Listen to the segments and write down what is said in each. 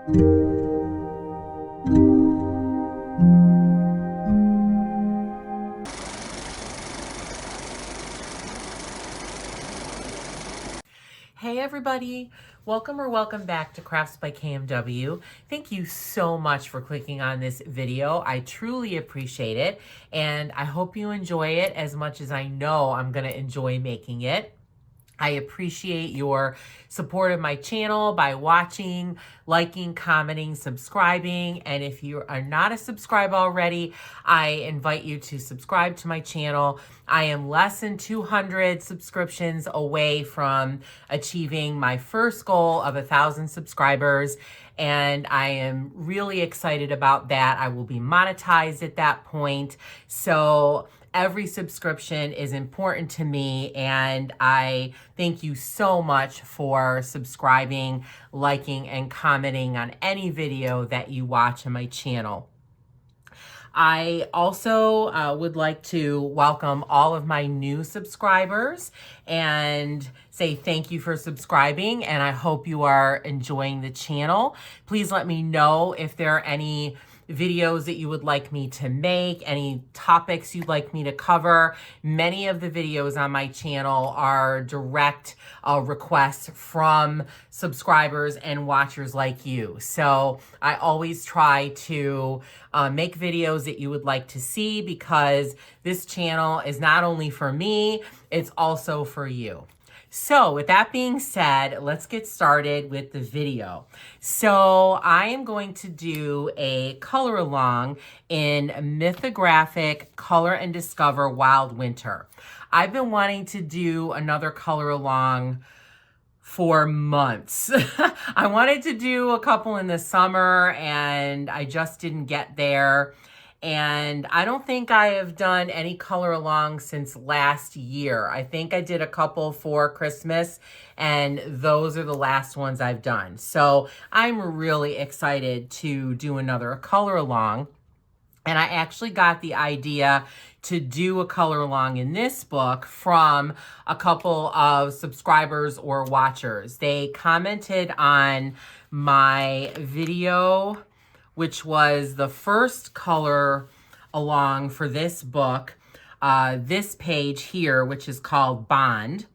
Hey everybody, welcome back to Crafts by KMW. Thank you so much for clicking on this video. I truly appreciate it, and I hope you enjoy it as much as I know I'm going to enjoy making it. I appreciate your support of my channel by watching, liking, commenting, subscribing. And if you are not a subscriber already, I invite you to subscribe to my channel. I am less than 200 subscriptions away from achieving my first goal of 1,000 subscribers. And I am really excited about that. I will be monetized at that point. So every subscription is important to me, and I thank you so much for subscribing, liking, and commenting on any video that you watch on my channel. I also would like to welcome all of my new subscribers and say thank you for subscribing, and I hope you are enjoying the channel. Please let me know if there are any videos that you would like me to make, any topics you'd like me to cover. Many of the videos on my channel are direct requests from subscribers and watchers like you. So I always try to make videos that you would like to see, because this channel is not only for me, it's also for you. So with that being said, let's get started with the video. So I am going to do a color along in Mythographic Color and Discover Wild Winter. I've been wanting to do another color along for months. I wanted to do a couple in the summer and I just didn't get there. And I don't think I have done any color along since last year. I think I did a couple for Christmas, and those are the last ones I've done. So I'm really excited to do another color along. And I actually got the idea to do a color along in this book from a couple of subscribers or watchers. They commented on my video, which was the first color along for this book, this page here, which is called Bond.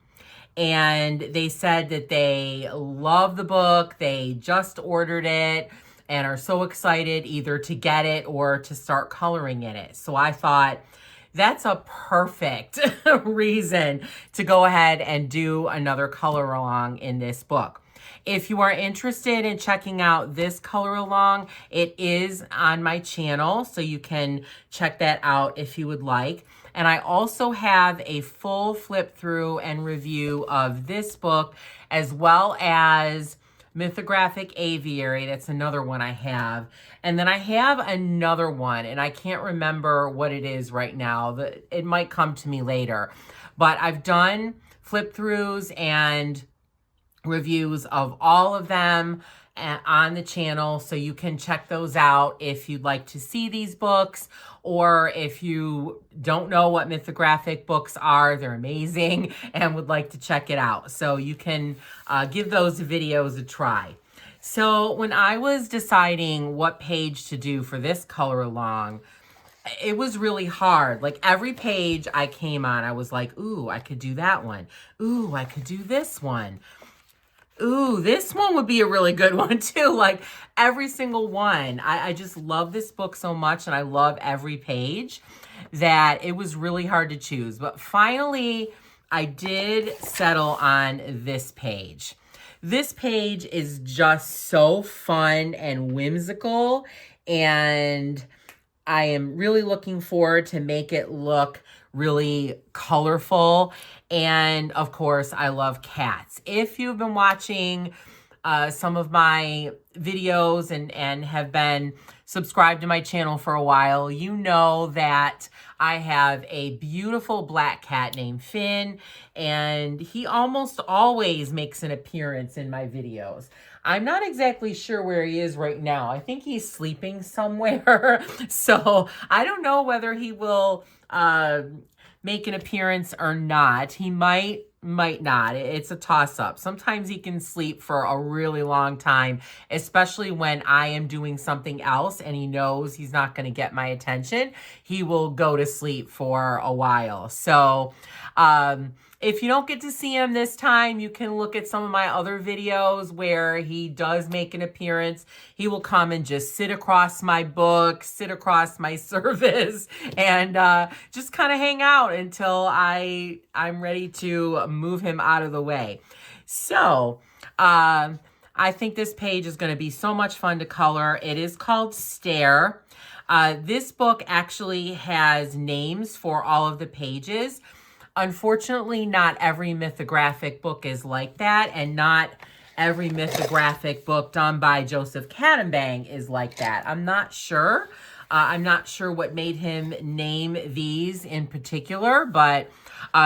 And they said that they love the book, they just ordered it, and are so excited either to get it or to start coloring in it. So I thought, that's a perfect reason to go ahead and do another color along in this book. If you are interested in checking out this color along, it is on my channel, so you can check that out if you would like. And I also have a full flip through and review of this book, as well as Mythographic Aviary. That's another one I have. And then I have another one, and I can't remember what it is right now. It might come to me later. But I've done flip throughs and reviews of all of them on the channel, so you can check those out if you'd like to see these books, or if you don't know what Mythographic books are, they're amazing, and would like to check it out. So you can give those videos a try. So when I was deciding what page to do for this color along, it was really hard. Like every page I came on, I was like, ooh, I could do that one. Ooh, I could do this one. Ooh, this one would be a really good one too. Like every single one. I just love this book so much, and I love every page, that it was really hard to choose. But finally, I did settle on this page. This page is just so fun and whimsical, and I am really looking forward to make it look really colorful. And of course, I love cats. If you've been watching some of my videos and have been subscribed to my channel for a while, you know that I have a beautiful black cat named Finn, and he almost always makes an appearance in my videos. I'm not exactly sure where he is right now. I think he's sleeping somewhere. So I don't know whether he will make an appearance or not. He might might not. It's a toss-up. Sometimes he can sleep for a really long time, especially when I am doing something else and he knows he's not going to get my attention. He will go to sleep for a while. So, if you don't get to see him this time, you can look at some of my other videos where he does make an appearance. He will come and just sit across my book, sit across my service, and just kind of hang out until I'm ready to move him out of the way. So, I think this page is going to be so much fun to color. It is called Stare. This book actually has names for all of the pages. Unfortunately, not every mythographic book is like that, and not every mythographic book done by Joseph Cadenbang is like that. I'm not sure. I'm not sure what made him name these in particular, but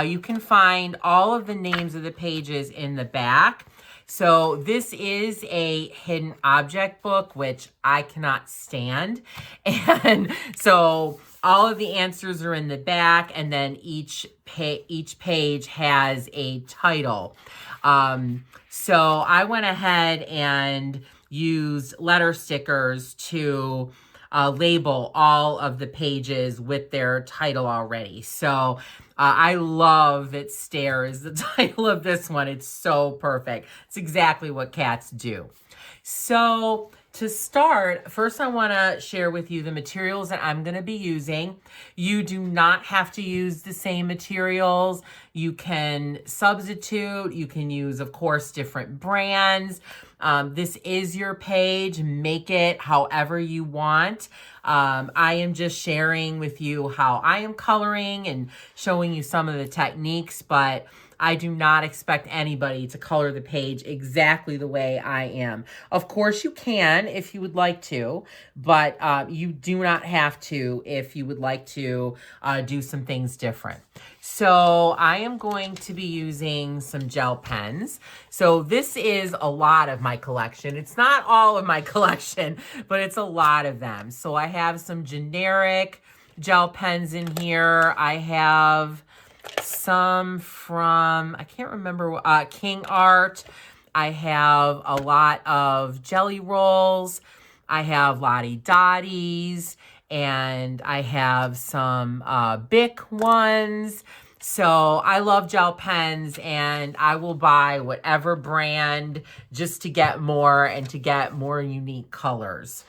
you can find all of the names of the pages in the back. So this is a hidden object book, which I cannot stand. And so all of the answers are in the back, and then each page has a title. So I went ahead and used letter stickers to label all of the pages with their title already. So I love that Stare is the title of this one. It's so perfect. It's exactly what cats do. So to start, first I want to share with you the materials that I'm going to be using. You do not have to use the same materials. You can substitute. You can use, of course, different brands. This is your page. Make it however you want. I am just sharing with you how I am coloring and showing you some of the techniques, but I do not expect anybody to color the page exactly the way I am. Of course, you can if you would like to, but you do not have to if you would like to do some things different. So I am going to be using some gel pens. So this is a lot of my collection. It's not all of my collection, but it's a lot of them. So I have some generic gel pens in here. I have some from, I can't remember, King Art. I have a lot of Jelly Rolls. I have Lottie Dotties, and I have some Bic ones. So I love gel pens, and I will buy whatever brand just to get more and to get more unique colors.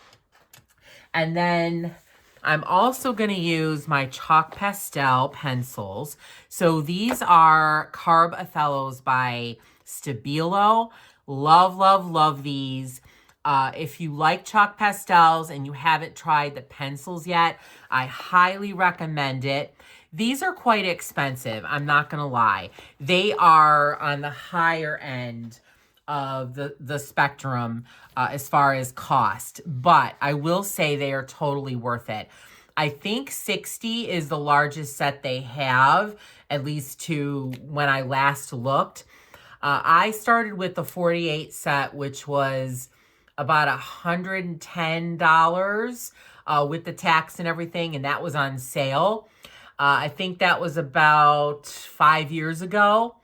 And then I'm also going to use my chalk pastel pencils. So these are Carb Othellos by Stabilo. Love, love, love these. If you like chalk pastels and you haven't tried the pencils yet, I highly recommend it. These are quite expensive, I'm not going to lie. They are on the higher end of the spectrum as far as cost, but I will say they are totally worth it. I think 60 is the largest set they have, at least to when I last looked. I started with the 48 set, which was about $110 with the tax and everything, and that was on sale. I think that was about 5 years ago.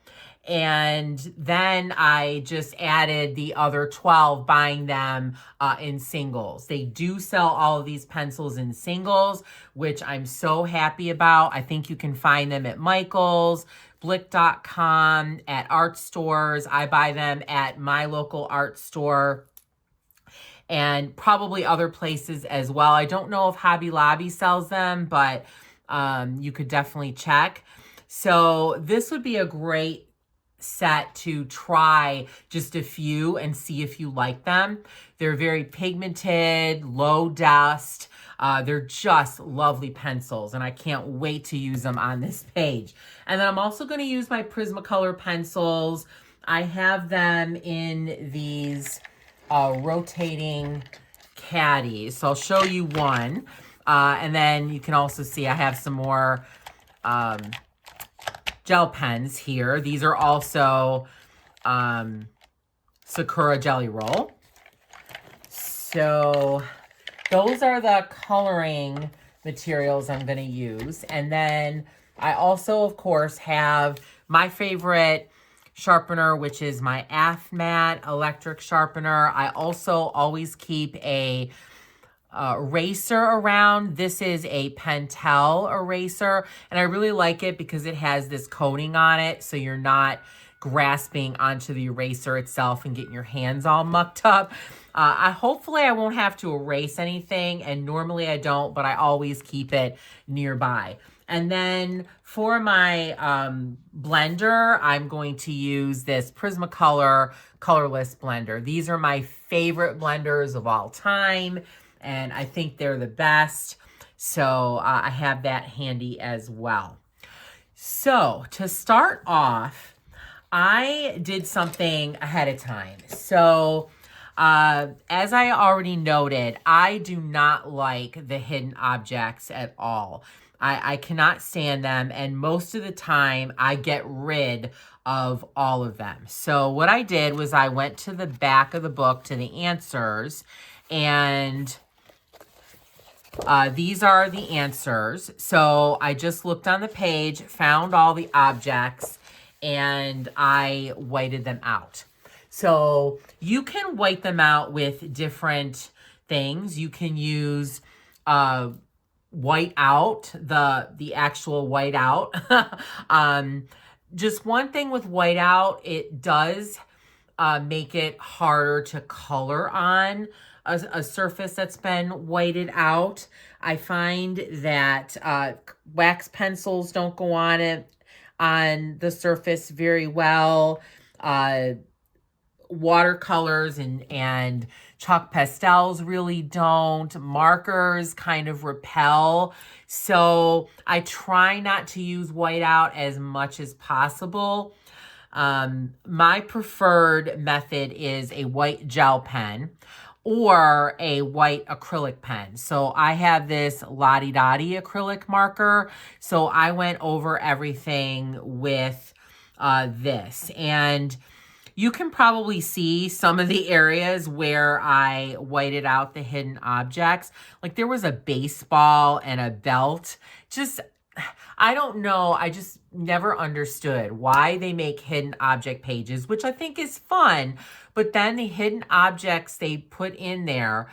And then I just added the other 12, buying them in singles. They do sell all of these pencils in singles, which I'm so happy about. I think you can find them at Michael's, Blick.com, at art stores. I buy them at my local art store, and probably other places as well. I don't know if Hobby Lobby sells them, but you could definitely check. So this would be a great set to try just a few and see if you like them. They're very pigmented, low dust. They're just lovely pencils, and I can't wait to use them on this page. And then I'm also going to use my Prismacolor pencils. I have them in these rotating caddies. So I'll show you one. And then you can also see I have some more gel pens here. These are also Sakura Jelly Roll. So those are the coloring materials I'm going to use. And then I also, of course, have my favorite sharpener, which is my AFMAT electric sharpener. I also always keep a eraser around. This is a Pentel eraser, and I really like it because it has this coating on it, so you're not grasping onto the eraser itself and getting your hands all mucked up. Hopefully I won't have to erase anything, and normally I don't, but I always keep it nearby. And then for my blender, I'm going to use this Prismacolor colorless blender. These are my favorite blenders of all time, and I think they're the best. So I have that handy as well. So to start off, I did something ahead of time. So as I already noted, I do not like the hidden objects at all. I cannot stand them, and most of the time I get rid of all of them. So what I did was I went to the back of the book to the answers, and these are the answers. So I just looked on the page, found all the objects, and I whited them out. So you can white them out with different things. You can use white out, the actual white out. Just one thing with white out, it does make it harder to color on a surface that's been whited out. I find that wax pencils don't go on it, on the surface very well. Watercolors and chalk pastels really don't. Markers kind of repel. So I try not to use whiteout as much as possible. My preferred method is a white gel pen or a white acrylic pen. So I have this Lottie Dottie acrylic marker. So I went over everything with this. And you can probably see some of the areas where I whited out the hidden objects. Like there was a baseball and a belt. I don't know. I just never understood why they make hidden object pages, which I think is fun. But then the hidden objects they put in there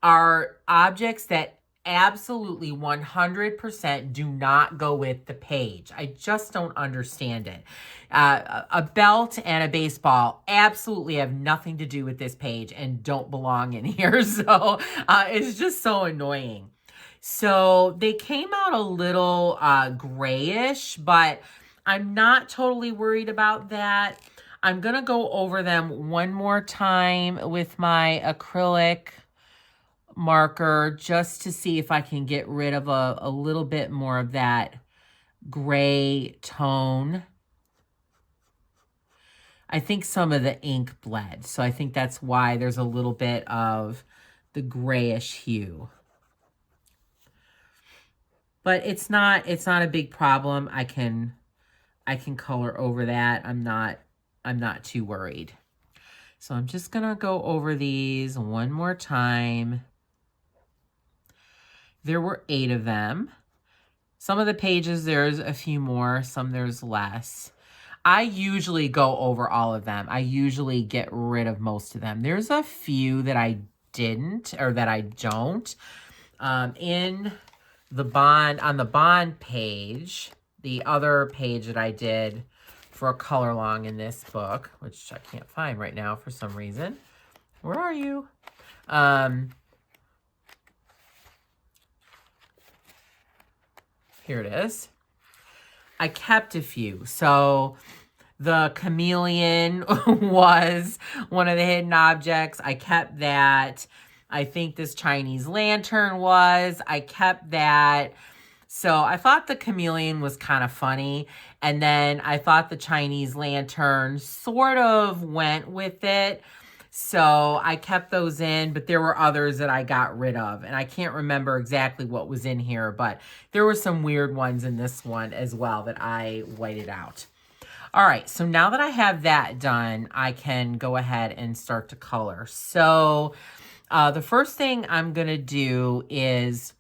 are objects that absolutely 100% do not go with the page. I just don't understand it. A belt and a baseball absolutely have nothing to do with this page and don't belong in here. So it's just so annoying. So they came out a little grayish, but I'm not totally worried about that. I'm going to go over them one more time with my acrylic marker just to see if I can get rid of a little bit more of that gray tone. I think some of the ink bled, so I think that's why there's a little bit of the grayish hue. But it's not a big problem. I can color over that. I'm not too worried. So I'm just gonna go over these one more time. There were 8 of them. Some of the pages, there's a few more, some there's less. I usually go over all of them. I usually get rid of most of them. There's a few that I didn't, or that I don't. In the bond, on the bond page, the other page that I did for a color long in this book, which I can't find right now for some reason. Where are you? Here it is. I kept a few. So the chameleon was one of the hidden objects. I kept that. I think this Chinese lantern was. I kept that. So I thought the chameleon was kind of funny. And then I thought the Chinese lantern sort of went with it. So I kept those in, but there were others that I got rid of. And I can't remember exactly what was in here, but there were some weird ones in this one as well that I whited out. All right, so now that I have that done, I can go ahead and start to color. So the first thing I'm going to do is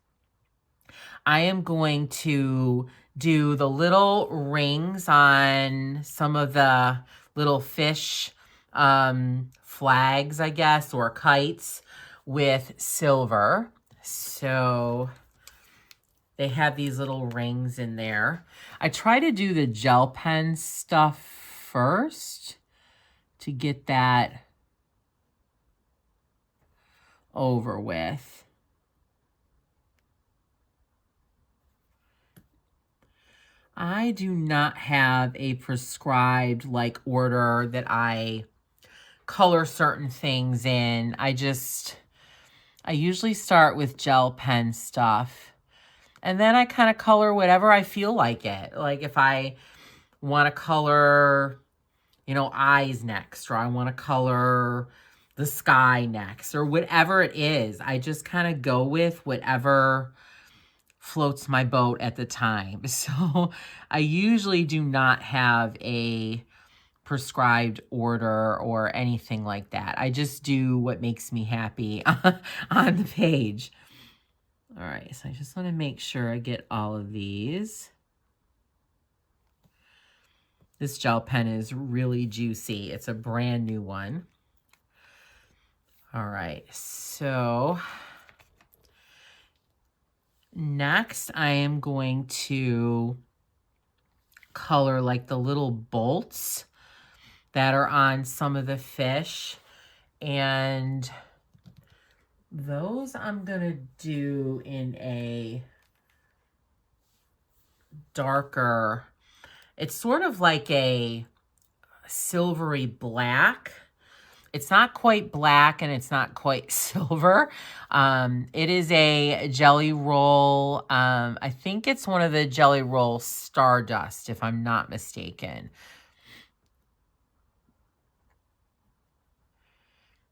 I am going to do the little rings on some of the little fish flags, I guess, or kites with silver. So they have these little rings in there. I try to do the gel pen stuff first to get that over with. I do not have a prescribed like order that I color certain things in. I usually start with gel pen stuff. And then I kind of color whatever I feel like it. Like if I want to color, you know, eyes next, or I want to color the sky next, or whatever it is. I just kind of go with whatever floats my boat at the time. So I usually do not have a prescribed order or anything like that. I just do what makes me happy on the page. All right, so I just want to make sure I get all of these. This gel pen is really juicy. It's a brand new one. All right, so next I am going to color like the little bolts that are on some of the fish. And those I'm going to do in a darker, it's sort of like a silvery black. It's not quite black and it's not quite silver. It is a Jelly Roll. I think it's one of the Jelly Roll Stardust, if I'm not mistaken.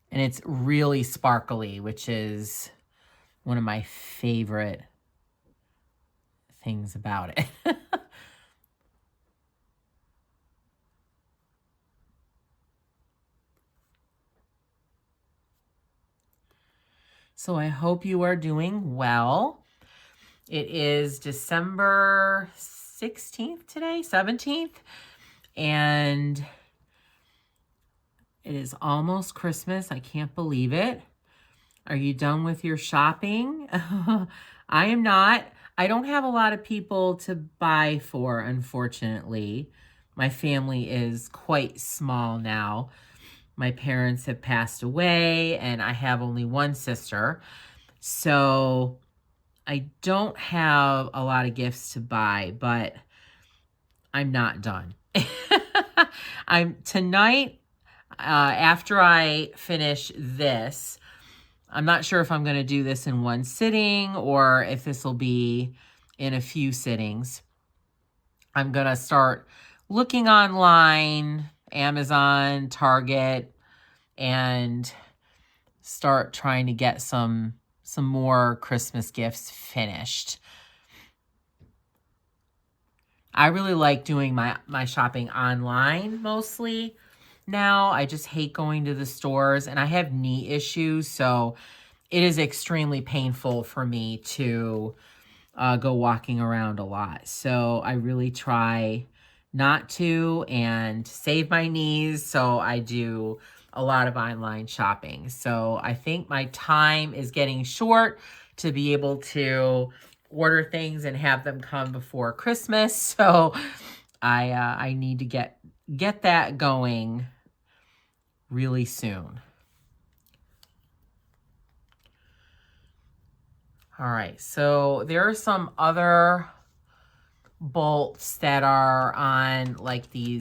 And it's really sparkly, which is one of my favorite things about it. So I hope you are doing well. It is December 16th today, 17th, and it is almost Christmas. I can't believe it. Are you done with your shopping? I am not. I don't have a lot of people to buy for, unfortunately. My family is quite small now. My parents have passed away, and I have only one sister. So I don't have a lot of gifts to buy, but I'm not done. Tonight, after I finish this, I'm not sure if I'm going to do this in one sitting or if this will be in a few sittings. I'm going to start looking online, Amazon, Target, and start trying to get some more Christmas gifts finished. I really like doing my shopping online mostly now. I just hate going to the stores, and I have knee issues, so it is extremely painful for me to go walking around a lot. So I really try not to and save my knees, so I do a lot of online shopping. So I think my time is getting short to be able to order things and have them come before Christmas. So I need to get that going really soon. All right, so there are some other bolts that are on like the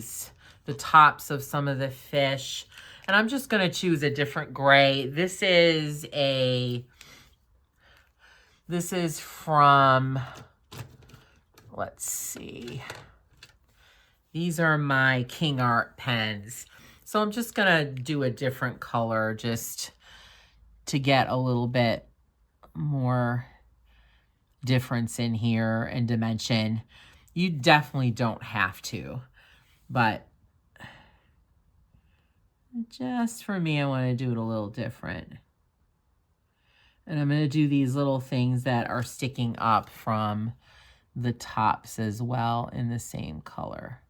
tops of some of the fish. And I'm just going to choose a different gray. This is from, let's see. These are my King Art pens. So I'm just going to do a different color just to get a little bit more difference in here and dimension. You definitely don't have to, but just for me, I want to do it a little different. And I'm going to do these little things that are sticking up from the tops as well in the same color.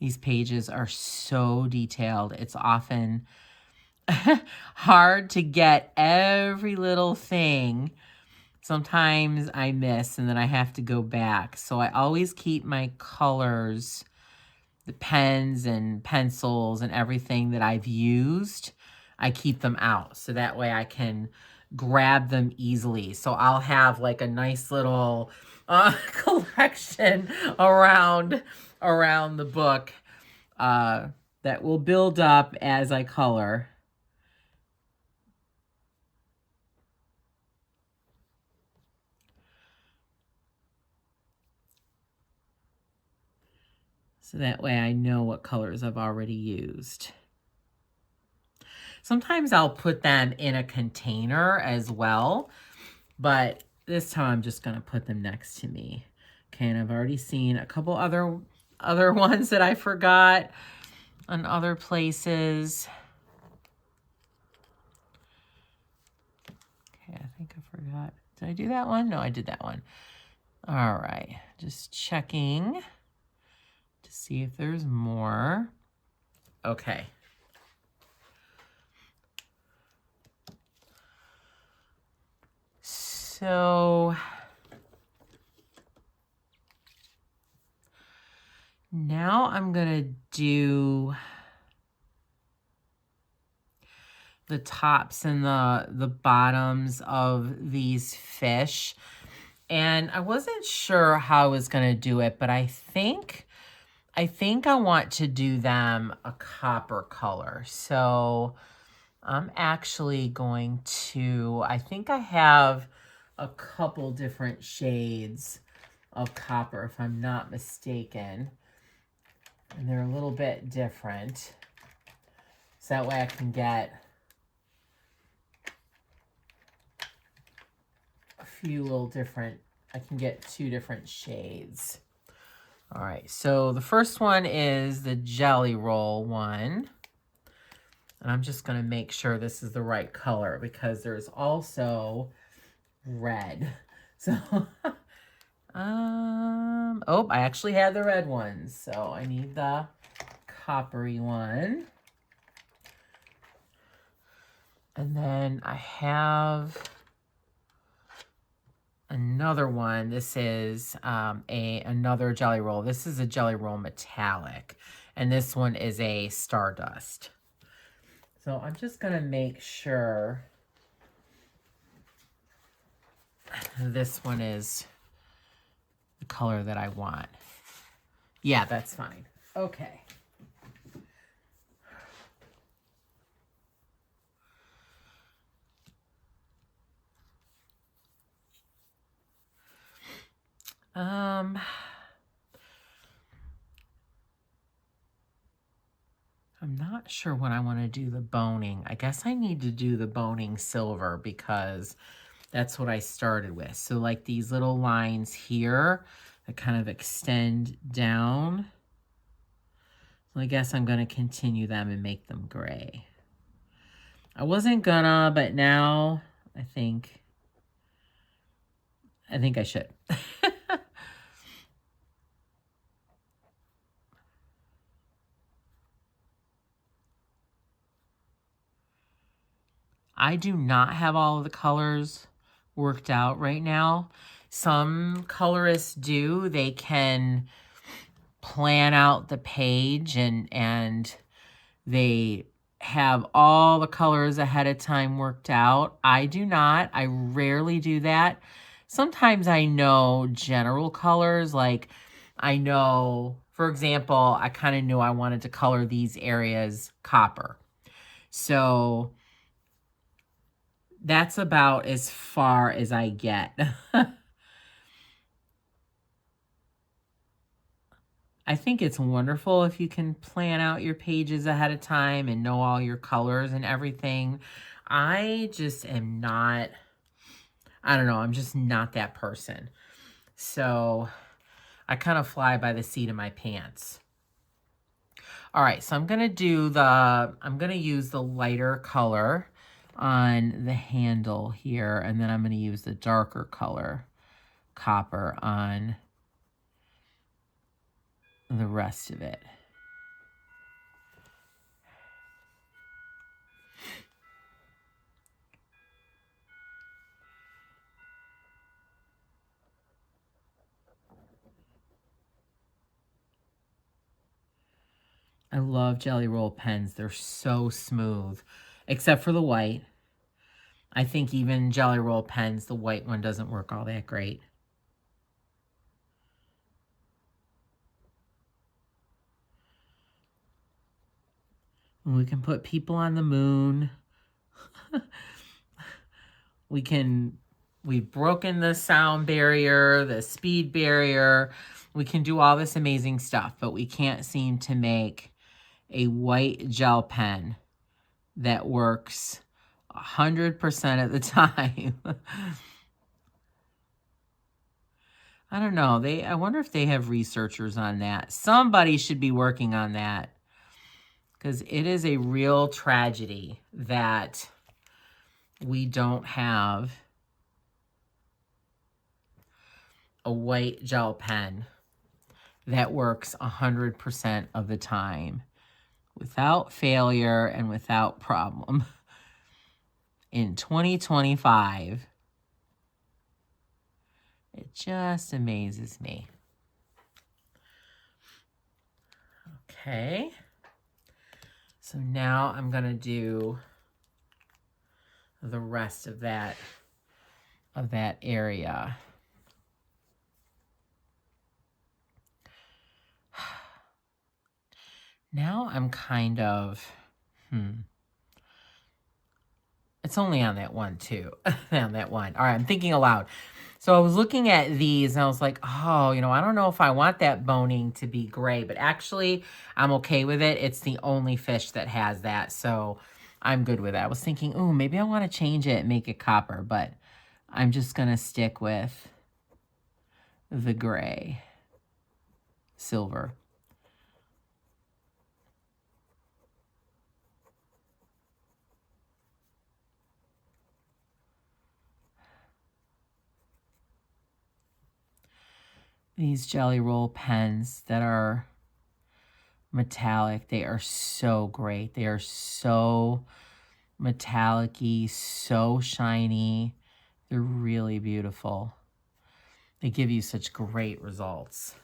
These pages are so detailed. It's often hard to get every little thing. Sometimes I miss and then I have to go back. So I always keep my colors, the pens and pencils and everything that I've used, I keep them out. So that way I can grab them easily. So I'll have like a nice little collection around the book that will build up as I color. So that way I know what colors I've already used. Sometimes I'll put them in a container as well, but this time I'm just gonna put them next to me. Okay, and I've already seen a couple other ones that I forgot on other places. Okay, I think I forgot. Did I do that one? No, I did that one. All right, just checking to see if there's more. Okay. So now I'm gonna do the tops and the bottoms of these fish. And I wasn't sure how I was gonna do it, but I think I want to do them a copper color. So I'm actually going to, I think I have a couple different shades of copper, if I'm not mistaken. And they're a little bit different. So that way I can get a few little different, I can get 2 different shades. All right, so the first one is the Jelly Roll one. And I'm just gonna make sure this is the right color because there's also red. So, oh, I actually had the red ones. So I need the coppery one. And then I have another one. This is another Jelly Roll. This is a Jelly Roll Metallic. And this one is a Stardust. So I'm just going to make sure this one is the color that I want. Yeah, that's fine. Okay. I'm not sure when I want to do the boning. I guess I need to do the boning silver because that's what I started with. So like these little lines here that kind of extend down. So I guess I'm going to continue them and make them gray. I wasn't gonna, but now I think I should. I do not have all of the colors worked out right now. Some colorists do. They can plan out the page and they have all the colors ahead of time worked out. I do not. I rarely do that. Sometimes I know general colors, like I know, for example, I kind of knew I wanted to color these areas copper. So that's about as far as I get. I think it's wonderful if you can plan out your pages ahead of time and know all your colors and everything. I just am not, I don't know, I'm just not that person. So I kind of fly by the seat of my pants. All right, so I'm going to use the lighter color on the handle here, and then I'm going to use the darker color, copper, on the rest of it. I love Jelly Roll pens. They're so smooth, except for the white. I think even Jelly Roll pens, the white one doesn't work all that great. We can put people on the moon. We've broken the sound barrier, the speed barrier. We can do all this amazing stuff, but we can't seem to make a white gel pen that works 100% of the time. I don't know. I wonder if they have researchers on that. Somebody should be working on that, because it is a real tragedy that we don't have a white gel pen that works 100% of the time without failure and without problem. In 2025, it just amazes me. Okay. So now I'm going to do the rest of that area. Now I'm kind of, it's only on that one too, on that one. All right, I'm thinking aloud. So I was looking at these and I was like, oh, I don't know if I want that boning to be gray, but actually I'm okay with it. It's the only fish that has that, so I'm good with it. I was thinking, oh, maybe I want to change it and make it copper, but I'm just going to stick with the gray, silver. These Jelly Roll pens that are metallic, they are so great. They are so metallic-y, so shiny. They're really beautiful. They give you such great results.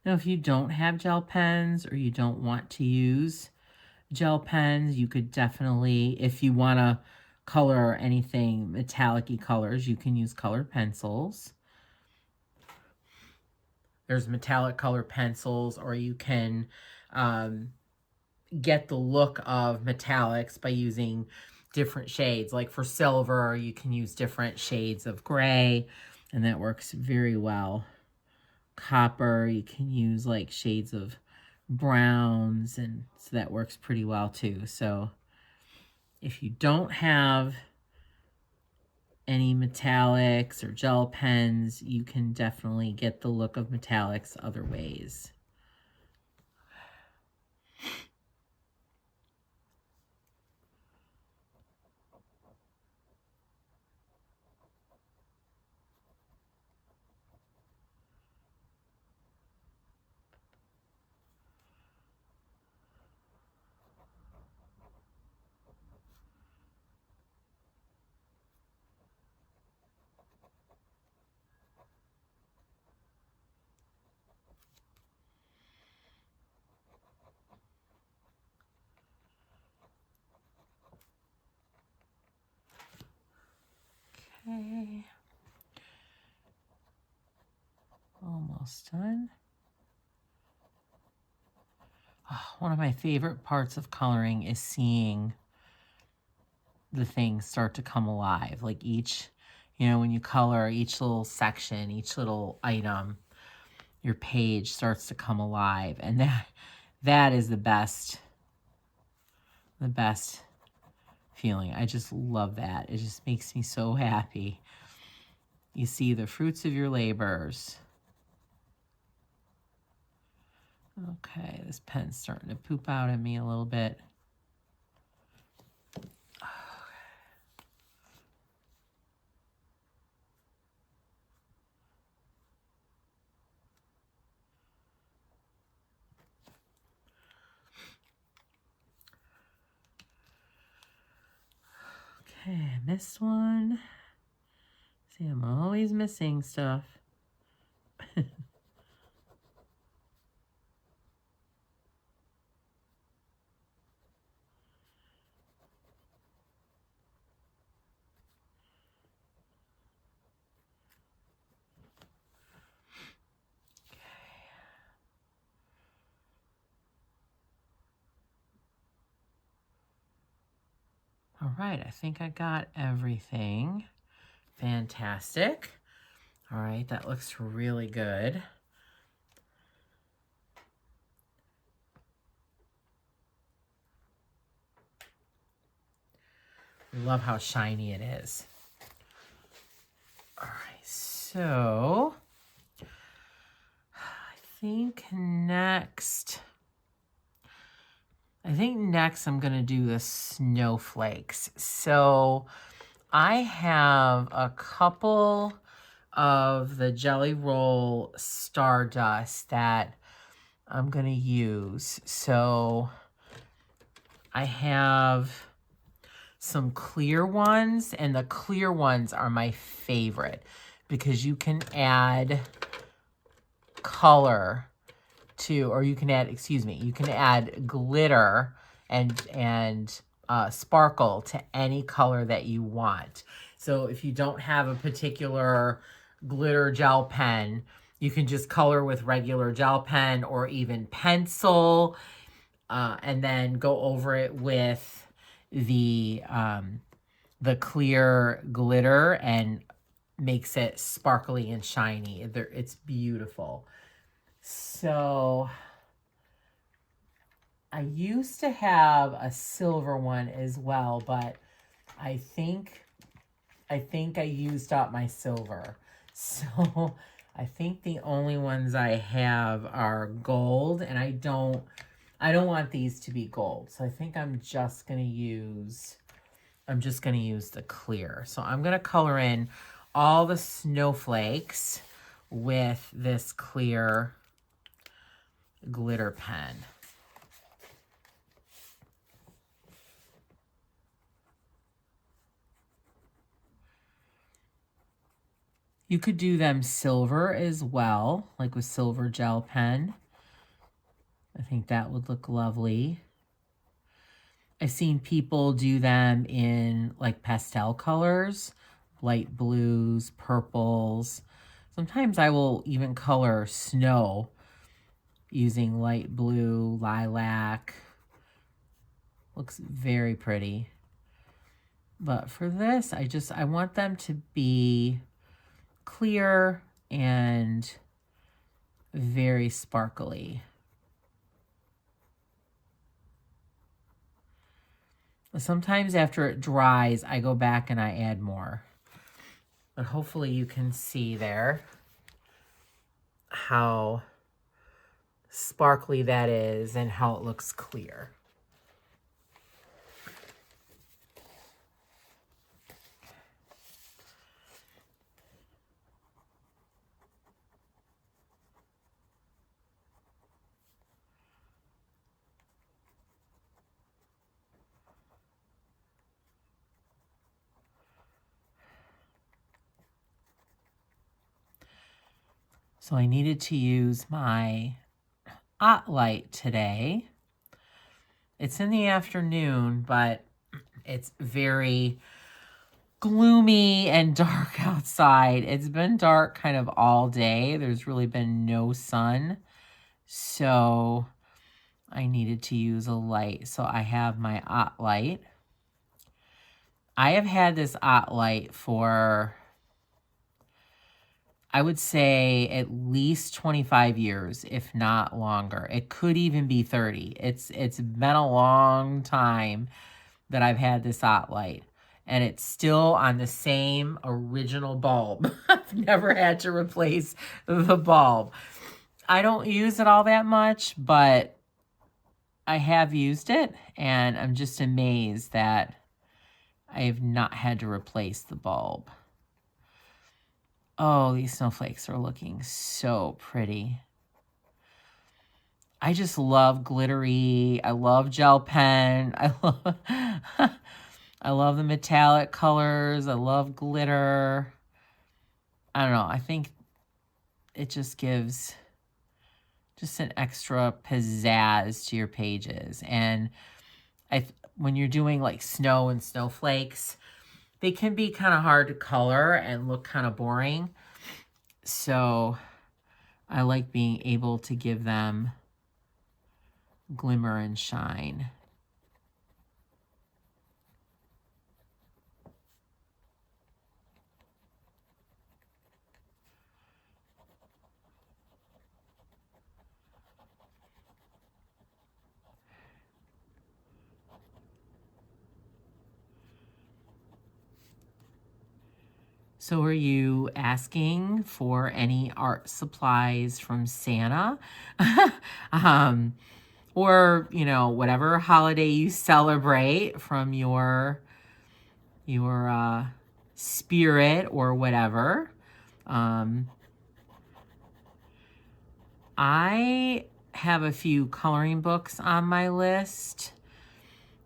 Now, if you don't have gel pens or you don't want to use gel pens, you could definitely, if you want to color anything metallic-y colors, you can use colored pencils. There's metallic color pencils, or you can get the look of metallics by using different shades. Like for silver, you can use different shades of gray, and that works very well. Copper, you can use like shades of browns, and so that works pretty well too. So if you don't have any metallics or gel pens, you can definitely get the look of metallics other ways. Okay. Almost done. Oh, one of my favorite parts of coloring is seeing the things start to come alive. Like each, when you color each little section, each little item, your page starts to come alive. And that is the best feeling. I just love that. It just makes me so happy. You see the fruits of your labors. Okay, this pen's starting to poop out at me a little bit. Okay, I missed one. See, I'm always missing stuff. All right, I think I got everything. Fantastic. All right, that looks really good. Love how shiny it is. All right, so I think next I'm gonna do the snowflakes. So I have a couple of the Jelly Roll Stardust that I'm gonna use. So I have some clear ones, and the clear ones are my favorite because you can add color to, or you can add, excuse me, you can add glitter and sparkle to any color that you want. So if you don't have a particular glitter gel pen, you can just color with regular gel pen or even pencil, and then go over it with the clear glitter and makes it sparkly and shiny. It's beautiful. So I used to have a silver one as well, but I think I used up my silver. So I think the only ones I have are gold, and I don't want these to be gold. So I think I'm just going to use the clear. So I'm going to color in all the snowflakes with this clear glitter pen. You could do them silver as well, like with silver gel pen. I think that would look lovely. I've seen people do them in like pastel colors, light blues, purples. Sometimes I will even color snow using light blue, lilac. Looks very pretty. But for this, I want them to be clear and very sparkly. Sometimes after it dries, I go back and I add more. But hopefully you can see there how sparkly that is and how it looks clear. So I needed to use my light today. It's in the afternoon, but it's very gloomy and dark outside. It's been dark kind of all day. There's really been no sun. So I needed to use a light. So I have my light. I have had this light for, I would say, at least 25 years, if not longer. It could even be 30. It's been a long time that I've had this light. And it's still on the same original bulb. I've never had to replace the bulb. I don't use it all that much, but I have used it. And I'm just amazed that I have not had to replace the bulb. Oh, these snowflakes are looking so pretty. I just love glittery. I love gel pen. I love the metallic colors. I love glitter. I don't know. I think it just gives just an extra pizzazz to your pages. And when you're doing like snow and snowflakes, they can be kind of hard to color and look kind of boring. So I like being able to give them glimmer and shine. So are you asking for any art supplies from Santa? Or, you know, whatever holiday you celebrate from your spirit or whatever. I have a few coloring books on my list.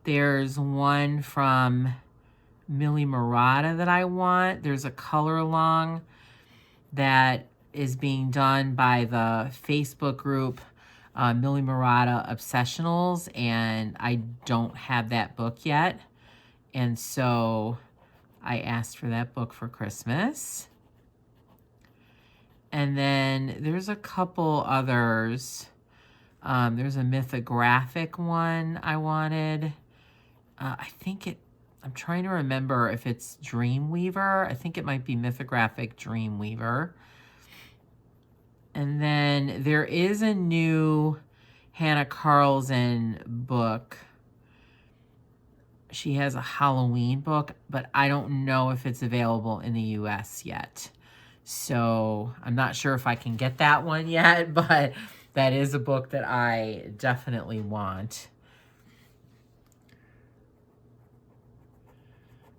There's one from Millie Murata that I want. There's a color along that is being done by the Facebook group Millie Murata Obsessionals, and I don't have that book yet. And so I asked for that book for Christmas. And then there's a couple others. There's a Mythographic one I wanted. I'm trying to remember if it's Dreamweaver. I think it might be Mythographic Dreamweaver. And then there is a new Hannah Carlson book. She has a Halloween book, but I don't know if it's available in the US yet. So I'm not sure if I can get that one yet, but that is a book that I definitely want.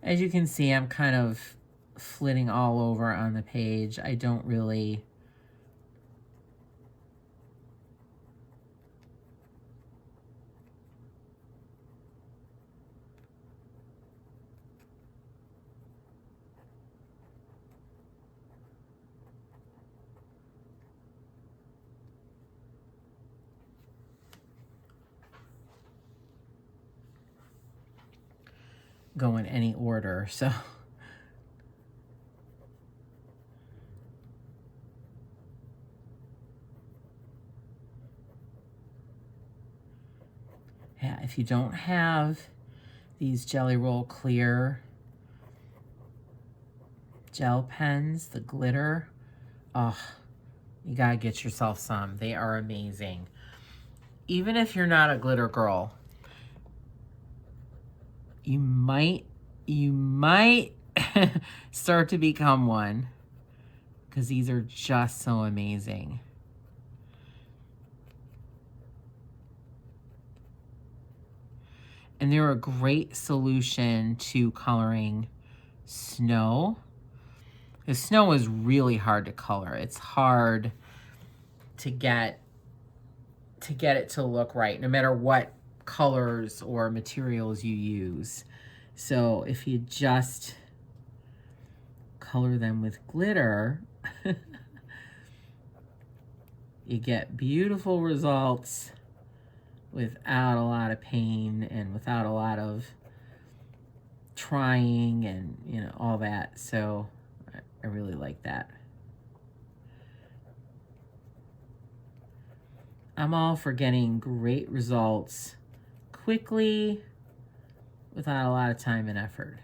As you can see, I'm kind of flitting all over on the page. I don't really go in any order, so. Yeah, if you don't have these Jelly Roll Clear gel pens, the glitter, oh, you gotta get yourself some. They are amazing. Even if you're not a glitter girl, you might start to become one, because these are just so amazing. And they're a great solution to coloring snow. The snow is really hard to color. It's hard to get it to look right, no matter what colors or materials you use. So if you just color them with glitter, you get beautiful results without a lot of pain and without a lot of trying and, you know, all that. So I really like that. I'm all for getting great results quickly without a lot of time and effort.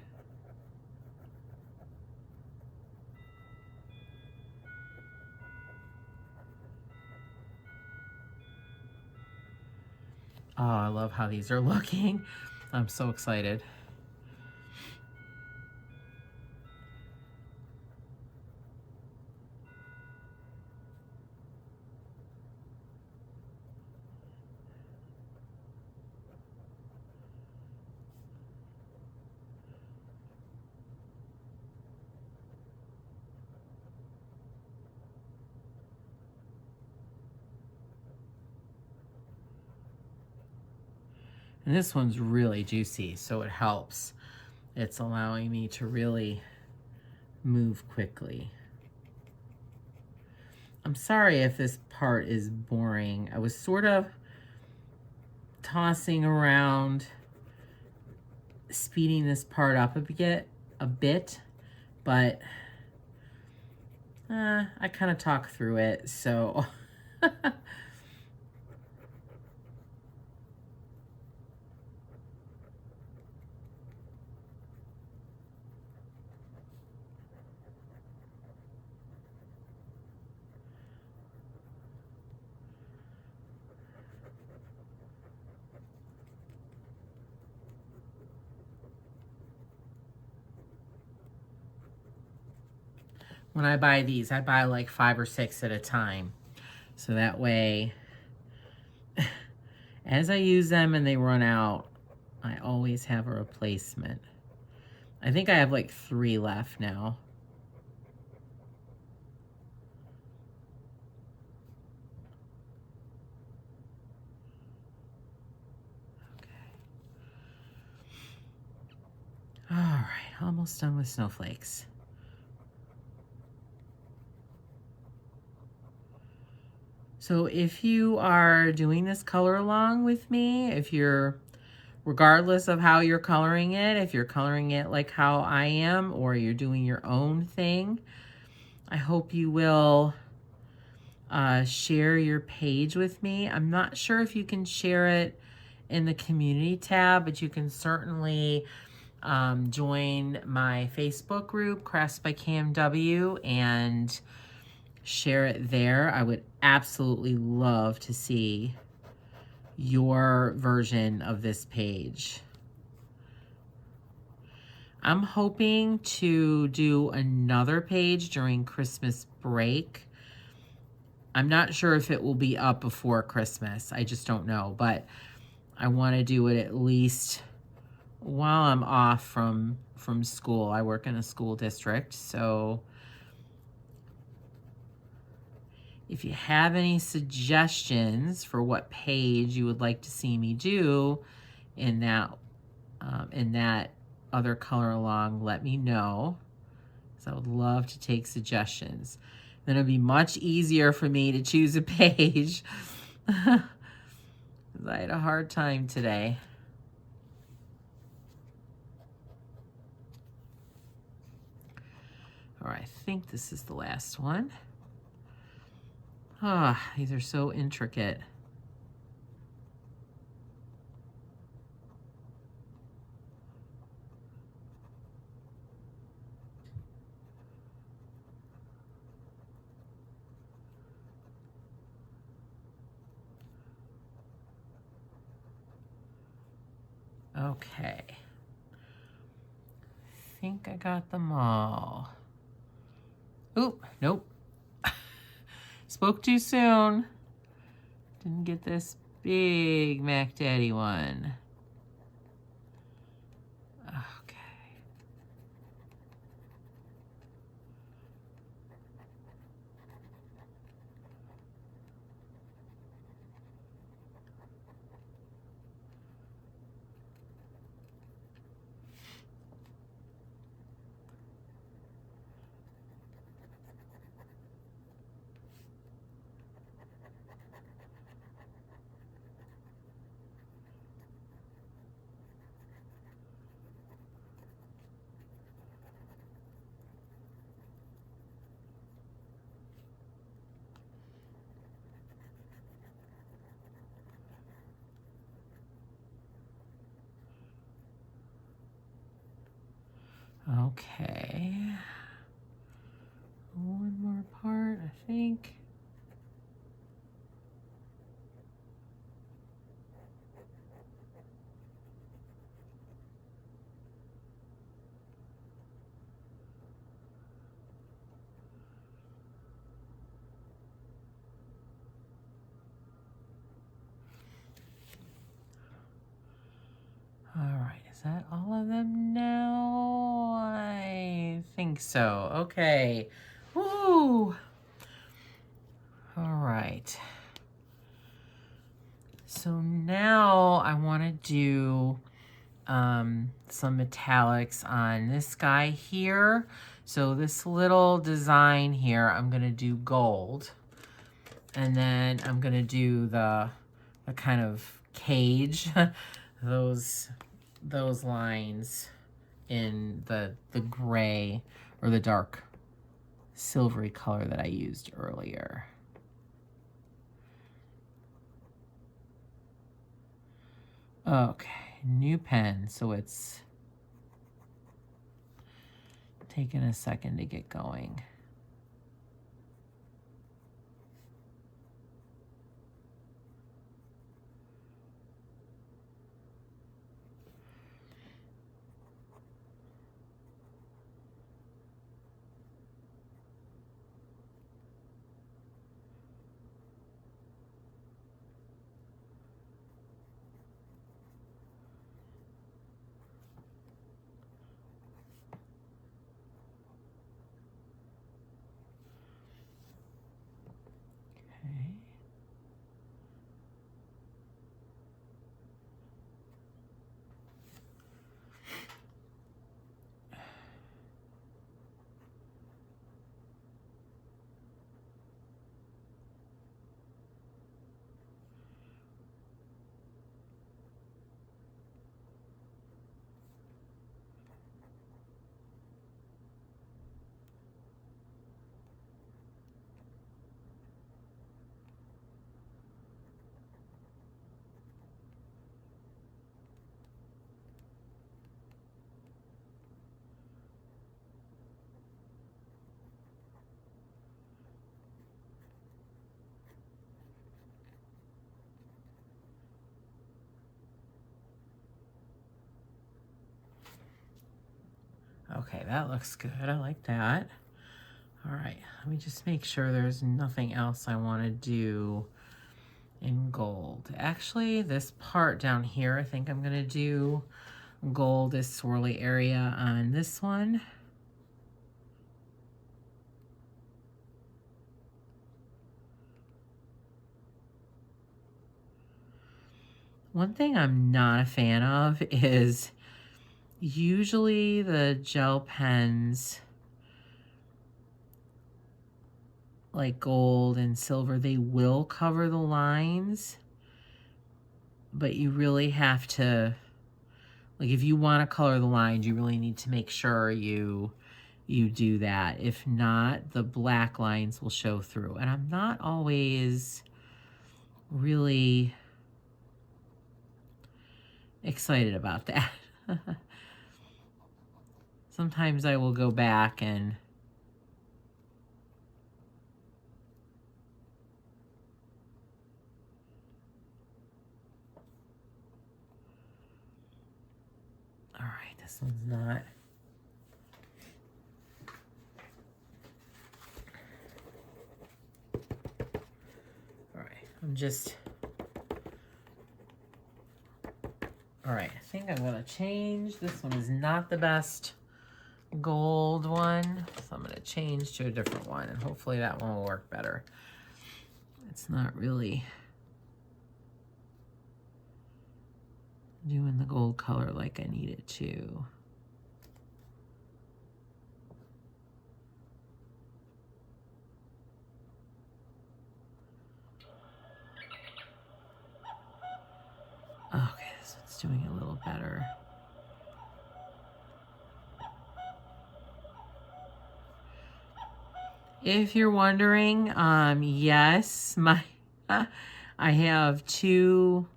Oh, I love how these are looking. I'm so excited. And this one's really juicy, so it helps. it's allowing me to really move quickly. I'm sorry if this part is boring. I was sort of tossing around, speeding this part up a bit, but I kind of talk through it, so when I buy these, I buy like 5 or 6 at a time. So that way, as I use them and they run out, I always have a replacement. I think I have like 3 left now. All right, almost done with snowflakes. So if you are doing this color along with me, if you're, regardless of how you're coloring it, if you're coloring it like how I am, or you're doing your own thing, I hope you will share your page with me. I'm not sure if you can share it in the community tab, but you can certainly join my Facebook group, Crafts by KMW, and share it there. I would absolutely love to see your version of this page. I'm hoping to do another page during Christmas break. I'm not sure if it will be up before Christmas. I just don't know, but I want to do it at least while I'm off from school. I work in a school district, so if you have any suggestions for what page you would like to see me do in that other color along, let me know, because I would love to take suggestions. Then it'll be much easier for me to choose a page. I had a hard time today. All right, I think this is the last one. Ah, these are so intricate. Okay. I think I got them all. Oop, nope. Spoke too soon. Didn't get this big Mac Daddy one. Okay. Okay. One more part, I think. All right, is that all of them now? I think so. Okay. Woo! All right. So now I want to do some metallics on this guy here. So this little design here, I'm gonna do gold. And then I'm gonna do the kind of cage, those lines in the gray or the dark silvery color that I used earlier. Okay, new pen, so it's taking a second to get going. Okay, that looks good. I like that. All right, let me just make sure there's nothing else I want to do in gold. Actually, this part down here, I think I'm going to do gold, this swirly area on this one. One thing I'm not a fan of is usually the gel pens, like gold and silver, they will cover the lines, but you really have to, like if you want to color the lines, you really need to make sure you do that. If not, the black lines will show through. And I'm not always really excited about that. Sometimes I will go back and all right, this one's not. All right, I'm just, all right, I think I'm gonna change. This one is not the best gold one, so I'm gonna change to a different one, and hopefully that one will work better. It's not really doing the gold color like I need it to. Okay, this one's doing a little better. If you're wondering, yes, I have two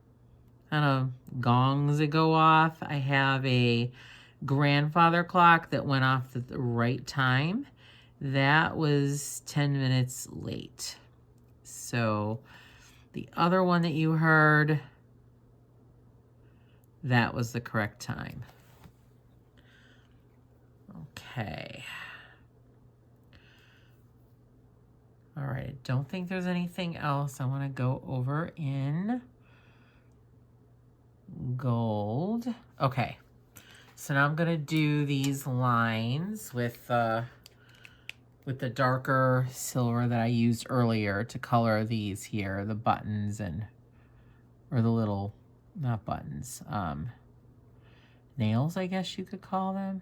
kind of gongs that go off. I have a grandfather clock that went off at the right time. That was 10 minutes late. So the other one that you heard, that was the correct time. Okay. All right, I don't think there's anything else I want to go over in gold. Okay, so now I'm gonna do these lines with the darker silver that I used earlier to color these here, the buttons or the little, not buttons, nails, I guess you could call them.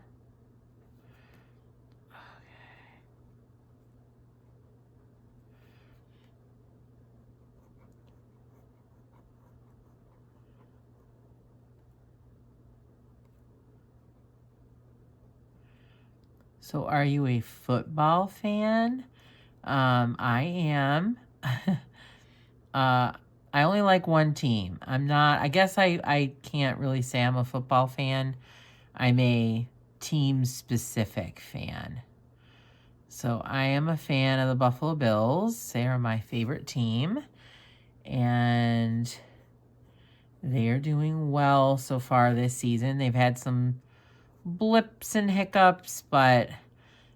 So are you a football fan? I am. I only like one team. I'm not, I guess I can't really say I'm a football fan. I'm a team-specific fan. So I am a fan of the Buffalo Bills. They are my favorite team. And they're doing well so far this season. They've had some blips and hiccups, but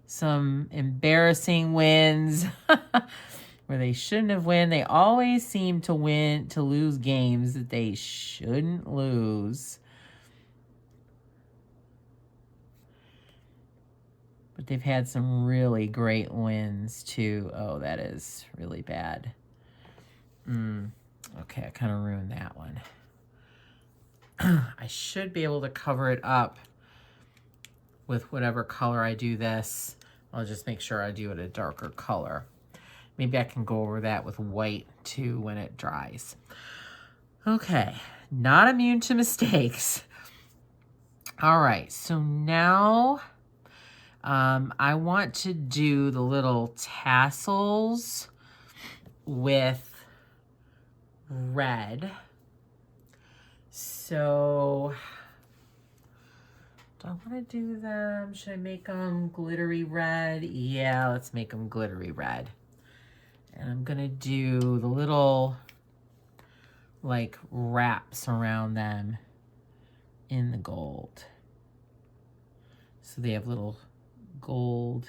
some embarrassing wins where they shouldn't have won. They always seem to lose games that they shouldn't lose. But they've had some really great wins too. Oh, that is really bad. Okay, I kind of ruined that one. I should be able to cover it up with whatever color I do this. I'll just make sure I do it a darker color. Maybe I can go over that with white too when it dries. Okay, not immune to mistakes. All right, so now I want to do the little tassels with red. So do I want to do them? Should I make them glittery red? Yeah, let's make them glittery red. And I'm gonna do the little like wraps around them in the gold. So they have little gold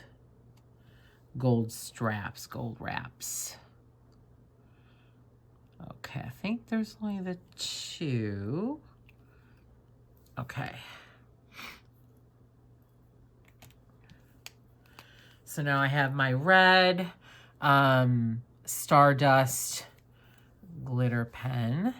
straps, gold wraps. Okay, I think there's only the two. Okay. So now I have my red Stardust glitter pen.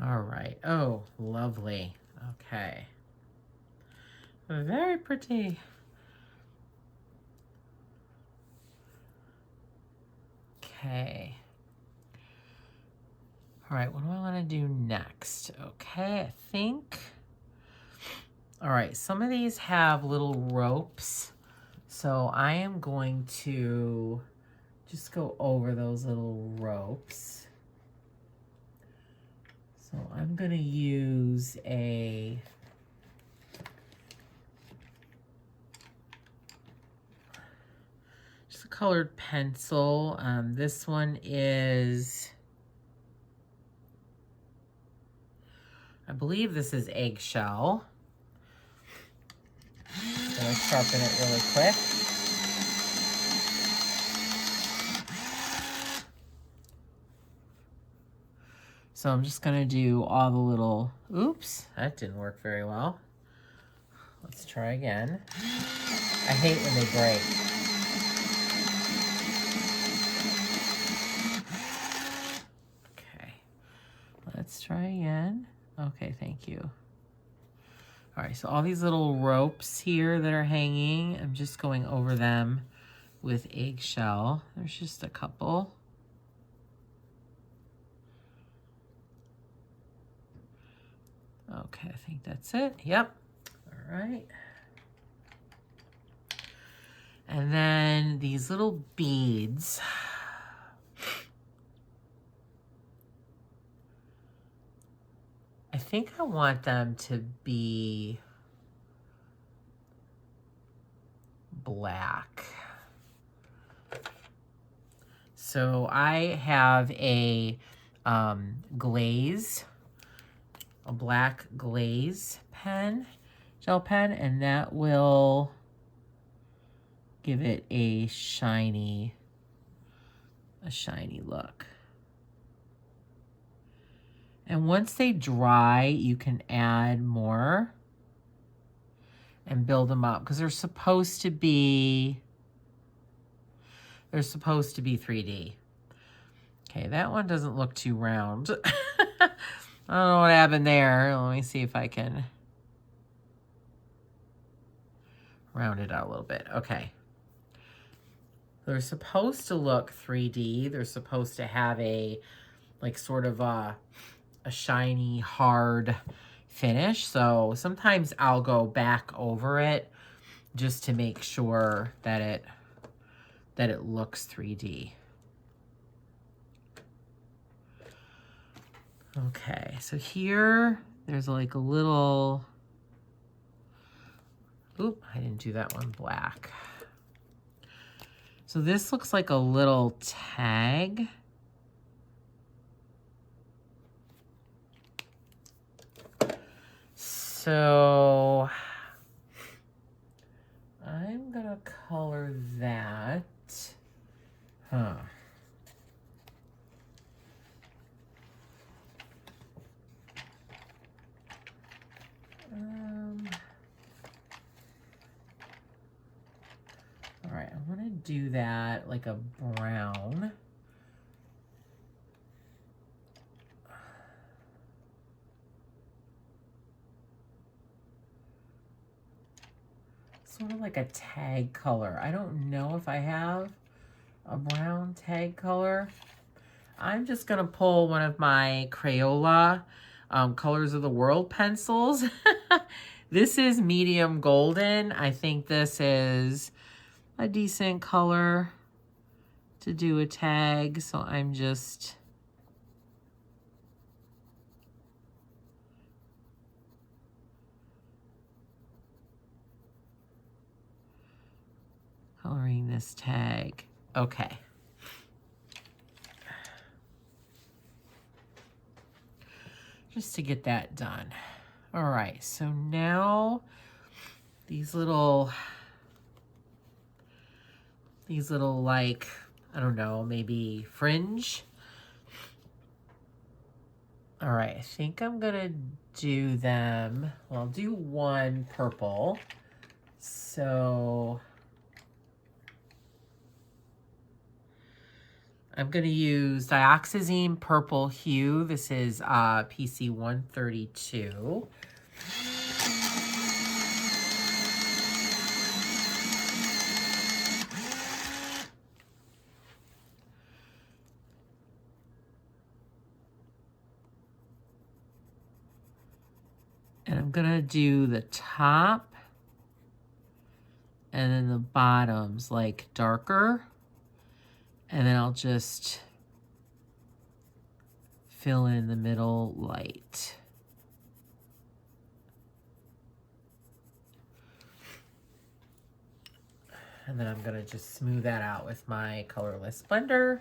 All right. Oh, lovely. Okay. Very pretty. Okay. All right, what do I want to do next? Okay, I think... All right, some of these have little ropes. So I am going to just go over those little ropes. So I'm going to use a colored pencil. This one is, I believe this is eggshell. I'm going to sharpen it really quick. So I'm just going to do all the little, oops, that didn't work very well. Let's try again. I hate when they break. Okay, let's try again. Okay, thank you. All right, so all these little ropes here that are hanging, I'm just going over them with eggshell. There's just a couple. Okay, I think that's it. Yep. All right. And then these little beads. I think I want them to be black. So I have a glaze, a black glaze pen, gel pen, and that will give it a shiny look. And once they dry, you can add more and build them up, because they're supposed to be 3D. Okay, that one doesn't look too round. I don't know what happened there. Let me see if I can round it out a little bit. Okay. They're supposed to look 3D. They're supposed to have a, like, sort of a shiny, hard finish. So sometimes I'll go back over it just to make sure that it looks 3D. Okay, so here there's like a little, oop, I didn't do that one black. So this looks like a little tag. So I'm gonna color that. Huh. All right, I want to do that like a brown. Sort of like a tag color. I don't know if I have a brown tag color. I'm just gonna pull one of my Crayola Colors of the World pencils. This is medium golden. I think this is a decent color to do a tag, so I'm just coloring this tag. Okay. Just to get that done. All right, so now these little like, I don't know, maybe fringe. All right, I think I'm gonna do them, well, I'll do one purple. So I'm going to use dioxazine purple hue. This is PC 132. And I'm going to do the top and then the bottoms like darker. And then I'll just fill in the middle light. And then I'm going to just smooth that out with my colorless blender.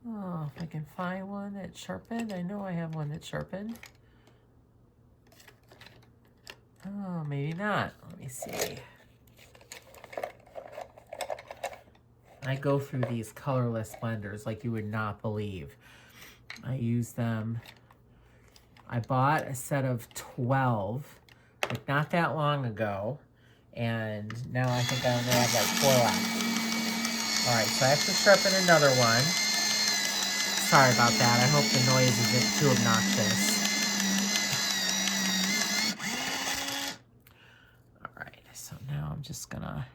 Oh, if I can find one that's sharpened. I know I have one that's sharpened. Oh, maybe not. Let me see. I go through these colorless blenders like you would not believe. I use them. I bought a set of 12, like not that long ago, and now I think I only have like 4 left. All right, so I have to sharpen another one. Sorry about that. I hope the noise isn't too obnoxious. All right, so now I'm just gonna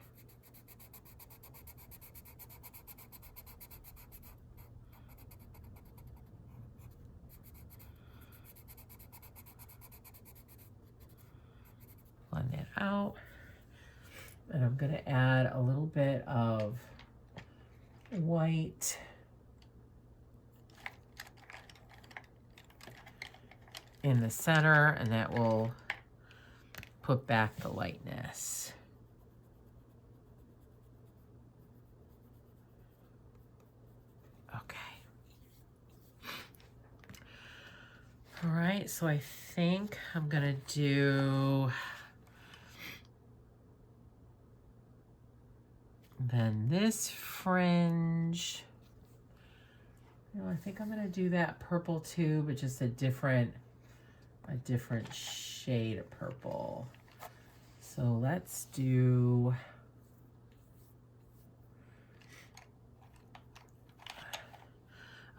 blend it out. And I'm going to add a little bit of white in the center, and that will put back the lightness. All right, so I think I'm gonna do then this fringe. You know, I think I'm gonna do that purple too, but just a different shade of purple. So let's do,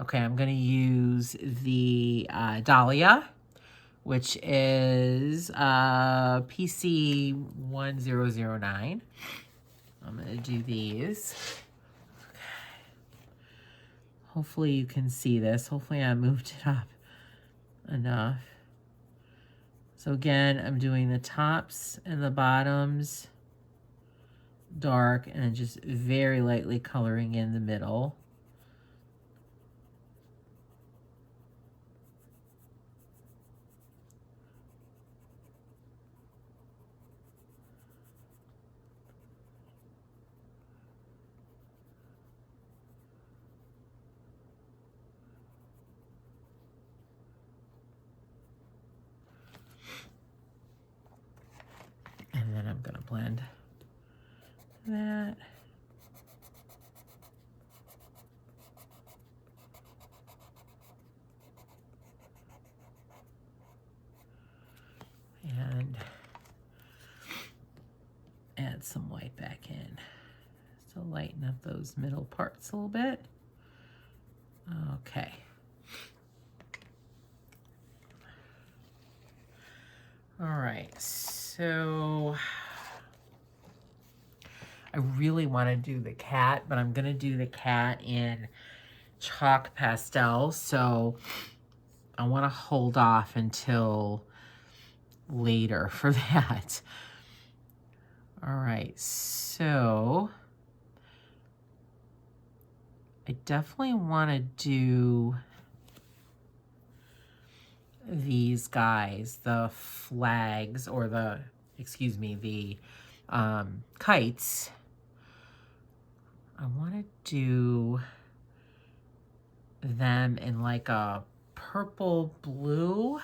okay, I'm gonna use the Dahlia, which is PC 1009. I'm gonna do these. Okay. Hopefully you can see this. Hopefully I moved it up enough. So again, I'm doing the tops and the bottoms dark and then just very lightly coloring in the middle. And then I'm gonna blend that. And add some white back in. So lighten up those middle parts a little bit. Okay. All right, so I really want to do the cat, but I'm going to do the cat in chalk pastel, so I want to hold off until later for that. All right, so I definitely want to do these guys, the flags, or the, excuse me, the kites. I want to do them in like a purple blue.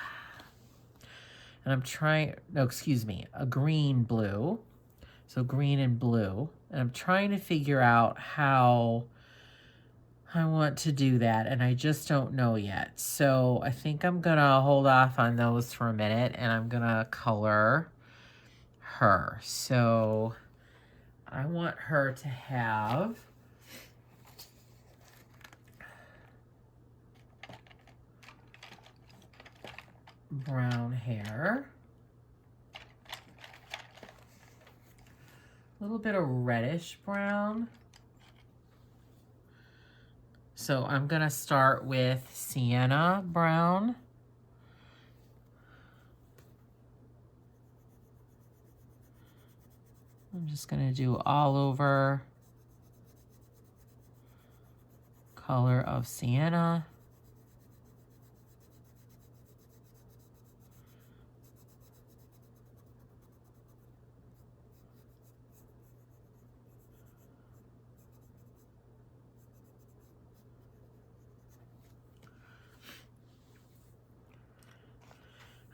And I'm trying, no, excuse me, a green blue. So green and blue. And I'm trying to figure out how I want to do that, and I just don't know yet. So I think I'm gonna hold off on those for a minute, and I'm gonna color her. So I want her to have brown hair, a little bit of reddish brown. So I'm gonna start with sienna brown. I'm just gonna do all over color of sienna.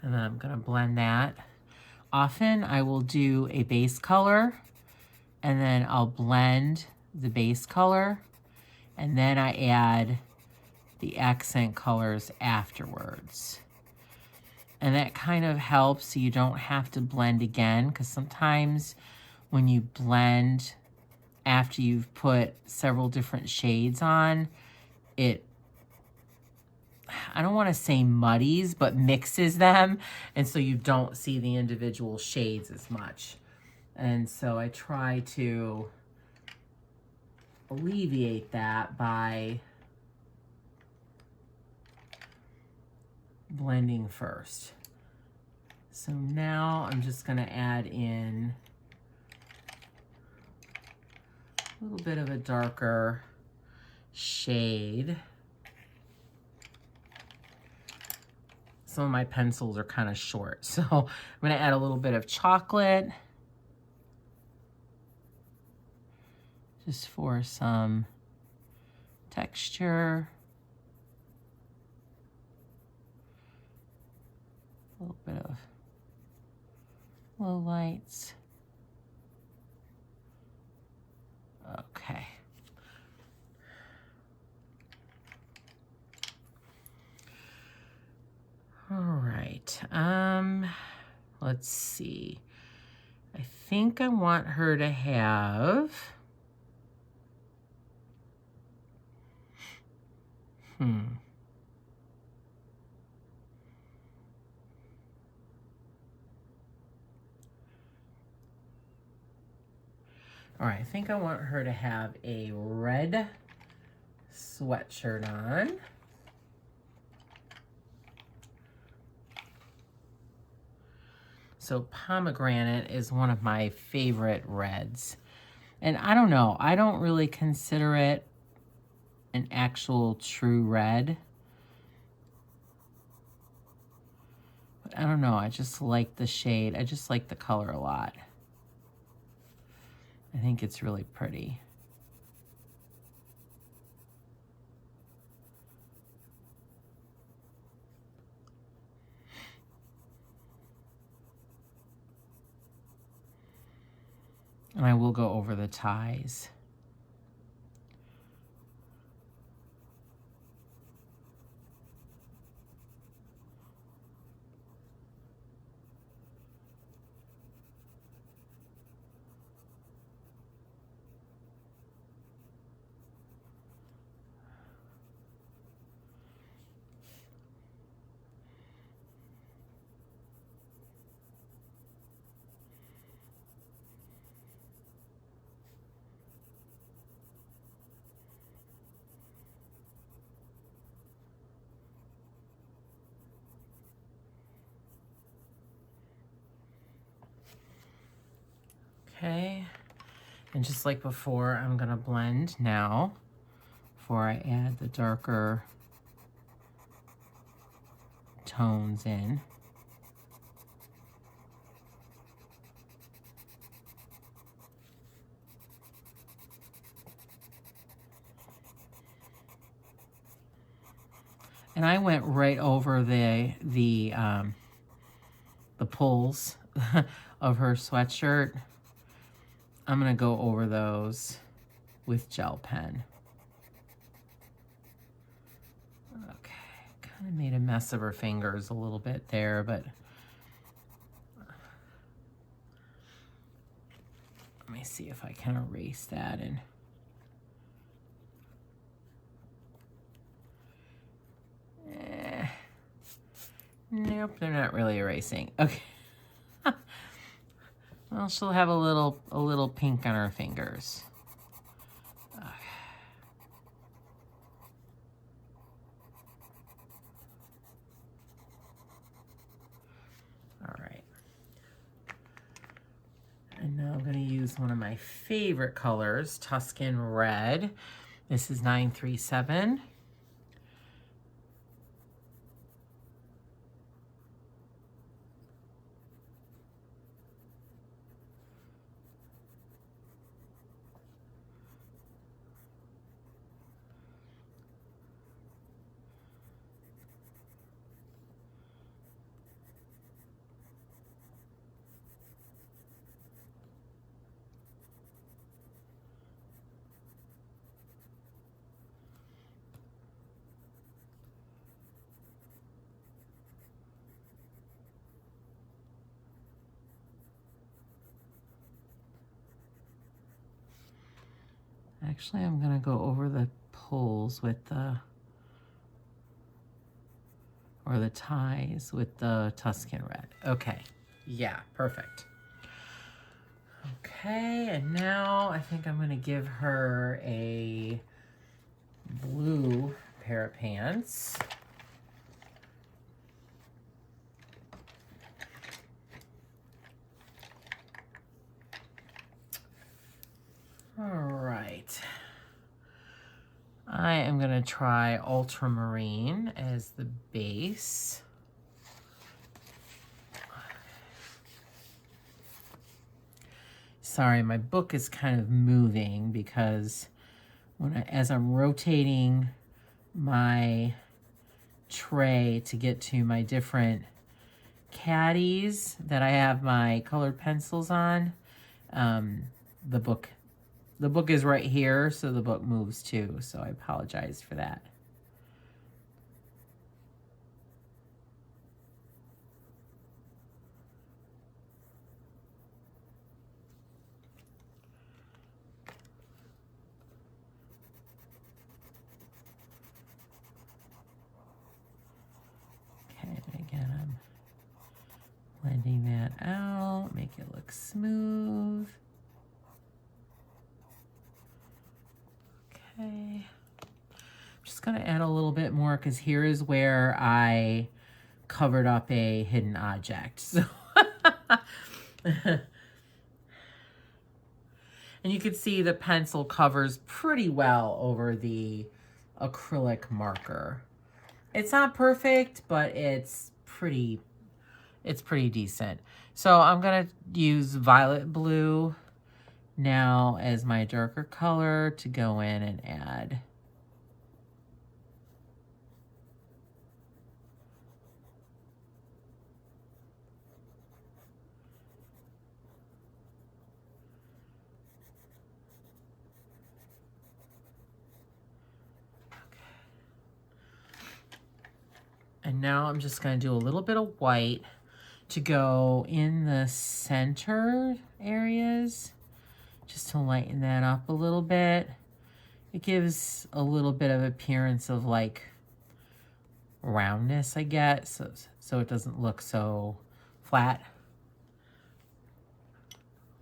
And then I'm gonna blend that. Often I will do a base color and then I'll blend the base color and then I add the accent colors afterwards. And that kind of helps so you don't have to blend again, because sometimes when you blend after you've put several different shades on, it, I don't want to say muddies, but mixes them. And so you don't see the individual shades as much. And so I try to alleviate that by blending first. So now I'm just going to add in a little bit of a darker shade. Some of my pencils are kind of short, so I'm going to add a little bit of chocolate just for some texture. A little bit of low lights. Okay. All right. Let's see. I think I want her to have All right, I think I want her to have a red sweatshirt on. So pomegranate is one of my favorite reds. And I don't know, I don't really consider it an actual true red. But I don't know, I just like the shade. I just like the color a lot. I think it's really pretty. And I will go over the ties. Okay, and just like before, I'm gonna blend now before I add the darker tones in. And I went right over the pulls of her sweatshirt. I'm gonna go over those with gel pen. Okay, kind of made a mess of her fingers a little bit there, but let me see if I can erase that. And nope, they're not really erasing. Okay. Well, she'll have a little pink on her fingers. Okay. All right. And now I'm going to use one of my favorite colors, Tuscan Red. This is 937. Actually, I'm going to go over the pulls with the, or the ties with the Tuscan Red. Okay, yeah, perfect. Okay, and now I think I'm going to give her a blue pair of pants. All right. I am going to try ultramarine as the base. Sorry, my book is kind of moving because as I'm rotating my tray to get to my different caddies that I have my colored pencils on. The book is right here, so the book moves too, so I apologize for that. Okay, again, I'm blending that out, make it look smooth. Okay. I'm just going to add a little bit more because here is where I covered up a hidden object. So and you can see the pencil covers pretty well over the acrylic marker. It's not perfect, but it's pretty decent. So I'm going to use violet blue now as my darker color to go in and add. And now I'm just going to do a little bit of white to go in the center areas, just to lighten that up a little bit. It gives a little bit of appearance of like roundness, I guess, so it doesn't look so flat.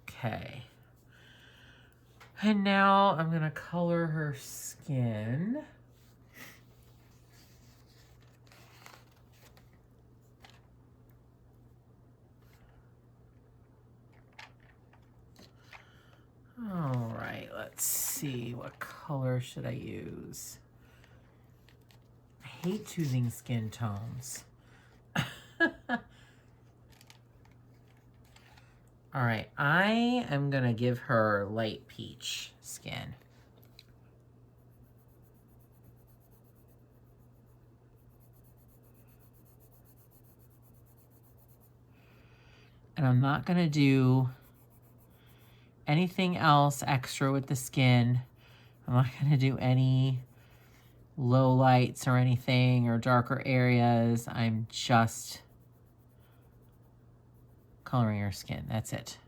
Okay. And now I'm going to color her skin. All right, let's see. What color should I use? I hate choosing skin tones. All right, I am going to give her light peach skin. And I'm not going to do anything else extra with the skin. I'm not going to do any low lights or anything or darker areas. I'm just coloring her skin. That's it.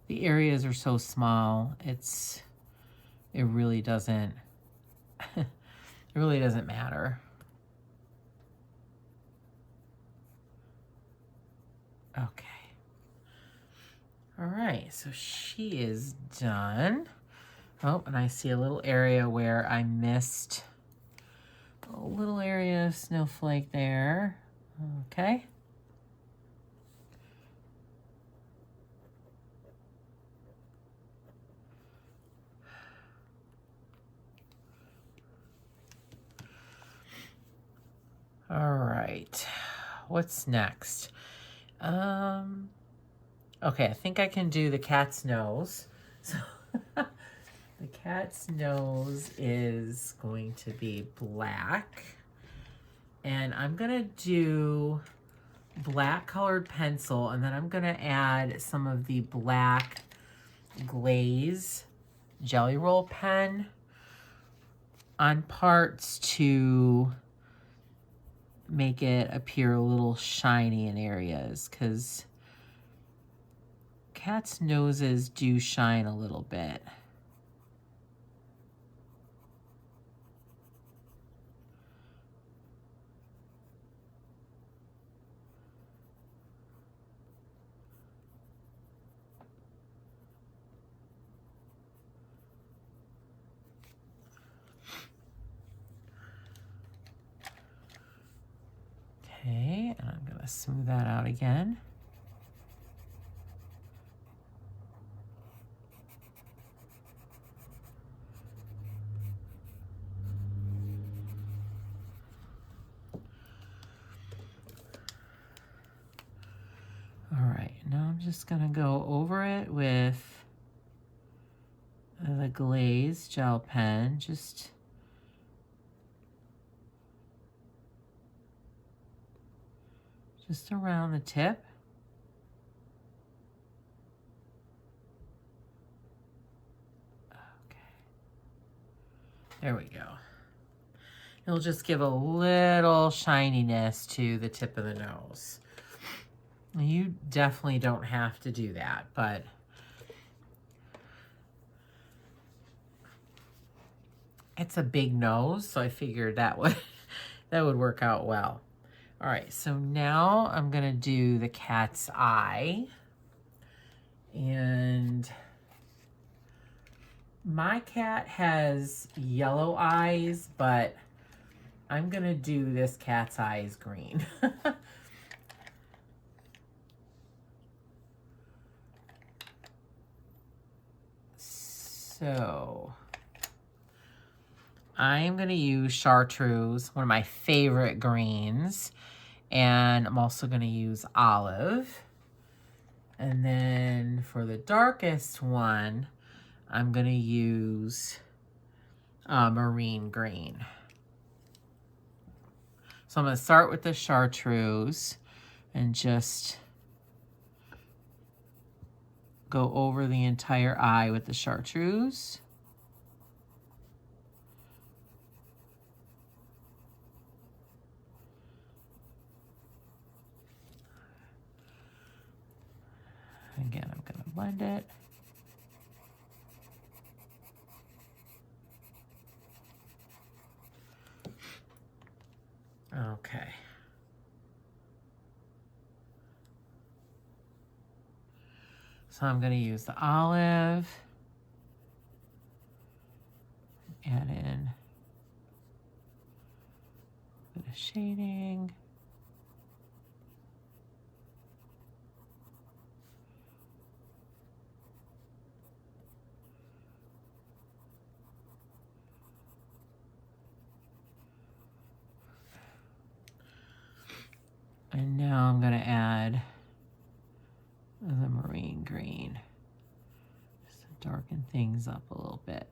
The areas are so small. It really doesn't it really doesn't matter. Okay. All right, so she is done. Oh, and I see a little area where I missed a little area of snowflake there. Okay. All right, what's next? Okay, I think I can do the cat's nose. So the cat's nose is going to be black. And I'm gonna do black colored pencil, and then I'm gonna add some of the black glaze jelly roll pen on parts to make it appear a little shiny in areas, because cats' noses do shine a little bit. Okay, and I'm gonna smooth that out again. All right, now I'm just gonna go over it with the glaze gel pen, just just around the tip. Okay. There we go. It'll just give a little shininess to the tip of the nose. You definitely don't have to do that, but it's a big nose, so I figured that would work out well. All right, so now I'm gonna do the cat's eye. And my cat has yellow eyes, but I'm gonna do this cat's eyes green. So I'm gonna use chartreuse, one of my favorite greens, and I'm also gonna use olive. And then for the darkest one, I'm gonna use marine green. So I'm gonna start with the chartreuse and just go over the entire eye with the chartreuse. Again, I'm gonna blend it. Okay. So I'm going to use the olive, add in a bit of shading. And now I'm going to add the marine green, just to darken things up a little bit.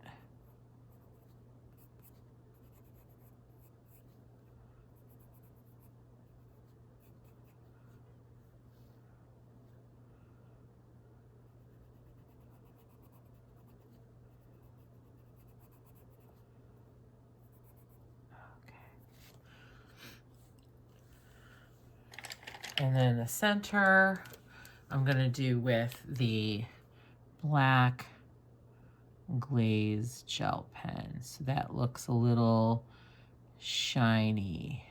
And then the center, I'm gonna do with the black glaze gel pen. So that looks a little shiny.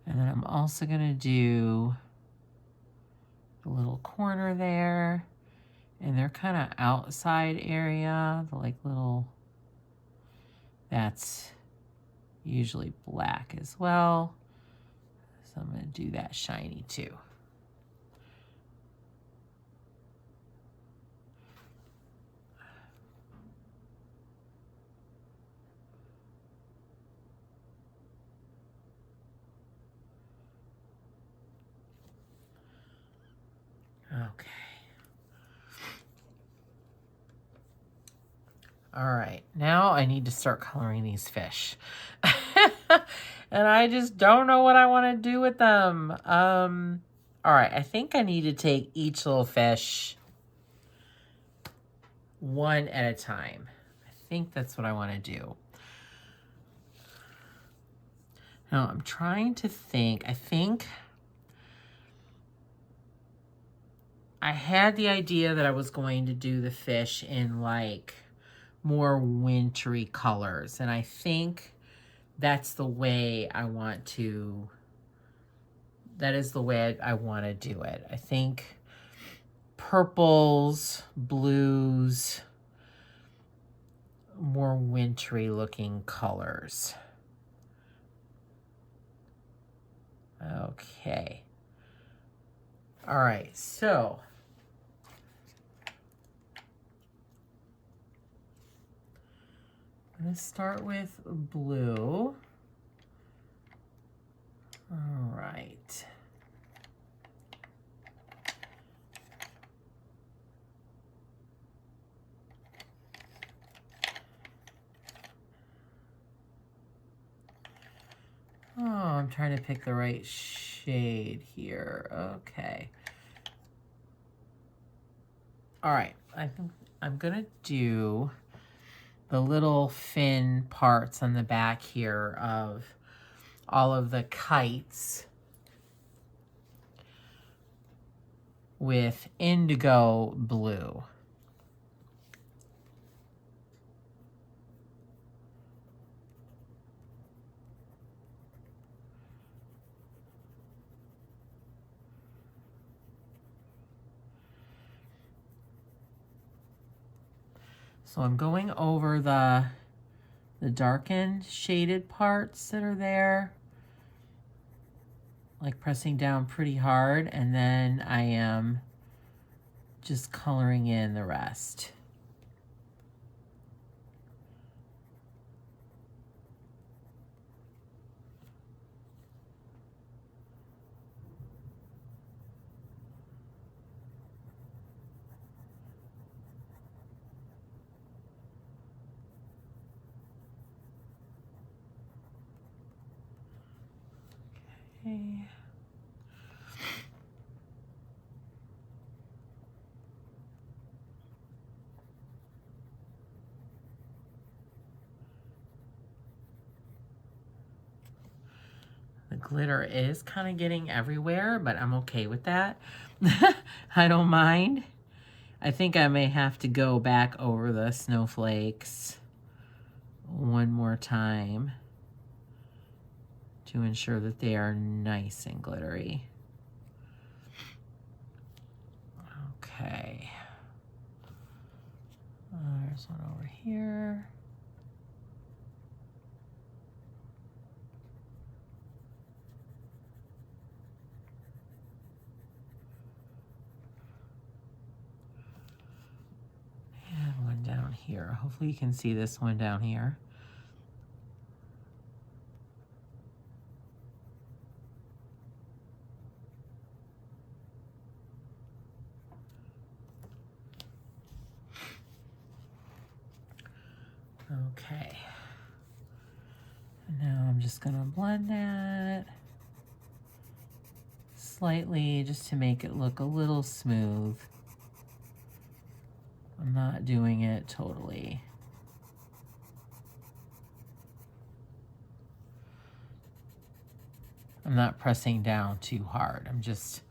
And then I'm also gonna do the little corner there, and they're kind of outside area, the like little, that's usually black as well. So I'm gonna do that shiny too. Okay. All right, now I need to start coloring these fish. And I just don't know what I want to do with them. All right, I think I need to take each little fish one at a time. I think that's what I want to do. Now I'm trying to think. I think I had the idea that I was going to do the fish in like more wintry colors, and I think that's the way I want to, that is the way I want to do it. I think purples, blues, more wintry looking colors. Okay. All right, so I'm going to start with blue. All right. I'm trying to pick the right shade here. Okay. All right, I think I'm gonna do the little fin parts on the back here of all of the kites with indigo blue. So I'm going over the darkened shaded parts that are there, like pressing down pretty hard, and then I am just coloring in the rest. Okay. The glitter is kind of getting everywhere, but I'm okay with that. I don't mind. I think I may have to go back over the snowflakes one more time to ensure that they are nice and glittery. Okay. There's one over here. And one down here. Hopefully you can see this one down here. Okay. And now I'm just gonna blend that slightly just to make it look a little smooth. I'm not doing it totally. I'm not pressing down too hard. I'm just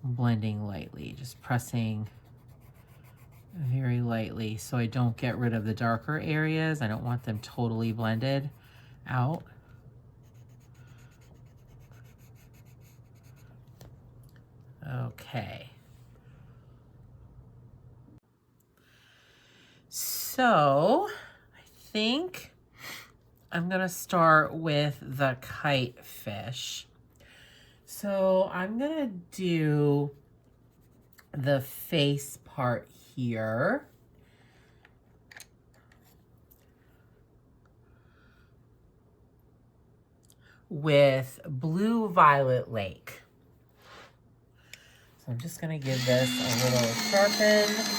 blending lightly, just pressing very lightly so I don't get rid of the darker areas. I don't want them totally blended out. Okay. So I think I'm gonna start with the kite fish. So I'm gonna do the face part here. With Blue Violet Lake. So I'm just gonna give this a little sharpen.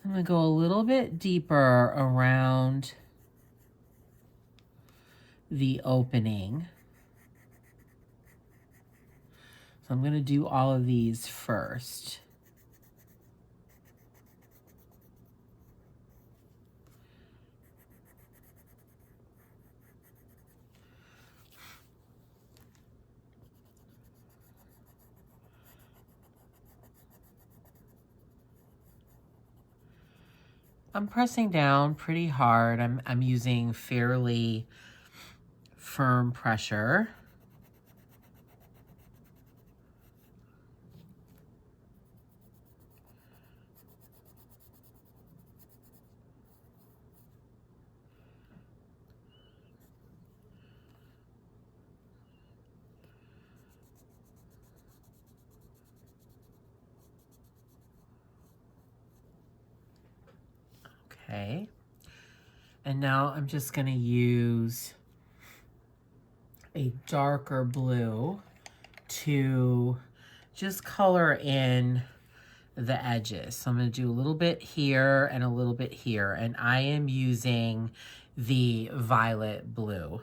I'm gonna go a little bit deeper around the opening. So I'm gonna do all of these first. I'm pressing down pretty hard. I'm using fairly firm pressure. Okay. And now I'm just going to use a darker blue to just color in the edges. So I'm going to do a little bit here and a little bit here, and I am using the violet blue.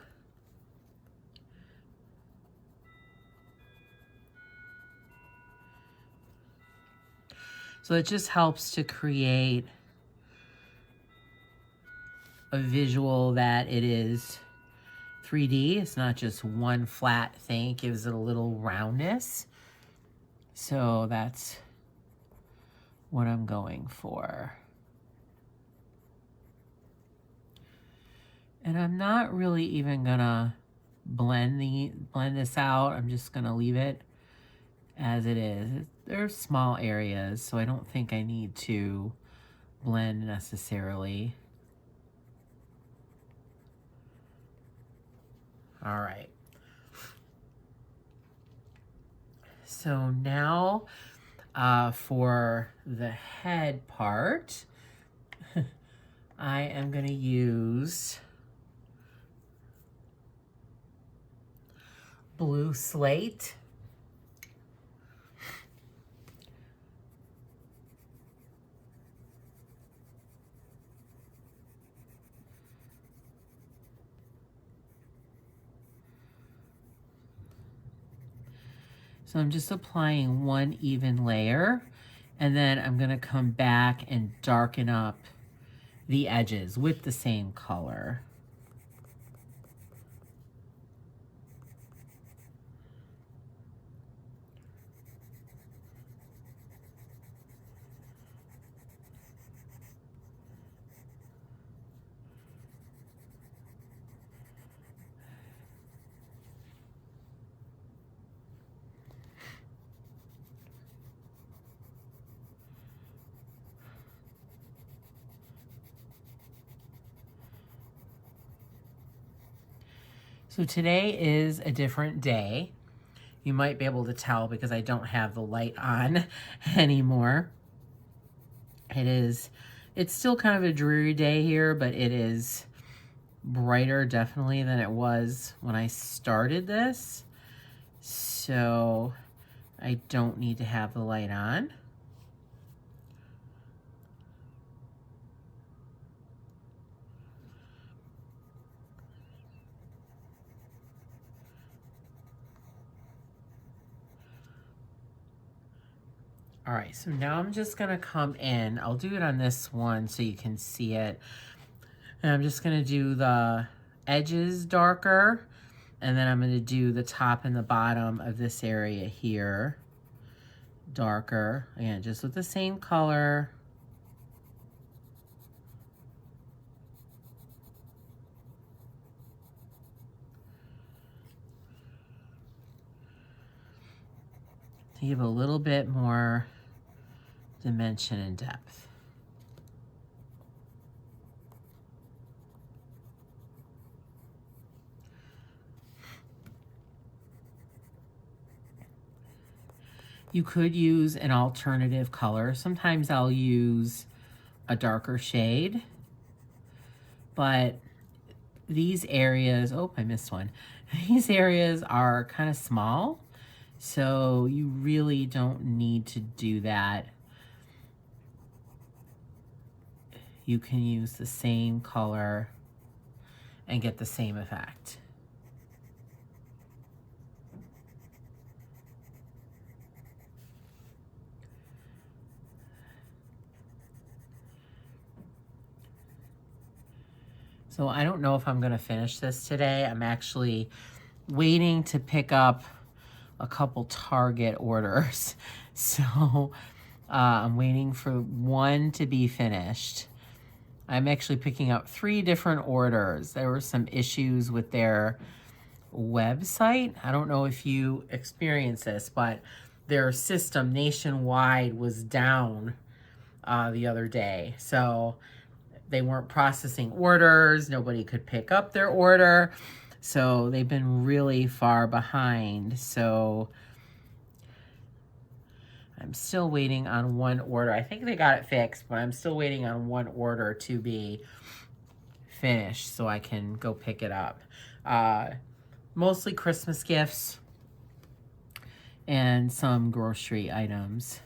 So it just helps to create a visual that it is 3D. It's not just one flat thing. It gives it a little roundness. So that's what I'm going for. And I'm not really even gonna blend this out. I'm just gonna leave it as it is. There's small areas, so I don't think I need to blend necessarily. All right. So now for the head part, I am going to use blue slate. So I'm just applying one even layer, and then I'm going to come back and darken up the edges with the same color. So today is a different day. You might be able to tell because I don't have the light on anymore. It's still kind of a dreary day here, but it is brighter definitely than it was when I started this. So I don't need to have the light on. All right, so now I'm just gonna come in. I'll do it on this one so you can see it. And I'm just gonna do the edges darker, and then I'm gonna do the top and the bottom of this area here darker. Again, just with the same color. To give a little bit more dimension and depth. You could use an alternative color. Sometimes I'll use a darker shade, but these areas, oh, I missed one. These areas are kind of small, so you really don't need to do that. You can use the same color and get the same effect. So I don't know if I'm going to finish this today. I'm actually waiting to pick up a couple Target orders. So I'm waiting for one to be finished. I'm actually picking up 3 different orders. There were some issues with their website. I don't know if you experienced this, but their system nationwide was down the other day. So they weren't processing orders. Nobody could pick up their order. So they've been really far behind. So I'm still waiting on one order. I think they got it fixed, but I'm still waiting on one order to be finished so I can go pick it up. Mostly Christmas gifts and some grocery items.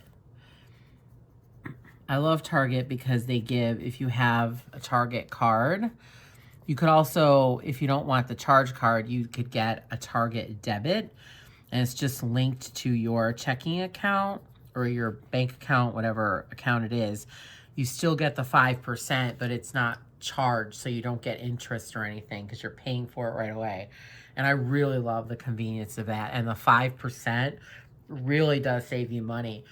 I love Target because they give, if you have a Target card, you could also, if you don't want the charge card, you could get a Target debit, and it's just linked to your checking account or your bank account, whatever account it is. You still get the 5%, but it's not charged, so you don't get interest or anything because you're paying for it right away. And I really love the convenience of that. And the 5% really does save you money.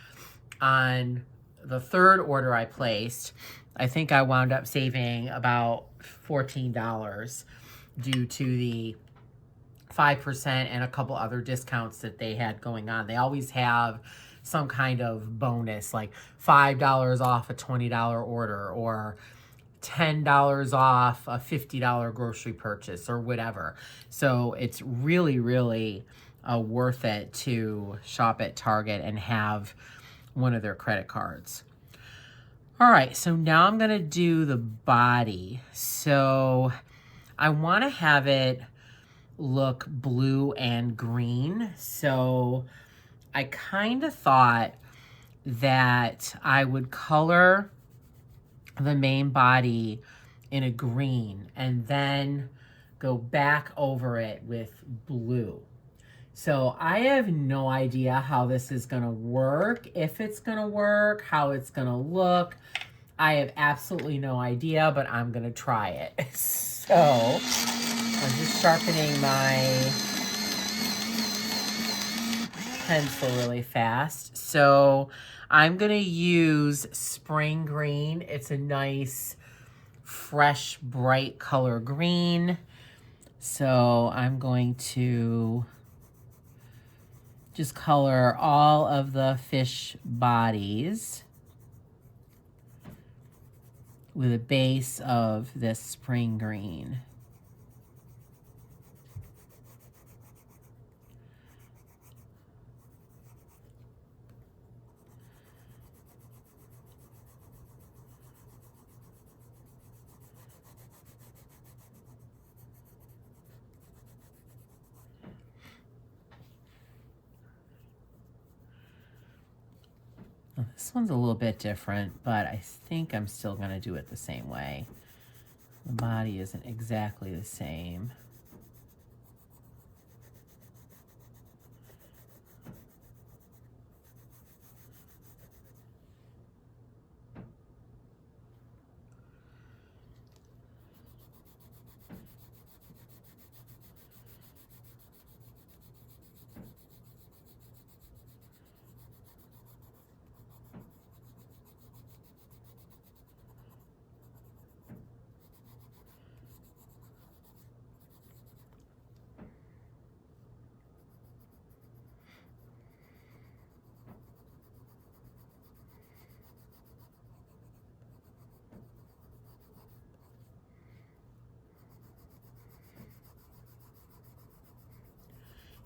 On the third order I placed, I think I wound up saving about $14 due to the 5% and a couple other discounts that they had going on. They always have some kind of bonus, like $5 off a $20 order, or $10 off a $50 grocery purchase, or whatever. So it's really, really worth it to shop at Target and have one of their credit cards. All right, so now I'm gonna do the body. So I wanna have it look blue and green. So I kind of thought that I would color the main body in a green and then go back over it with blue. So I have no idea how this is gonna work, if it's gonna work, how it's gonna look. I have absolutely no idea, but I'm gonna try it. So I'm just sharpening my pencil really fast. So I'm gonna use spring green. It's a nice, fresh, bright color green. So I'm going to just color all of the fish bodies with a base of this spring green. This one's a little bit different, but I think I'm still going to do it the same way. The body isn't exactly the same.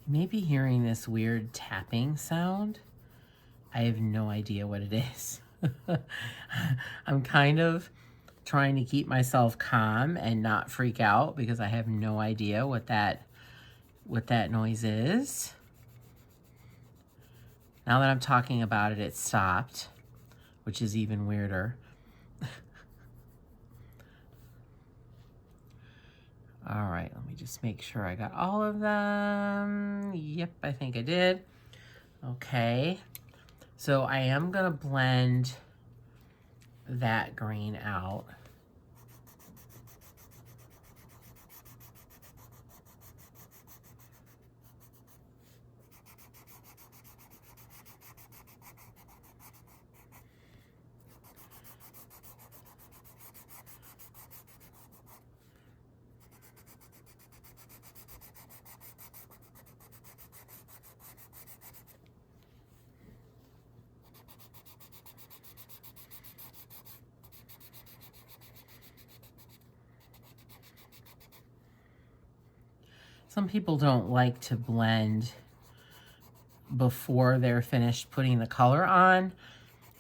You may be hearing this weird tapping sound. I have no idea what it is. I'm kind of trying to keep myself calm and not freak out because I have no idea what that noise is. Now that I'm talking about it, it stopped, which is even weirder. All right, let me just make sure I got all of them. Yep, I think I did. Okay, so I am gonna blend that green out. Some people don't like to blend before they're finished putting the color on.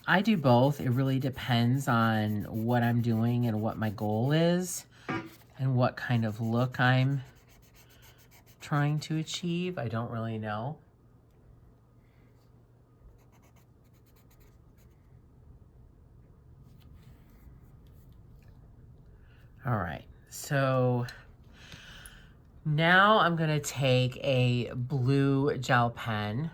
I do both. It really depends on what I'm doing and what my goal is and what kind of look I'm trying to achieve. I don't really know. All right, so now I'm gonna take a blue gel pen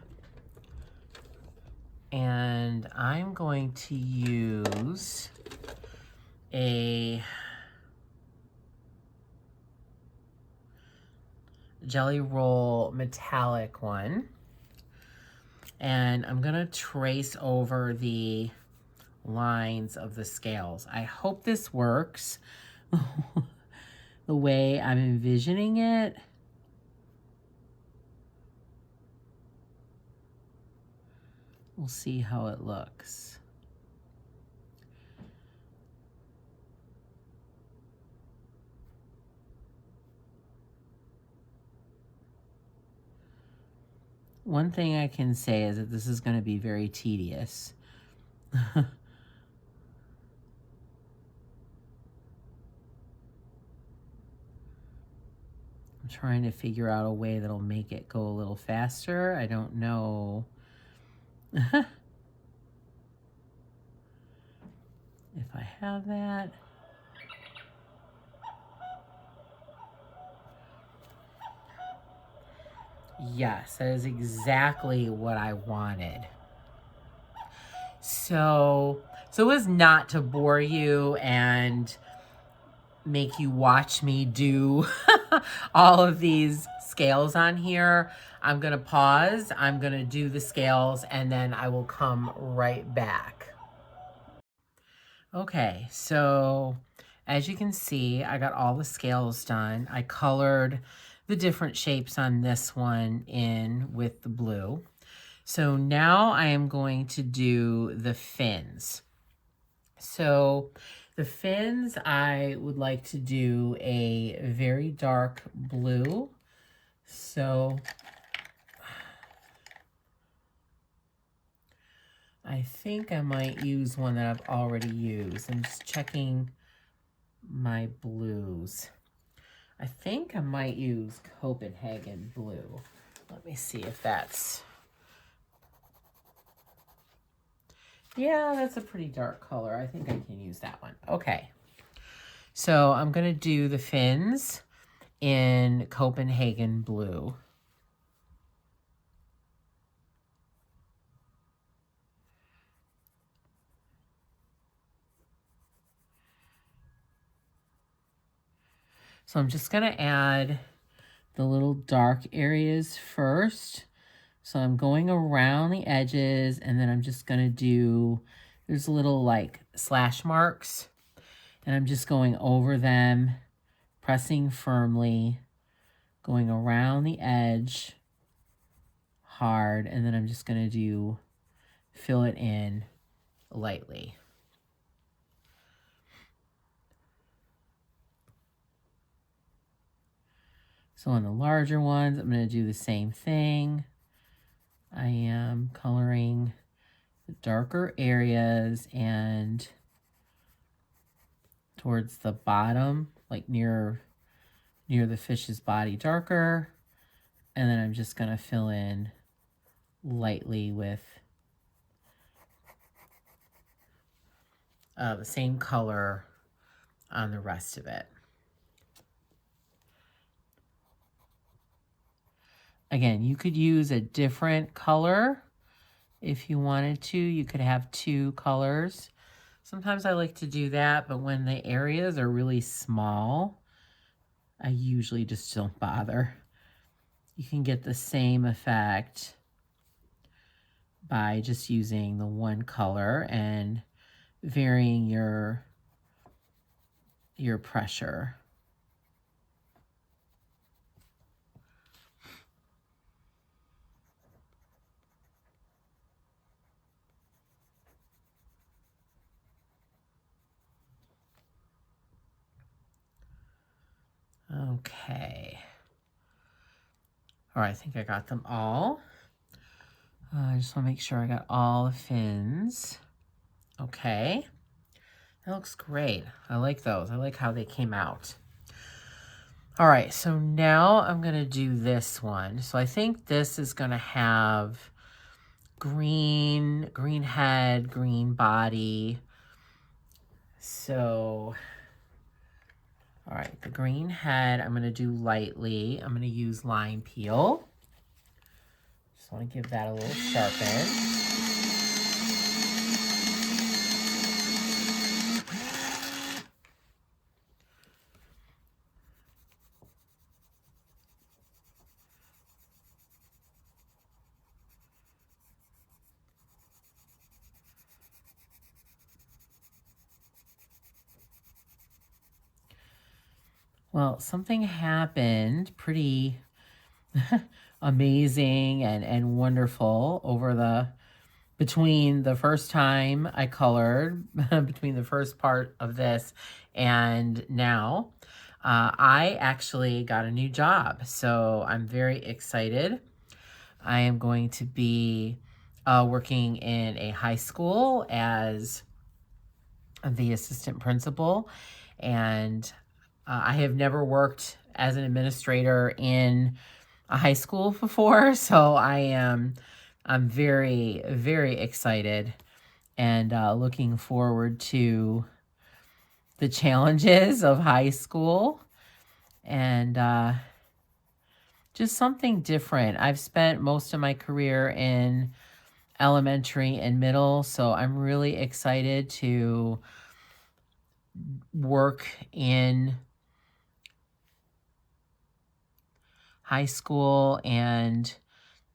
and I'm going to use a Jelly Roll metallic one. And I'm gonna trace over the lines of the scales. I hope this works the way I'm envisioning it. We'll see how it looks. One thing I can say is that this is going to be very tedious. I'm trying to figure out a way that'll make it go a little faster. I don't know. If I have that. Yes, that is exactly what I wanted. So it was not to bore you and make you watch me do all of these scales on here. I'm gonna pause, I'm gonna do the scales, and then I will come right back. Okay, so as you can see, I got all the scales done. I colored the different shapes on this one in with the blue. So now I am going to do the fins. So the fins, I would like to do a very dark blue. So I think I might use one that I've already used. I'm just checking my blues. I think I might use Copenhagen blue. Let me see if that's... Yeah, that's a pretty dark color. I think I can use that one. Okay. So I'm going to do the fins in Copenhagen blue. So I'm just going to add the little dark areas first. So I'm going around the edges, and then I'm just going to do, there's little like slash marks, and I'm just going over them, pressing firmly, going around the edge hard, and then I'm just going to fill it in lightly. So on the larger ones, I'm going to do the same thing. I am coloring the darker areas and towards the bottom, like near the fish's body darker. And then I'm just going to fill in lightly with the same color on the rest of it. Again, you could use a different color if you wanted to. You could have two colors. Sometimes I like to do that, but when the areas are really small, I usually just don't bother. You can get the same effect by just using the one color and varying your pressure. Okay. All right, I think I got them all. I just want to make sure I got all the fins. Okay. That looks great. I like those. I like how they came out. All right, so now I'm going to do this one. So I think this is going to have green head, green body. So All right, the green head I'm going to do lightly. I'm going to use lime peel. Just want to give that a little sharpen. Well, something happened pretty amazing and wonderful between the first time I colored, between the first part of this and now. I actually got a new job, so I'm very excited. I am going to be working in a high school as the assistant principal, and I have never worked as an administrator in a high school before, so I'm very, very excited and looking forward to the challenges of high school and just something different. I've spent most of my career in elementary and middle, so I'm really excited to work in high school and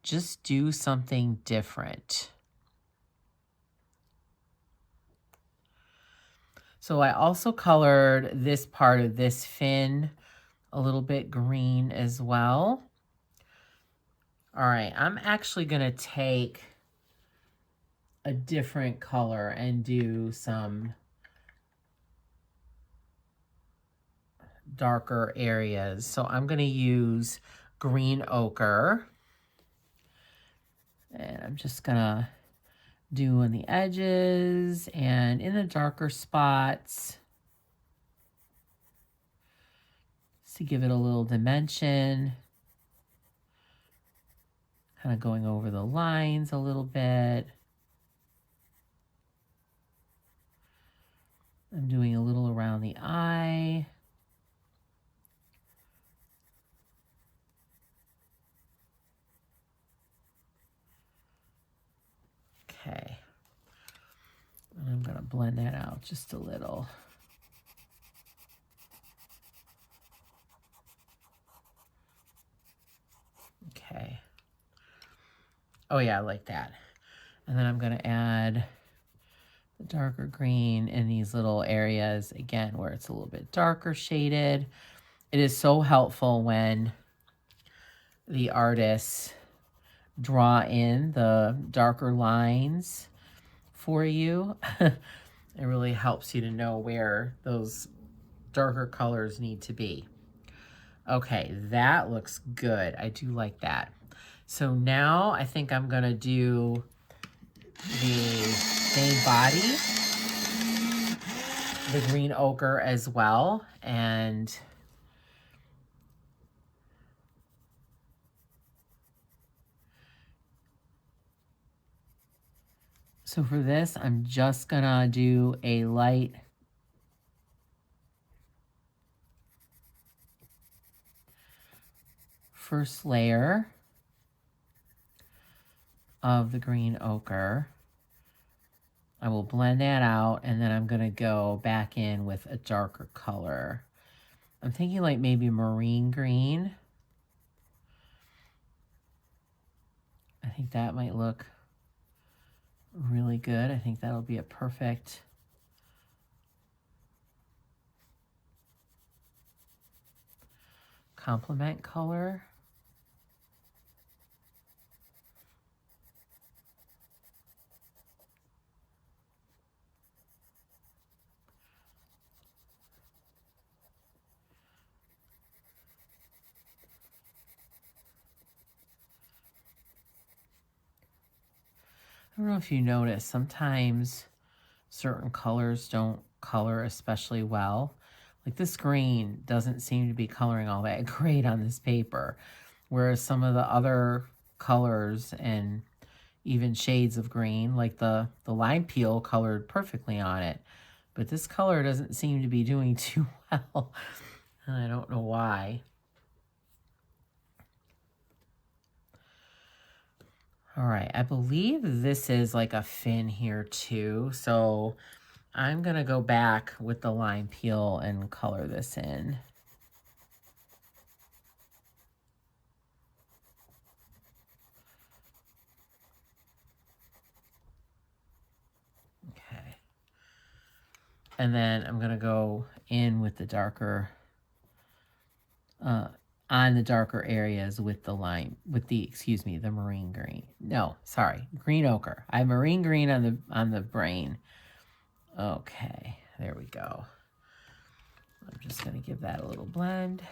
just do something different. So I also colored this part of this fin a little bit green as well. All right, I'm actually gonna take a different color and do some darker areas. So I'm gonna use green ochre. And I'm just gonna do on the edges and in the darker spots to give it a little dimension. Kind of going over the lines a little bit. I'm doing a little around the eye. Okay. And I'm going to blend that out just a little. Okay. Oh yeah, I like that. And then I'm going to add the darker green in these little areas, again, where it's a little bit darker shaded. It is so helpful when the artists draw in the darker lines for you. It really helps you to know where those darker colors need to be. Okay, that looks good. I do like that. So now I think I'm gonna do the same body, the green ochre as well. And so for this, I'm just gonna do a light first layer of the green ochre. I will blend that out, and then I'm gonna go back in with a darker color. I'm thinking like maybe marine green. I think that might look really good. I think that'll be a perfect complement color. I don't know if you notice, sometimes certain colors don't color especially well. Like this green doesn't seem to be coloring all that great on this paper, whereas some of the other colors and even shades of green, like the lime peel, colored perfectly on it. But this color doesn't seem to be doing too well. And I don't know why. All right, I believe this is like a fin here too. So I'm gonna go back with the lime peel and color this in. Okay. And then I'm gonna go in with the darker, on the darker areas with the lime, with the, excuse me, the marine green. No, sorry, green ochre. I have marine green on the brain. Okay, there we go. I'm just gonna give that a little blend.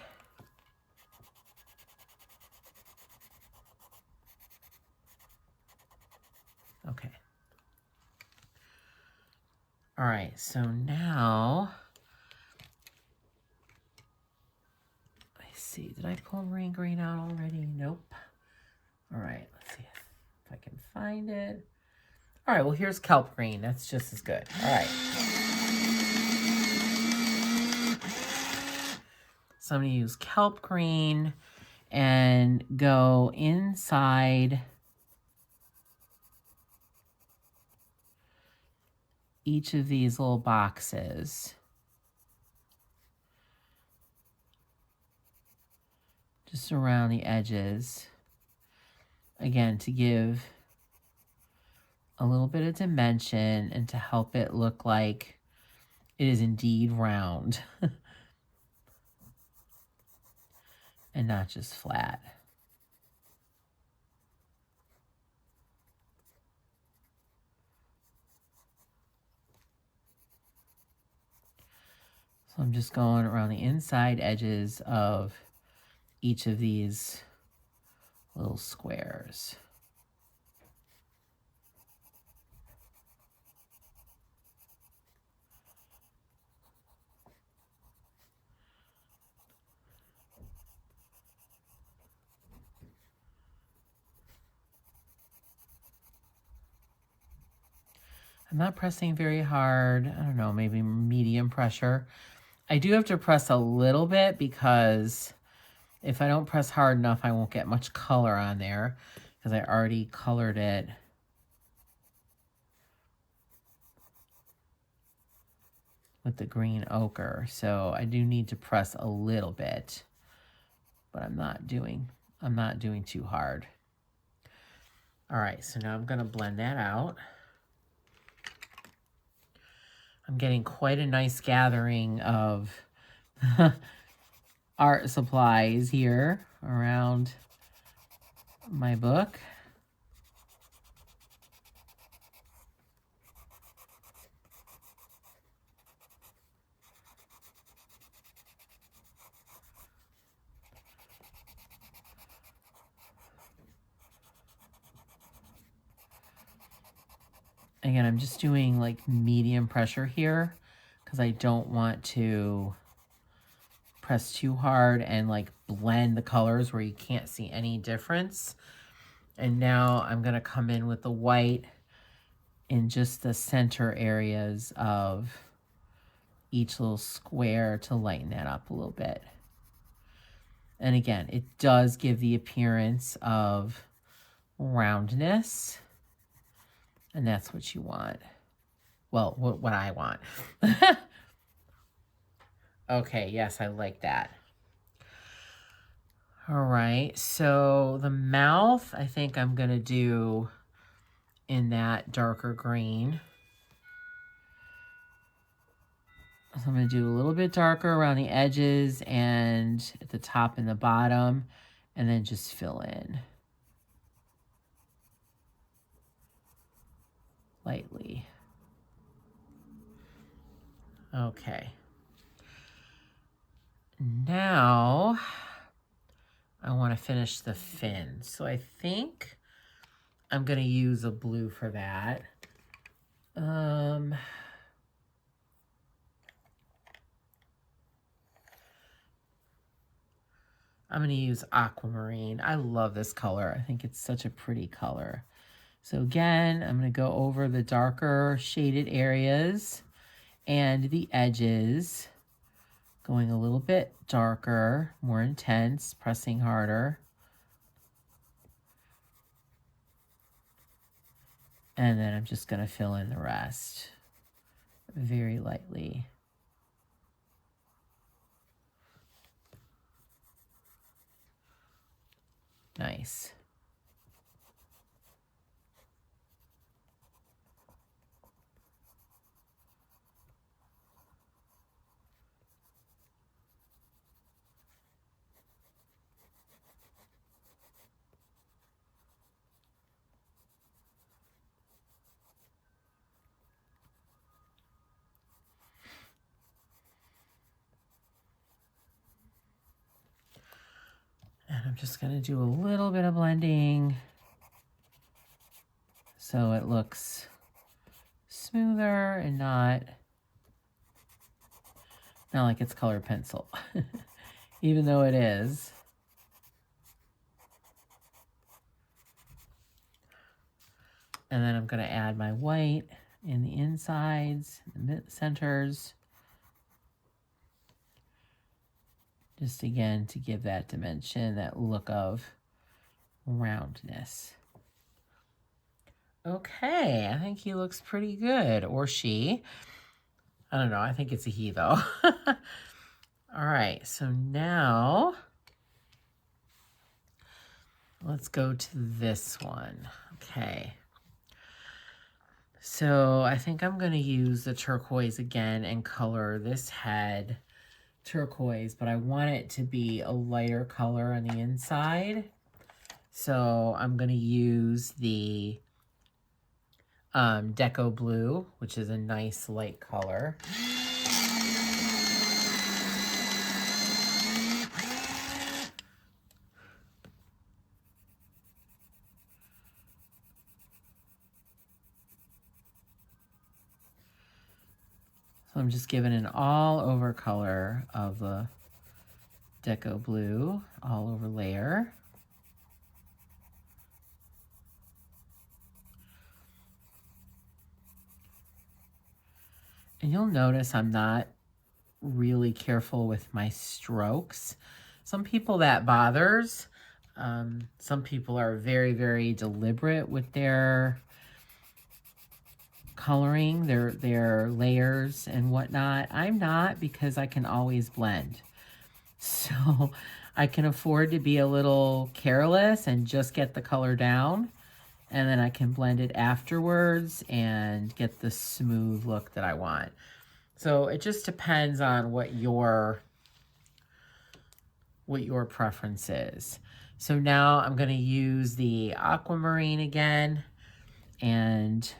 Okay. All right, so now, let's see, did I pull marine green out already? Nope. All right, let's see if I can find it. All right, well, here's kelp green. That's just as good. All right. So I'm going to use kelp green and go inside each of these little boxes. Just around the edges. Again, to give a little bit of dimension and to help it look like it is indeed round and not just flat. So I'm just going around the inside edges of each of these little squares. I'm not pressing very hard. I don't know, maybe medium pressure. I do have to press a little bit because if I don't press hard enough, I won't get much color on there because I already colored it with the green ochre. So I do need to press a little bit, but I'm not doing too hard. All right, so now I'm gonna blend that out. I'm getting quite a nice gathering of art supplies here around my book. Again, I'm just doing like medium pressure here because I don't want to press too hard and like blend the colors where you can't see any difference. And now I'm going to come in with the white in just the center areas of each little square to lighten that up a little bit. And again, it does give the appearance of roundness. And that's what you want. Well, what I want. Okay, yes, I like that. All right, so the mouth, I think I'm going to do in that darker green. So I'm going to do a little bit darker around the edges and at the top and the bottom, and then just fill in lightly. Okay. Now I want to finish the fin. So I think I'm going to use a blue for that. I'm going to use aquamarine. I love this color. I think it's such a pretty color. So again, I'm going to go over the darker shaded areas and the edges Going a little bit darker, more intense, pressing harder. And then I'm just going to fill in the rest very lightly. Nice. And I'm just going to do a little bit of blending so it looks smoother and not like it's colored pencil, even though it is. And then I'm going to add my white in the insides, the centers. Just again to give that dimension, that look of roundness. Okay, I think he looks pretty good, or she. I don't know, I think it's a he though. All right, so now let's go to this one. Okay. So I think I'm going to use the turquoise again and color this head turquoise, but I want it to be a lighter color on the inside. So I'm going to use the Deco Blue, which is a nice light color. So I'm just giving an all over color of the Deco Blue, all over layer. And you'll notice I'm not really careful with my strokes. Some people that bothers. Some people are very, very deliberate with their coloring, their layers and whatnot. I'm not, because I can always blend. So I can afford to be a little careless and just get the color down, and then I can blend it afterwards and get the smooth look that I want. So it just depends on what your preference is. So now I'm going to use the aquamarine again and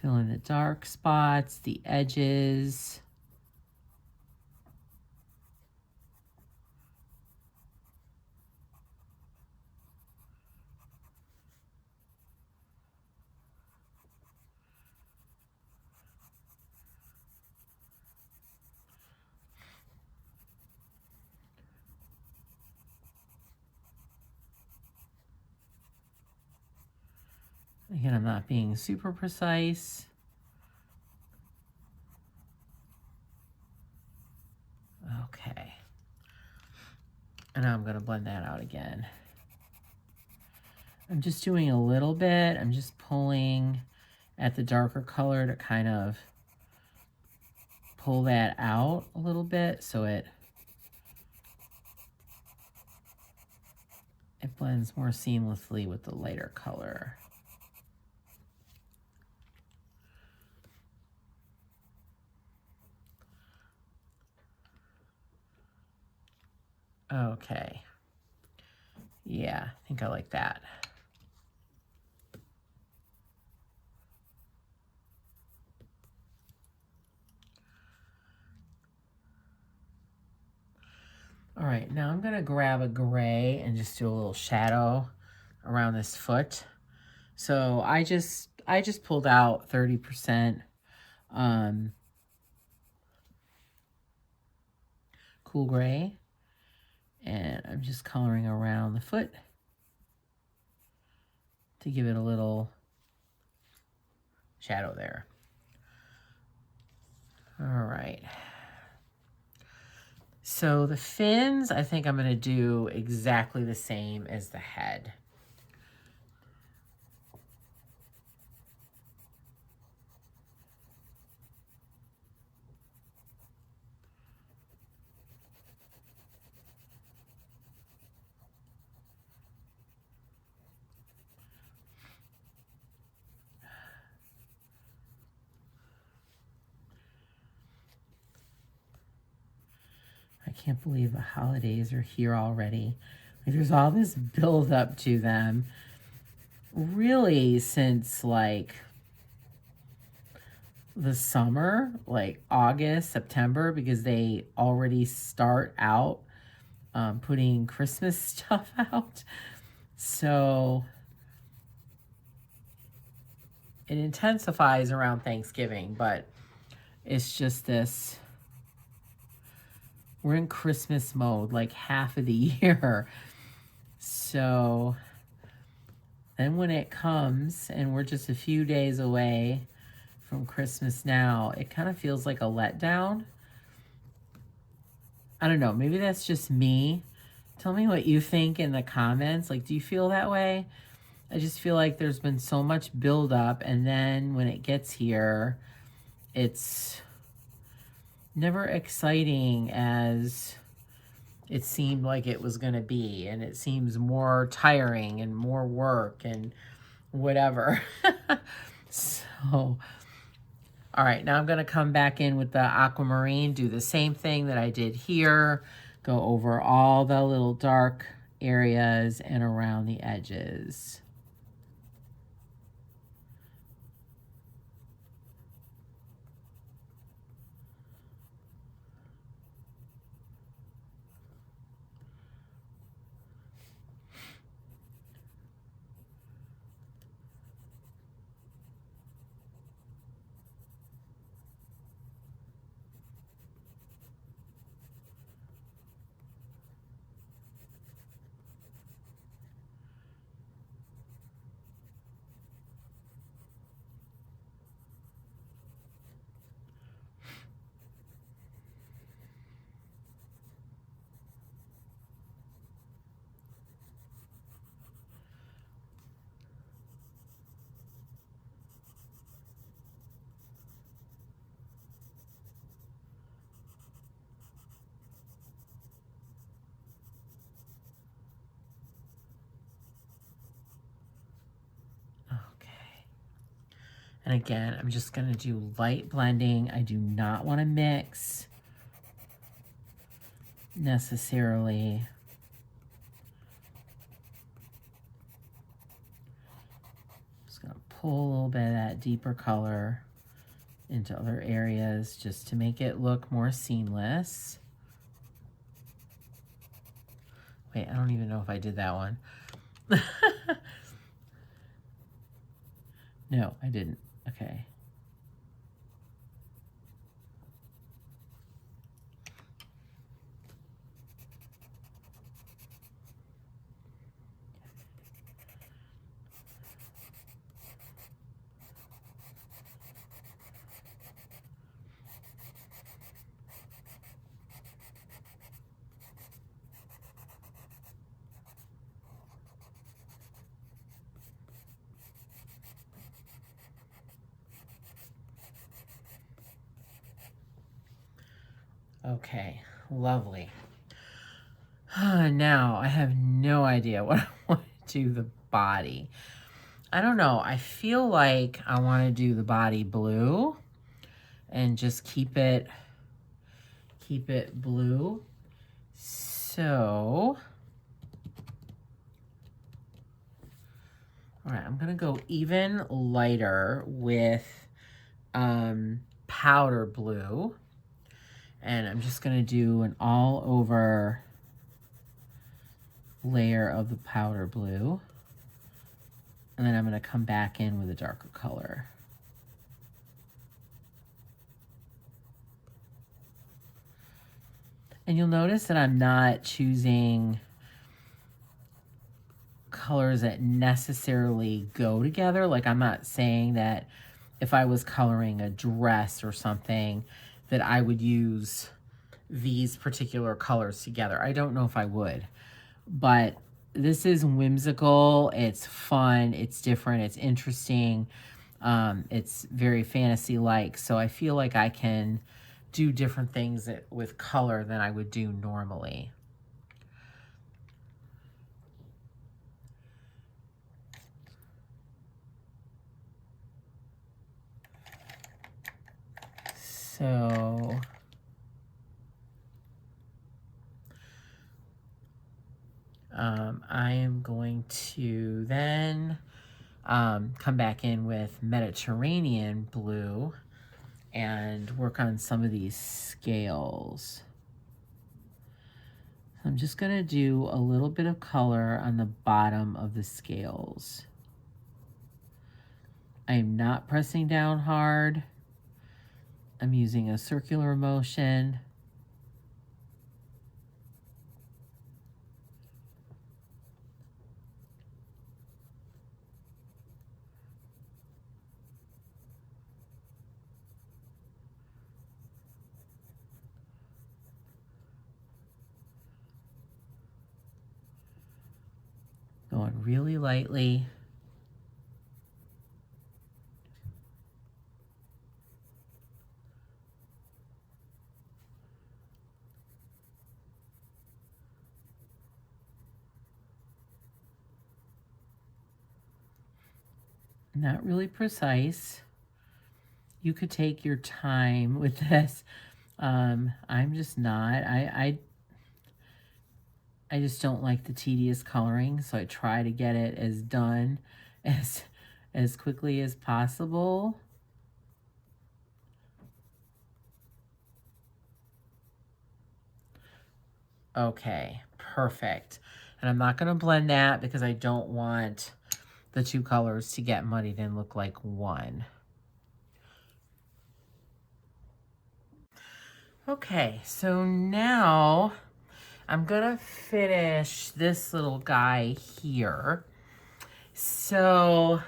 fill in the dark spots, the edges. Again, I'm not being super precise. Okay. And now I'm going to blend that out again. I'm just doing a little bit. I'm just pulling at the darker color to kind of pull that out a little bit so it blends more seamlessly with the lighter color. Okay. Yeah, I think I like that. All right, now I'm gonna grab a gray and just do a little shadow around this foot. So I just pulled out 30% cool gray, and I'm just coloring around the foot to give it a little shadow there. All right. So the fins, I think I'm going to do exactly the same as the head. I can't believe the holidays are here already. Like, there's all this build up to them. Really, since like the summer, like August, September, because they already start out putting Christmas stuff out. So it intensifies around Thanksgiving, but it's just this. We're in Christmas mode like half of the year. So then when it comes and we're just a few days away from Christmas now, it kind of feels like a letdown. I don't know. Maybe that's just me. Tell me what you think in the comments. Like, do you feel that way? I just feel like there's been so much buildup, and then when it gets here, it's never exciting as it seemed like it was going to be, and it seems more tiring and more work and whatever. So, all right, now I'm going to come back in with the aquamarine, do the same thing that I did here, go over all the little dark areas and around the edges. And again, I'm just going to do light blending. I do not want to mix necessarily. Just going to pull a little bit of that deeper color into other areas just to make it look more seamless. Wait, I don't even know if I did that one. No, I didn't. Okay. Okay, lovely. Now, I have no idea what I want to do the body. I don't know. I feel like I want to do the body blue and just keep it blue. So, all right, I'm going to go even lighter with powder blue. And I'm just going to do an all over layer of the powder blue. And then I'm going to come back in with a darker color. And you'll notice that I'm not choosing colors that necessarily go together. Like, I'm not saying that if I was coloring a dress or something that I would use these particular colors together. I don't know if I would, but this is whimsical, it's fun, it's different, it's interesting, it's very fantasy-like, so I feel like I can do different things with color than I would do normally. So I am going to then come back in with Mediterranean blue and work on some of these scales. I'm just going to do a little bit of color on the bottom of the scales. I am not pressing down hard. I'm using a circular motion. Going really lightly. Not really precise. You could take your time with this. I'm just not. I just don't like the tedious coloring, so I try to get it as done as quickly as possible. Okay, perfect. And I'm not going to blend that because I don't want the two colors to get muddied and look like one. Okay, so now I'm gonna finish this little guy here. So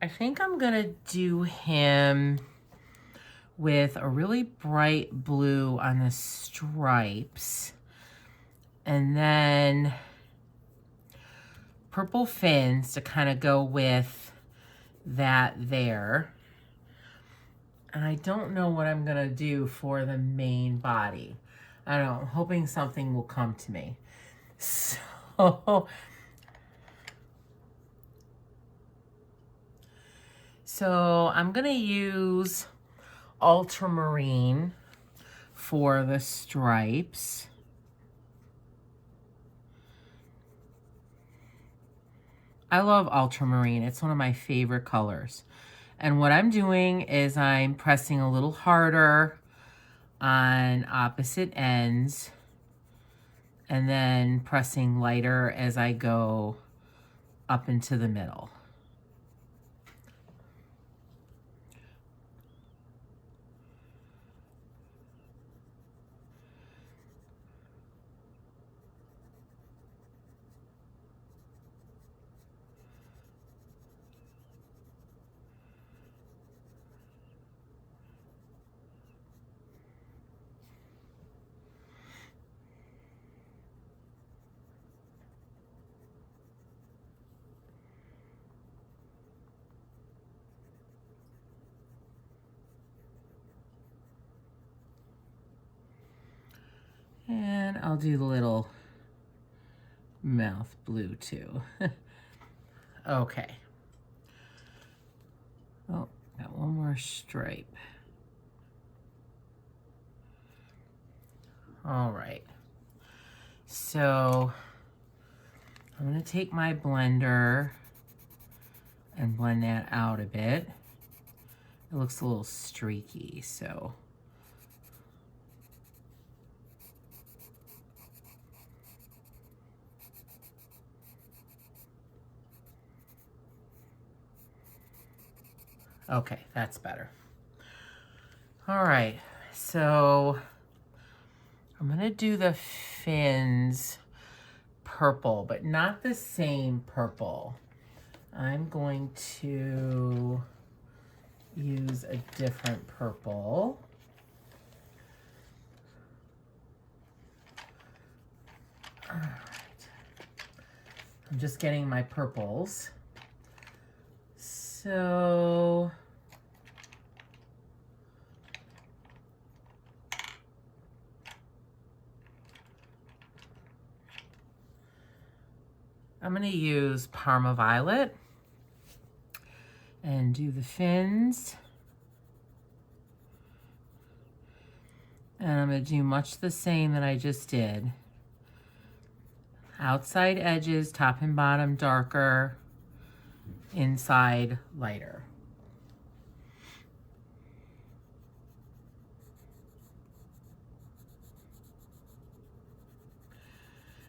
I think I'm gonna do him with a really bright blue on the stripes, and then purple fins to kind of go with that there. And I don't know what I'm gonna do for the main body. I don't know, I'm hoping something will come to me. So I'm gonna use ultramarine for the stripes. I love ultramarine, it's one of my favorite colors. And what I'm doing is I'm pressing a little harder on opposite ends and then pressing lighter as I go up into the middle. And I'll do the little mouth blue too. Okay. Oh, got one more stripe. All right. So I'm going to take my blender and blend that out a bit. It looks a little streaky, so. Okay, that's better. All right, so I'm gonna do the fins purple, but not the same purple. I'm going to use a different purple. All right. I'm just getting my purples. So I'm going to use Parma Violet and do the fins. And I'm going to do much the same that I just did. Outside edges, top and bottom darker, inside lighter.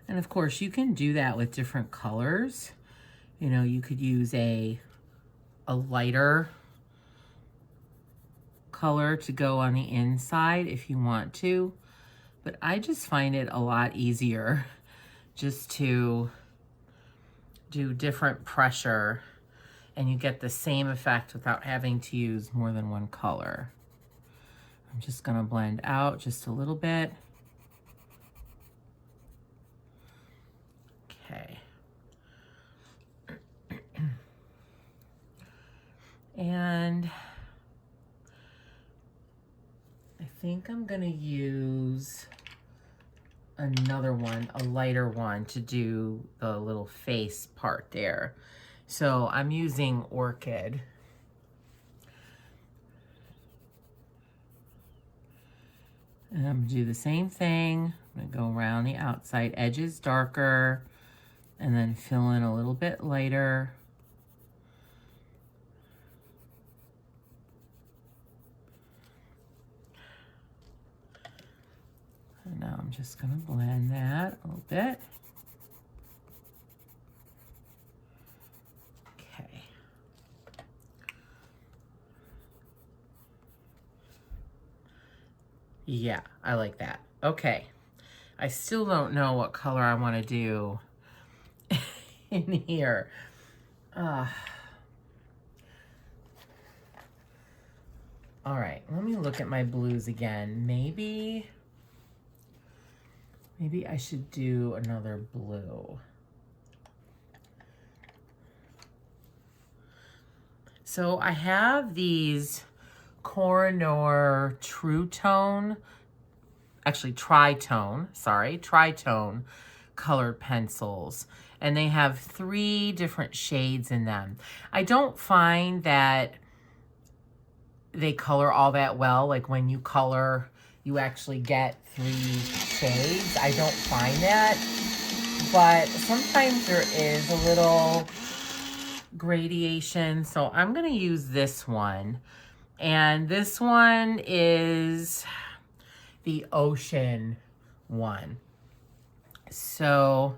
And of course, you can do that with different colors. You know, you could use a lighter color to go on the inside if you want to. But I just find it a lot easier just to do different pressure and you get the same effect without having to use more than one color. I'm just gonna blend out just a little bit. Okay. And I think I'm gonna use another one, a lighter one, to do the little face part there. So I'm using Orchid. And I'm gonna do the same thing. I'm gonna go around the outside edges darker and then fill in a little bit lighter. And now I'm just gonna blend that a little bit. Okay. Yeah, I like that. Okay. I still don't know what color I want to do in here. All right, let me look at my blues again. Maybe I should do another blue. So I have these Koh-i-Noor True Tone, actually Tritone colored pencils. And they have 3 different shades in them. I don't find that they color all that well. Like when you color, you actually get 3 shades. I don't find that. But sometimes there is a little gradation. So I'm going to use this one. And this one is the Ocean one. So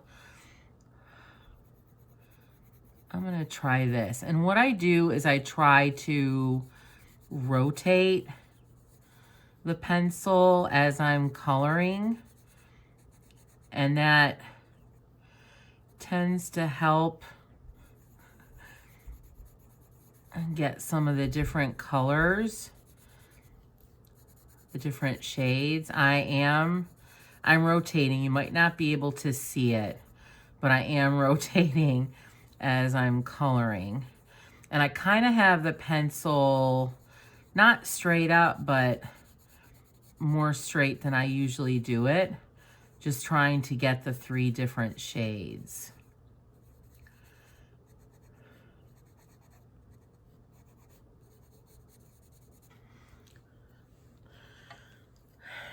I'm going to try this. And what I do is I try to rotate the pencil as I'm coloring. And that tends to help get some of the different colors, the different shades. I'm rotating. You might not be able to see it, but I am rotating as I'm coloring. And I kind of have the pencil not straight up, but more straight than I usually do it. Just trying to get the 3 different shades.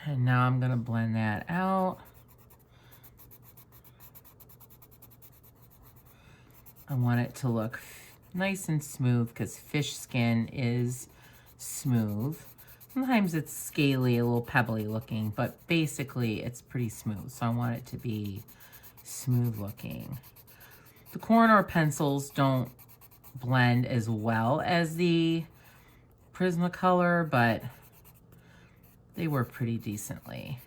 And now I'm going to blend that out. I want it to look nice and smooth because fish skin is smooth. Sometimes it's scaly, a little pebbly looking, but basically it's pretty smooth. So I want it to be smooth looking. The Koh-i-Noor pencils don't blend as well as the Prismacolor, but they work pretty decently.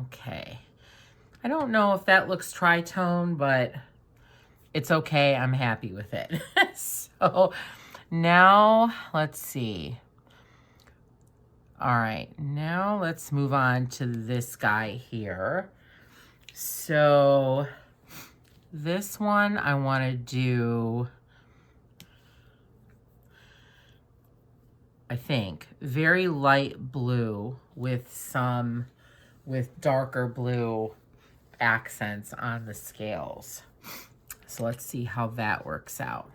Okay. I don't know if that looks tritone, but it's okay. I'm happy with it. So now let's see. All right, now let's move on to this guy here. So this one I want to do, I think, very light blue with darker blue accents on the scales. So let's see how that works out.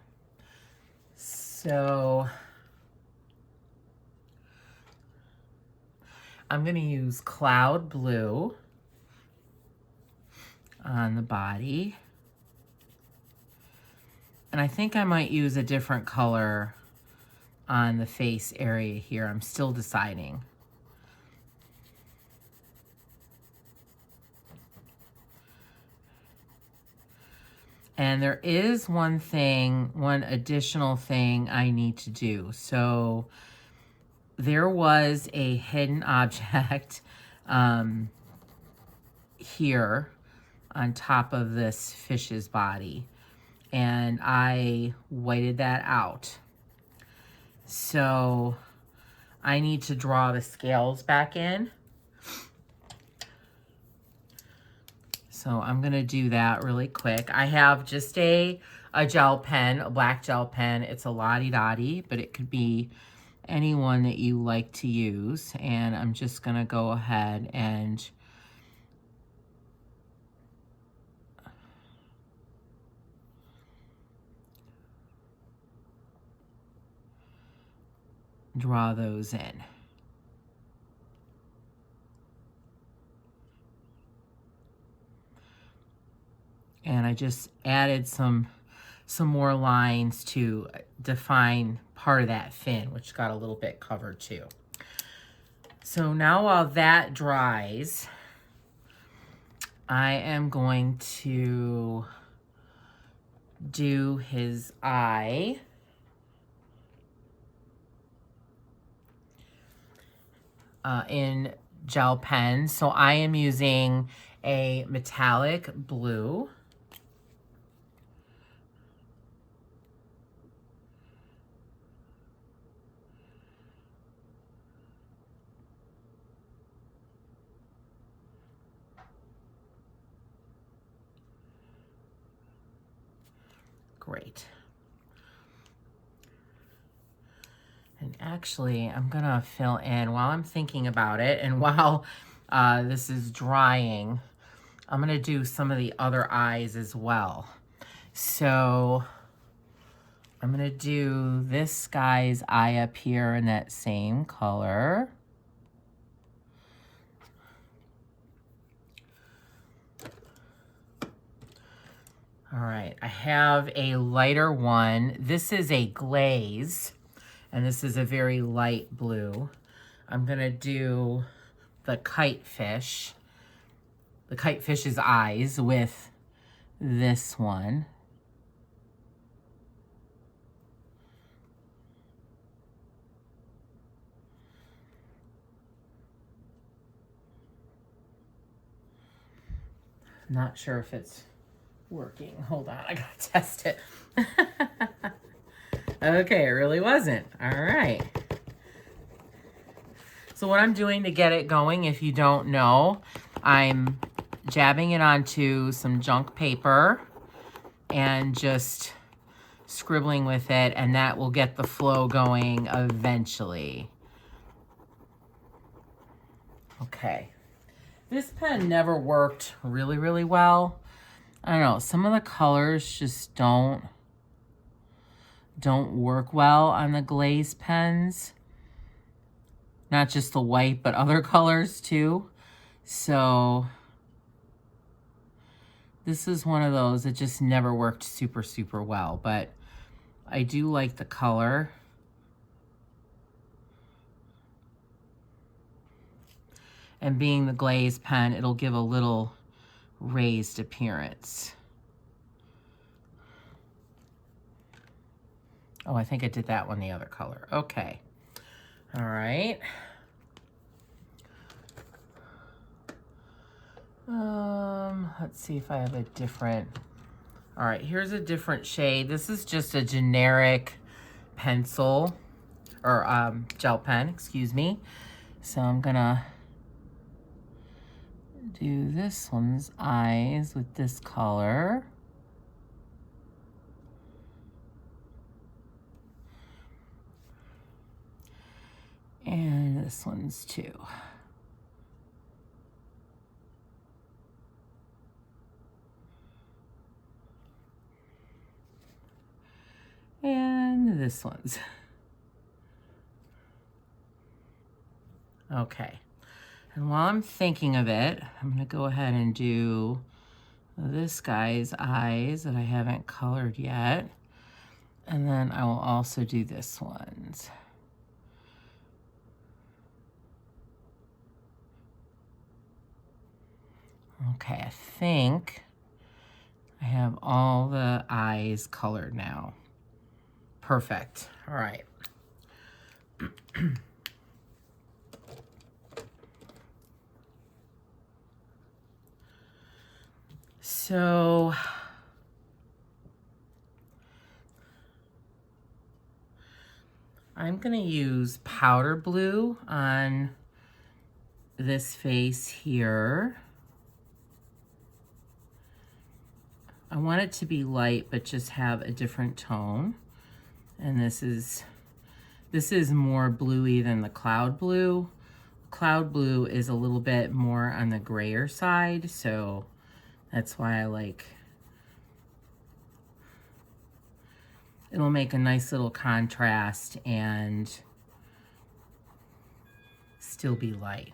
So I'm going to use cloud blue on the body. And I think I might use a different color on the face area here. I'm still deciding. And there is one additional thing I need to do. So there was a hidden object here on top of this fish's body, and I whited that out. So I need to draw the scales back in. So I'm gonna do that really quick. I have just a gel pen, a black gel pen. It's a Lottie-Dottie, but it could be any one that you like to use. And I'm just gonna go ahead and draw those in. And I just added some more lines to define part of that fin, which got a little bit covered too. So now while that dries, I am going to do his eye. In gel pen. So I am using a metallic blue. Great. And actually, I'm gonna fill in, while I'm thinking about it, and while this is drying, I'm gonna do some of the other eyes as well. So I'm gonna do this guy's eye up here in that same color. All right, I have a lighter one. This is a glaze, and this is a very light blue. I'm gonna do the kitefish's eyes with this one. I'm not sure if it's working. Hold on, I gotta test it. Okay, it really wasn't. All right. So what I'm doing to get it going, if you don't know, I'm jabbing it onto some junk paper and just scribbling with it, and that will get the flow going eventually. Okay. This pen never worked really, really well. I don't know, some of the colors just don't work well on the glaze pens. Not just the white, but other colors too. So this is one of those that just never worked super, super well, but I do like the color. And being the glaze pen, it'll give a little raised appearance. Oh, I think I did that one the other color. Okay. All right. Let's see if I have a different. All right, here's a different shade. This is just a generic pencil or gel pen, excuse me. So I'm gonna do this one's eyes with this color. And this one's too. And this one's. Okay. And while I'm thinking of it, I'm gonna go ahead and do this guy's eyes that I haven't colored yet. And then I will also do this one's. Okay, I think I have all the eyes colored now. Perfect. All right. So I'm going to use powder blue on this face here. I want it to be light, but just have a different tone. And this is more bluey than the cloud blue. Cloud blue is a little bit more on the grayer side, so that's why I like, it'll make a nice little contrast and still be light.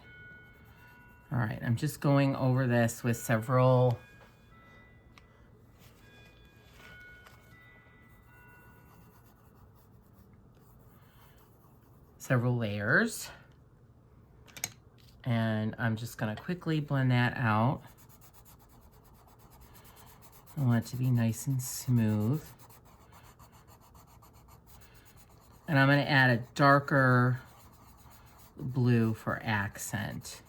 All right, I'm just going over this with several layers. And I'm just gonna quickly blend that out. I want it to be nice and smooth. And I'm gonna add a darker blue for accent.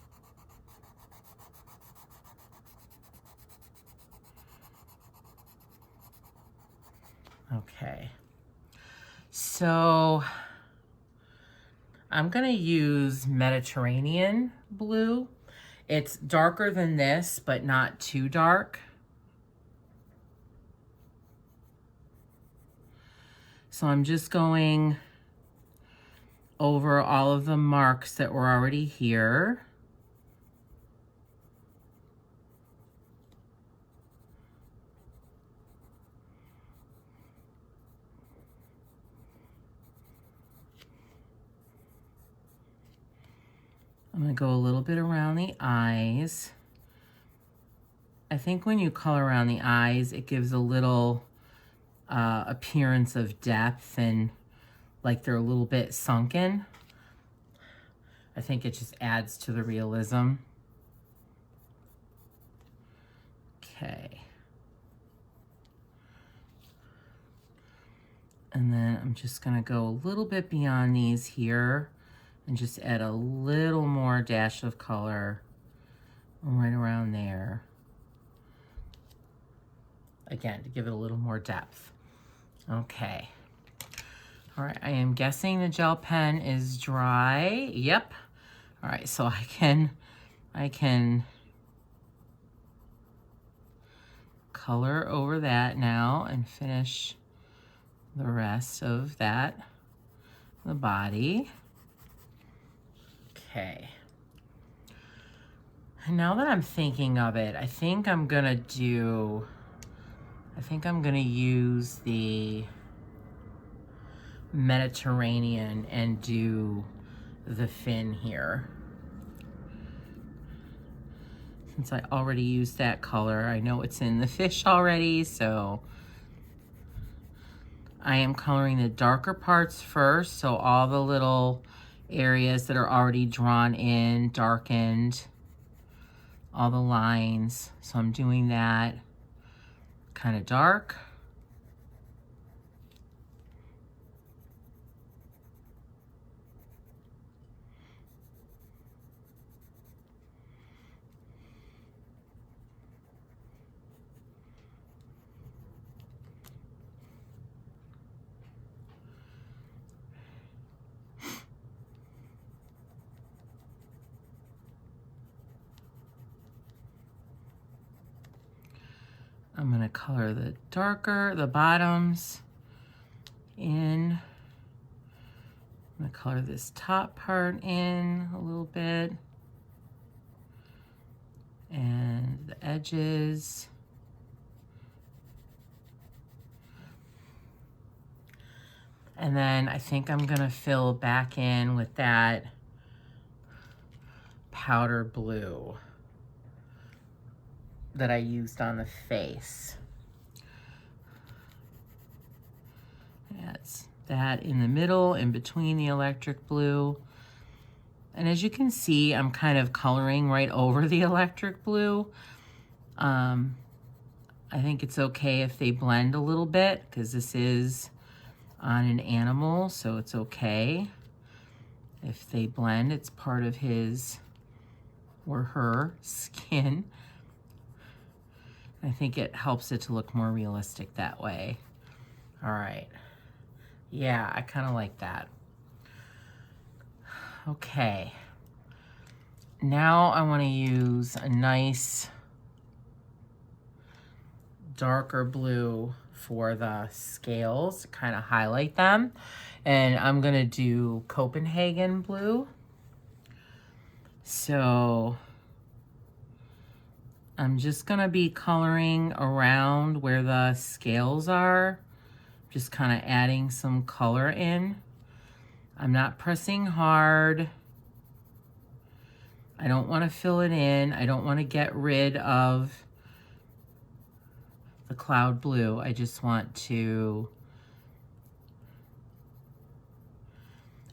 Okay, so I'm gonna use Mediterranean blue. It's darker than this, but not too dark. So I'm just going over all of the marks that were already here. I'm gonna go a little bit around the eyes. I think when you color around the eyes, it gives a little appearance of depth and like they're a little bit sunken. I think it just adds to the realism. Okay. And then I'm just gonna go a little bit beyond these here and just add a little more dash of color right around there. Again, to give it a little more depth. Okay. All right, I am guessing the gel pen is dry. Yep. All right, so I can color over that now and finish the rest of that, the body. Okay. And now that I'm thinking of it, I think I'm gonna use the Mediterranean and do the fin here. Since I already used that color, I know it's in the fish already, so I am coloring the darker parts first, so all the little areas that are already drawn in, darkened, all the lines. So I'm doing that kind of dark. I'm gonna color the darker, the bottoms in. I'm gonna color this top part in a little bit. And the edges. And then I think I'm gonna fill back in with that powder blue that I used on the face. That's that in the middle, in between the electric blue. And as you can see, I'm kind of coloring right over the electric blue. I think it's okay if they blend a little bit because this is on an animal, so it's okay if they blend. It's part of his or her skin. I think it helps it to look more realistic that way. All right. Yeah, I kind of like that. Okay. Now I want to use a nice darker blue for the scales to kind of highlight them. And I'm going to do Copenhagen blue. So I'm just going to be coloring around where the scales are. Just kind of adding some color in. I'm not pressing hard. I don't want to fill it in. I don't want to get rid of the cloud blue. I just want to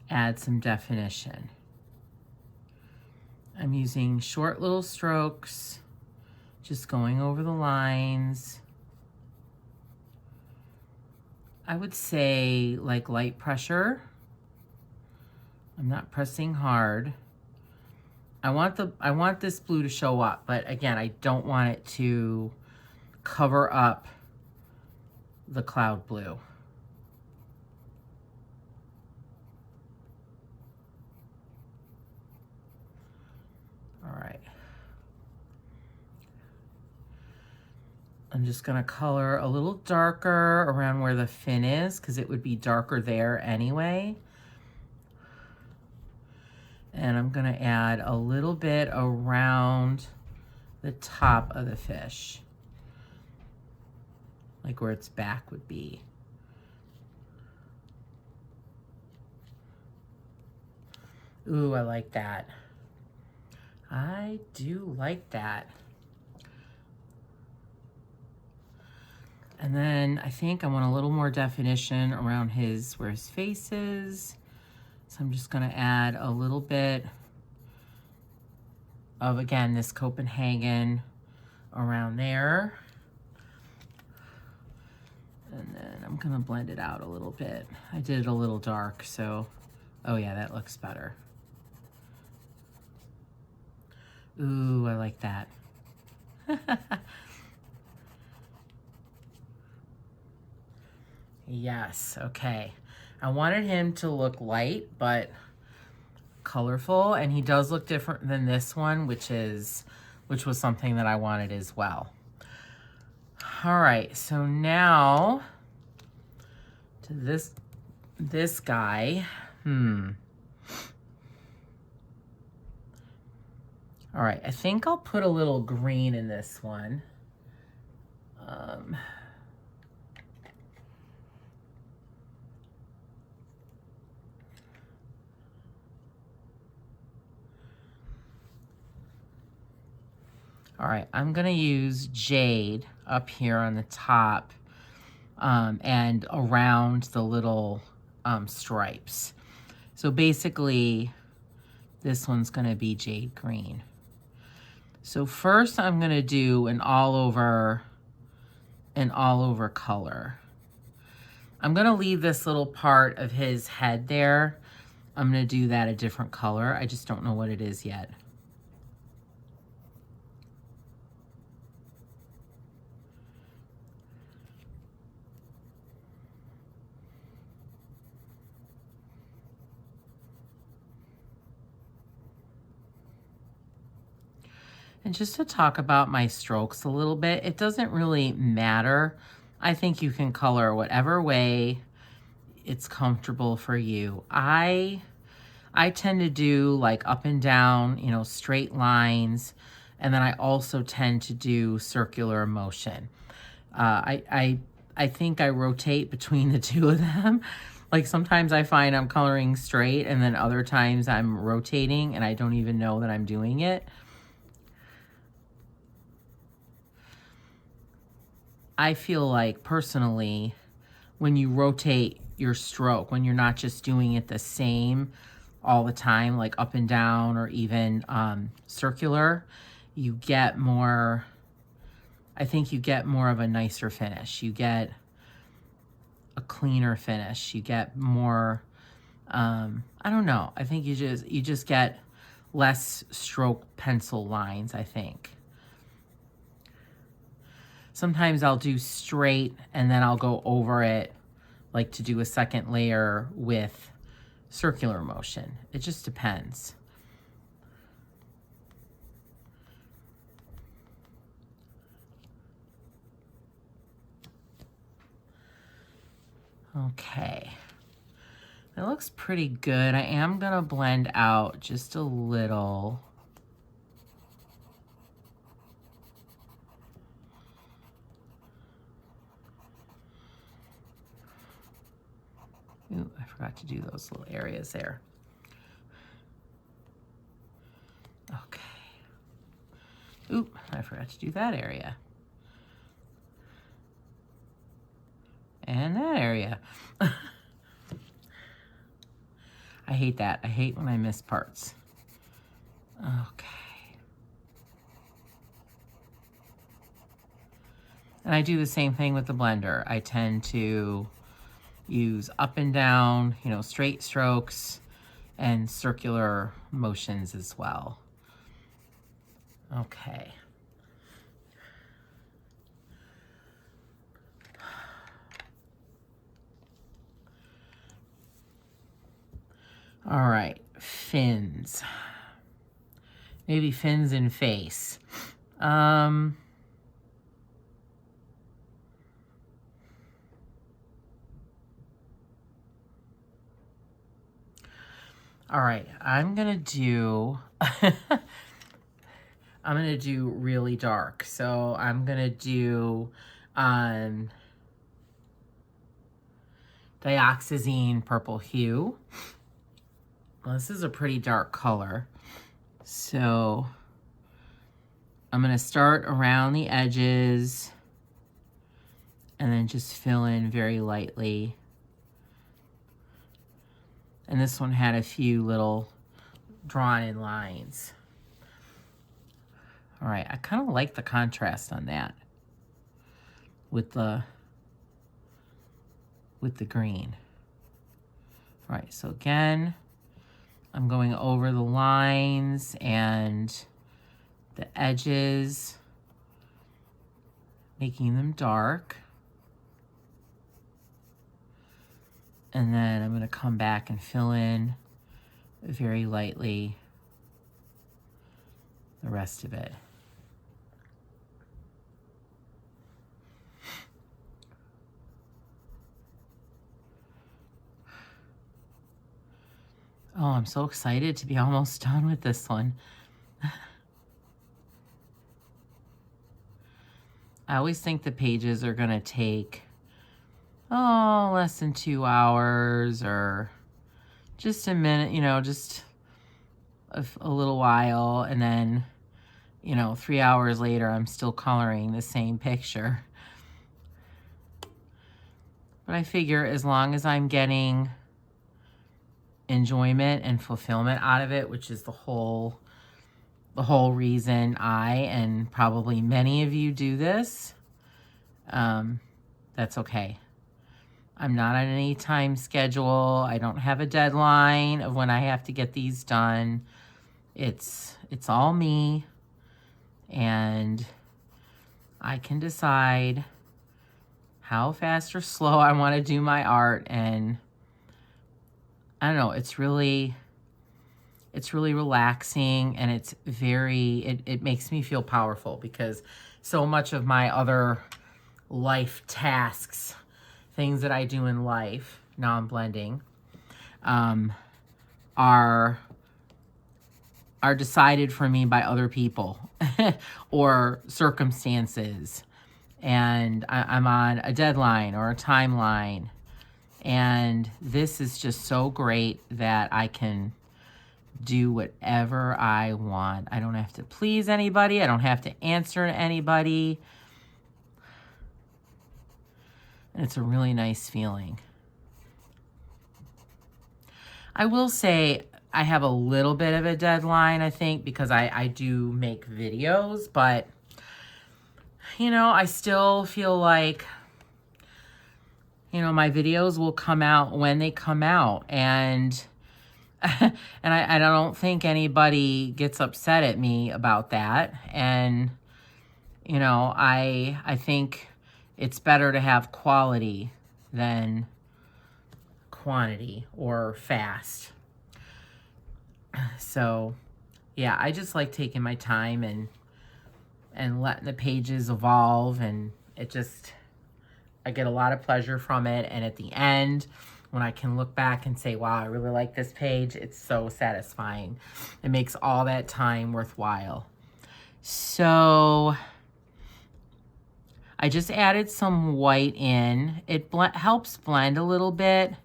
add some definition. I'm using short little strokes, just going over the lines. I would say like light pressure. I'm not pressing hard. I want this blue to show up, but again, I don't want it to cover up the cloud blue. All right. I'm just gonna color a little darker around where the fin is because it would be darker there anyway. And I'm gonna add a little bit around the top of the fish, like where its back would be. Ooh, I like that. I do like that. And then I think I want a little more definition around where his face is. So I'm just gonna add a little bit of, again, this Copenhagen around there. And then I'm gonna blend it out a little bit. I did it a little dark, so, oh yeah, that looks better. Ooh, I like that. Yes, okay. I wanted him to look light, but colorful, and he does look different than this one, which was something that I wanted as well. All right, so now to this guy. All right, I think I'll put a little green in this one. All right, I'm gonna use jade up here on the top and around the little stripes. So basically, this one's gonna be jade green. So first I'm gonna do an all over color. I'm gonna leave this little part of his head there. I'm gonna do that a different color. I just don't know what it is yet. And just to talk about my strokes a little bit, it doesn't really matter. I think you can color whatever way it's comfortable for you. I tend to do like up and down, you know, straight lines. And then I also tend to do circular motion. I think I rotate between the two of them. Like sometimes I find I'm coloring straight and then other times I'm rotating and I don't even know that I'm doing it. I feel like personally, when you rotate your stroke, when you're not just doing it the same all the time, like up and down or even circular, you get more, I think you get more of a nicer finish. You get a cleaner finish. You get more, I don't know. I think you just get less stroke pencil lines, I think. Sometimes I'll do straight and then I'll go over it, like to do a second layer with circular motion. It just depends. Okay. It looks pretty good. I am gonna blend out just a little. Ooh, I forgot to do those little areas there. Okay. Oop, I forgot to do that area. And that area. I hate that. I hate when I miss parts. Okay. And I do the same thing with the blender. I tend to use up and down, you know, straight strokes and circular motions as well. Okay. All right, fins. Maybe fins and face. All right, I'm gonna do, I'm gonna do really dark. So I'm gonna do dioxazine purple hue. Well, this is a pretty dark color. So I'm gonna start around the edges and then just fill in very lightly. And this one had a few little drawn in lines. All right, I kind of like the contrast on that with the green. All right, so again, I'm going over the lines and the edges, making them dark. And then I'm going to come back and fill in very lightly the rest of it. Oh, I'm so excited to be almost done with this one. I always think the pages are going to take, oh, less than 2 hours or just a minute, you know, just a little while. And then, you know, 3 hours later, I'm still coloring the same picture. But I figure as long as I'm getting enjoyment and fulfillment out of it, which is the whole reason I and probably many of you do this, that's okay. I'm not on any time schedule. I don't have a deadline of when I have to get these done. It's all me, and I can decide how fast or slow I want to do my art. And I don't know, it's really It's really relaxing, and it's very, it makes me feel powerful, because so much of my other life tasks, things that I do in life, now I'm blending, are decided for me by other people or circumstances. And I'm on a deadline or a timeline. And this is just so great that I can do whatever I want. I don't have to please anybody. I don't have to answer to anybody. And it's a really nice feeling. I will say I have a little bit of a deadline, I think, because I do make videos, but, you know, I still feel like, you know, my videos will come out when they come out, and and I don't think anybody gets upset at me about that. And, you know, I think it's better to have quality than quantity or fast. So, yeah, I just like taking my time and letting the pages evolve, and it just, I get a lot of pleasure from it. And at the end, when I can look back and say, wow, I really like this page, it's so satisfying. It makes all that time worthwhile. So I just added some white in. It helps blend a little bit,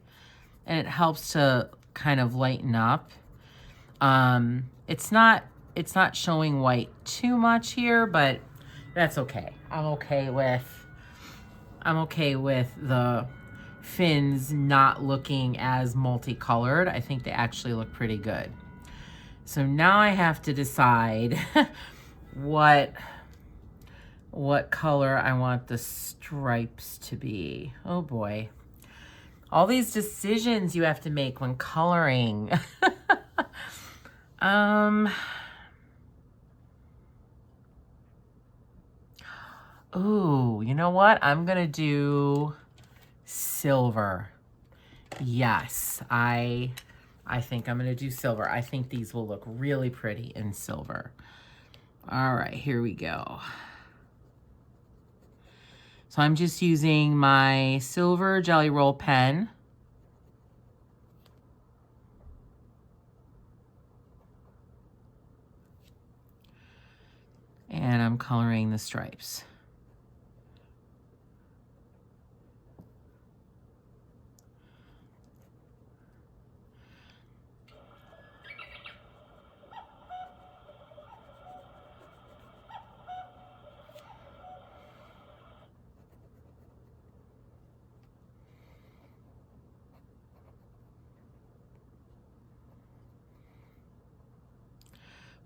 and it helps to kind of lighten up. It's not showing white too much here, but that's okay. I'm okay with the fins not looking as multicolored. I think they actually look pretty good. So now I have to decide what color I want the stripes to be. Oh boy. All these decisions you have to make when coloring. Ooh, you know what? I'm gonna do silver. Yes, I think I'm gonna do silver. I think these will look really pretty in silver. All right, here we go. So I'm just using my silver Jelly Roll pen. And I'm coloring the stripes.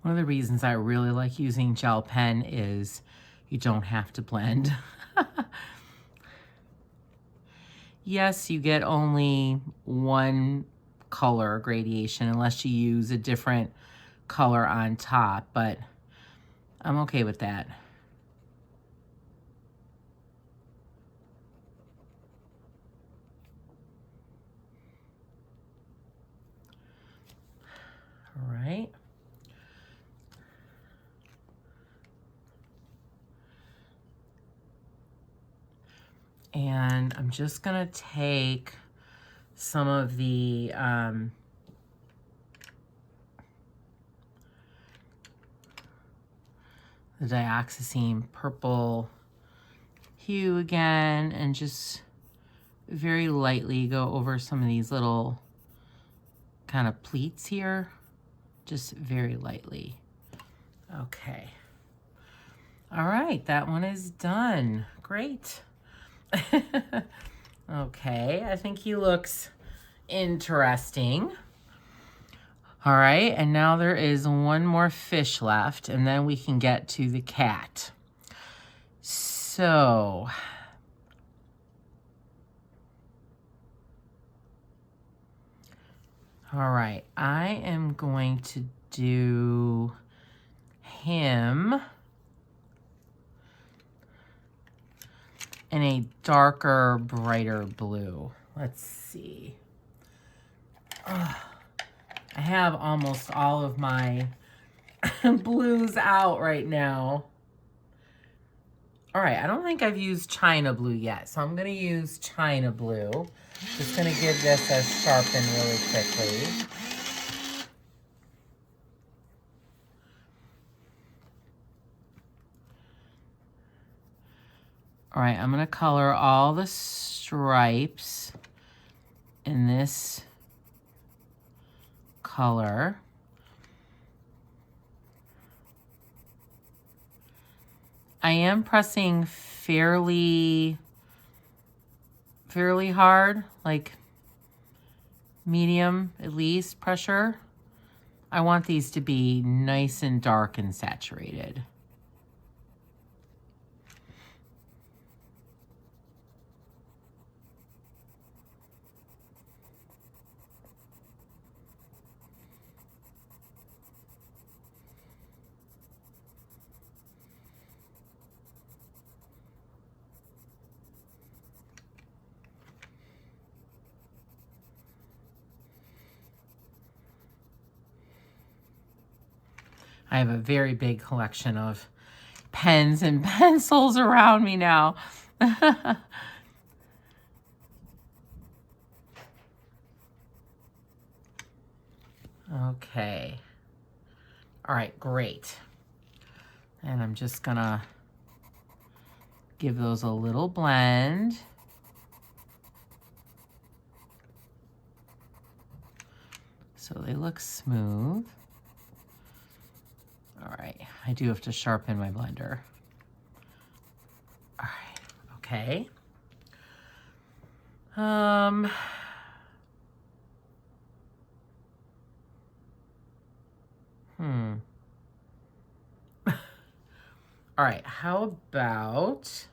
One of the reasons I really like using gel pen is you don't have to blend. Yes, you get only one color gradation unless you use a different color on top, but I'm okay with that. All right. And I'm just gonna take some of the dioxazine purple hue again, and just very lightly go over some of these little kind of pleats here, just very lightly. Okay. All right, that one is done. Great. Okay, I think he looks interesting. All right, and now there is one more fish left, and then we can get to the cat. So, all right, I am going to do him in a darker, brighter blue. Let's see. I I have almost all of my blues out right now. All right, I don't think I've used China blue yet, so I'm gonna use China blue. Just gonna give this a sharpen really quickly. All right, I'm gonna color all the stripes in this color. I am pressing fairly hard, like medium at least pressure. I want these to be nice and dark and saturated. I have a very big collection of pens and pencils around me now. Okay. All right, great. And I'm just gonna give those a little blend. So they look smooth. All right, I do have to sharpen my blender. All right, okay. All right, how about,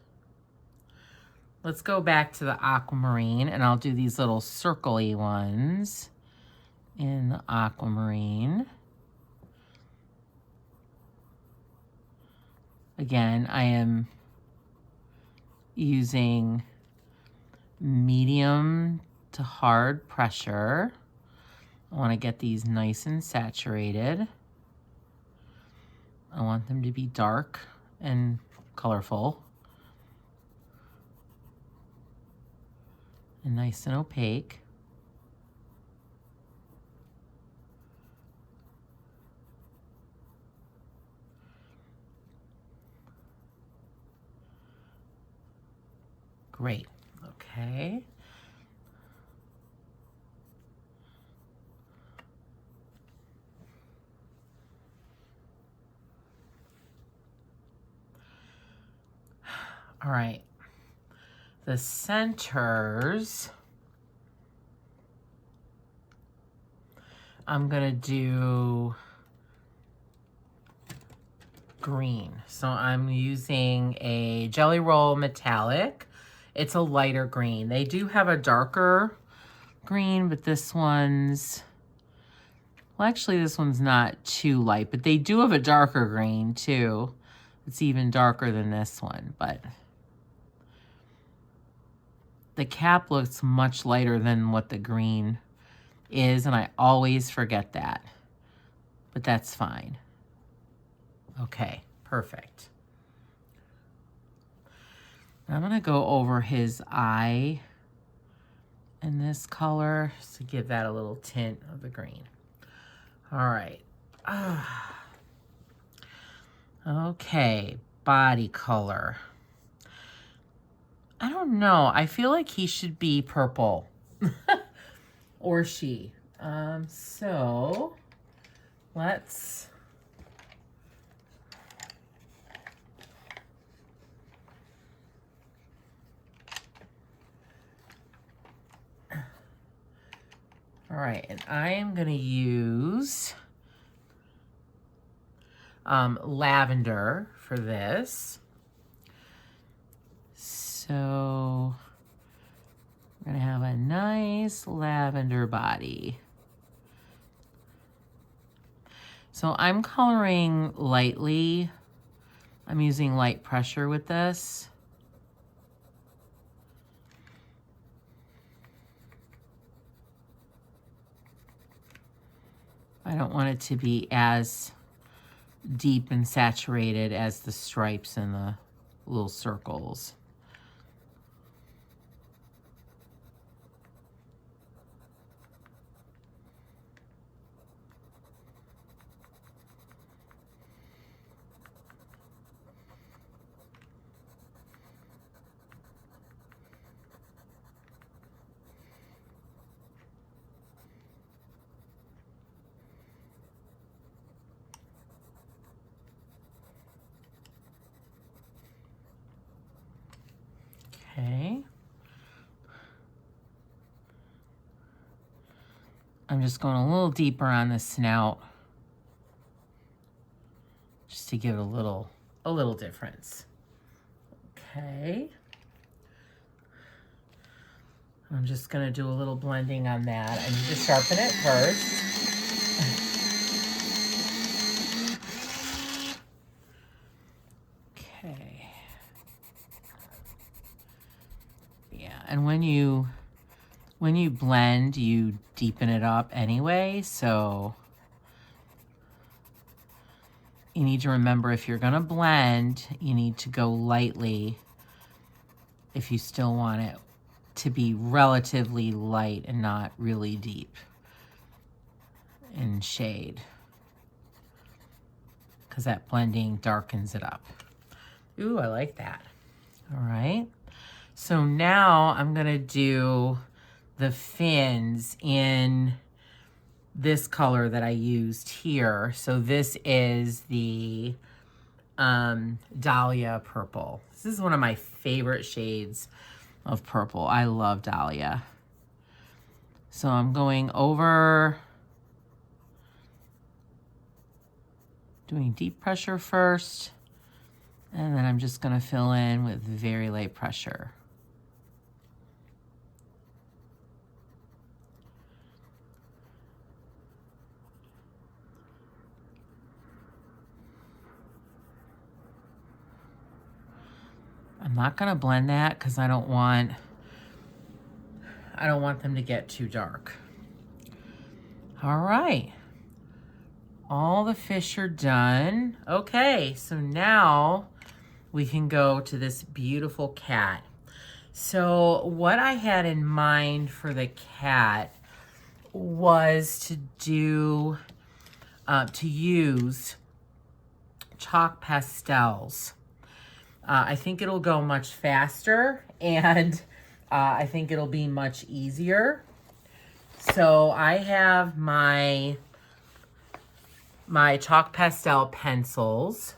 let's go back to the aquamarine and I'll do these little circle-y ones in the aquamarine. Again, I am using medium to hard pressure. I want to get these nice and saturated. I want them to be dark and colorful and nice and opaque. Great. Okay. All right. The centers, I'm gonna do green. So I'm using a Jelly Roll Metallic. It's a lighter green. They do have a darker green, but this one's, well, actually this one's not too light, but they do have a darker green too. It's even darker than this one, but the cap looks much lighter than what the green is, and I always forget that, but that's fine. Okay, perfect. I'm gonna go over his eye in this color to give that a little tint of the green. All right. Okay, body color. I don't know. I feel like he should be purple. Or she. So let's... All right, and I am going to use lavender for this. So we're going to have a nice lavender body. So I'm coloring lightly. I'm using light pressure with this. I don't want it to be as deep and saturated as the stripes and the little circles. Okay. I'm just going a little deeper on the snout just to give it a little difference. Okay. I'm just going to do a little blending on that. I need to sharpen it first. Okay. Yeah, and when you blend, you deepen it up anyway, so you need to remember, if you're going to blend, you need to go lightly if you still want it to be relatively light and not really deep in shade, because that blending darkens it up. Ooh, I like that. All right. So now I'm going to do the fins in this color that I used here. So this is the Dahlia purple. This is one of my favorite shades of purple. I love Dahlia. So I'm going over, doing deep pressure first, and then I'm just going to fill in with very light pressure. I'm not going to blend that because I don't want them to get too dark. All right. All the fish are done. Okay, so now we can go to this beautiful cat. So what I had in mind for the cat was to do, to use chalk pastels. I think it'll go much faster, and I think it'll be much easier. So I have my chalk pastel pencils.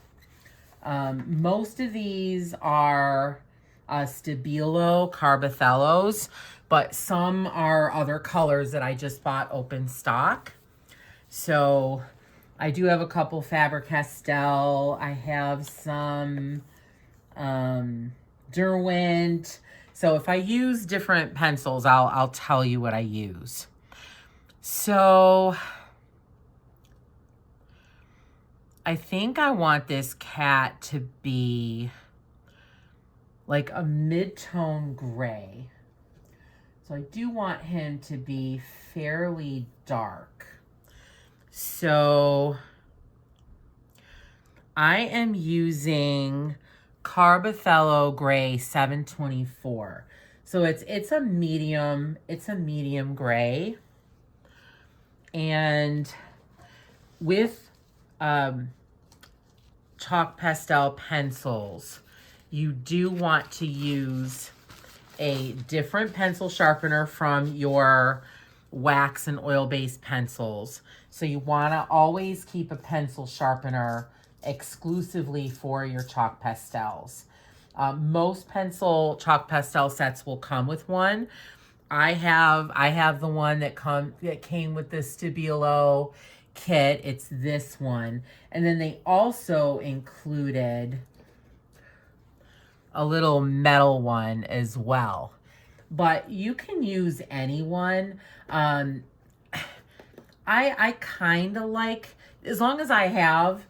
Most of these are Stabilo Carbothellos, but some are other colors that I just bought open stock. So I do have a couple Faber-Castell. I have some Derwent. So if I use different pencils, I'll tell you what I use. So I think I want this cat to be like a mid-tone gray. So I do want him to be fairly dark. So I am using Carbothello Gray 724. So it's a medium gray. And with chalk pastel pencils, you do want to use a different pencil sharpener from your wax and oil-based pencils. So you want to always keep a pencil sharpener exclusively for your chalk pastels. Most pencil chalk pastel sets will come with one. I have the one that came with the Stabilo kit. It's this one. And then they also included a little metal one as well. But you can use any one. I kind of like, as long as I have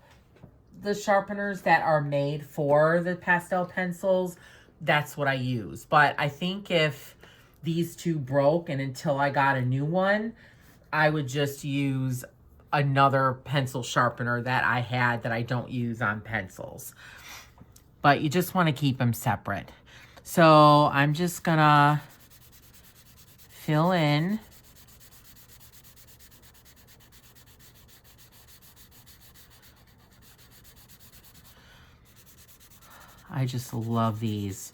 the sharpeners that are made for the pastel pencils, that's what I use. But I think if these two broke and until I got a new one, I would just use another pencil sharpener that I had that I don't use on pencils. But you just want to keep them separate. So I'm just gonna fill in. I just love these.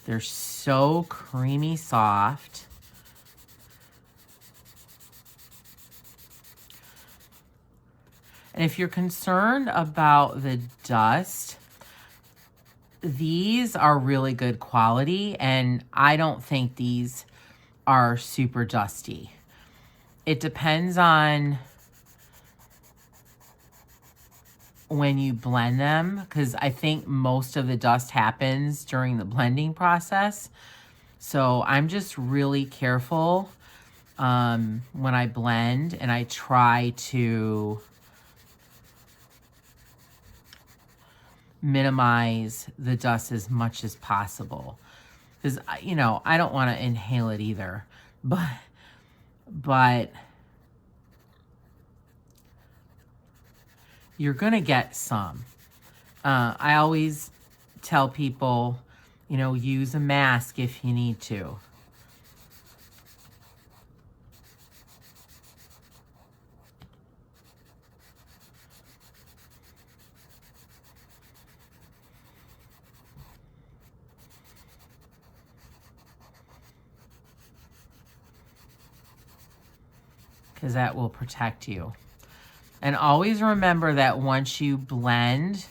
They're so creamy soft. And if you're concerned about the dust, these are really good quality, and I don't think these are super dusty. It depends on when you blend them, because I think most of the dust happens during the blending process. So I'm just really careful when I blend, and I try to minimize the dust as much as possible, because you know, I don't want to inhale it either, but you're gonna get some. I always tell people, you know, use a mask if you need to. Because that will protect you. And always remember that once you blend,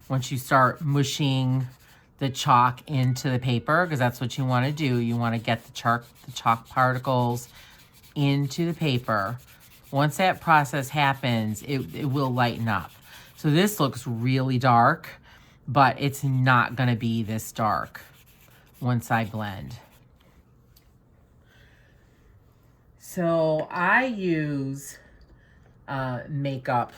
once you start mushing the chalk into the paper, because that's what you want to do, you want to get the chalk particles into the paper. Once that process happens, it will lighten up. So this looks really dark, but it's not going to be this dark once I blend. So I use makeup.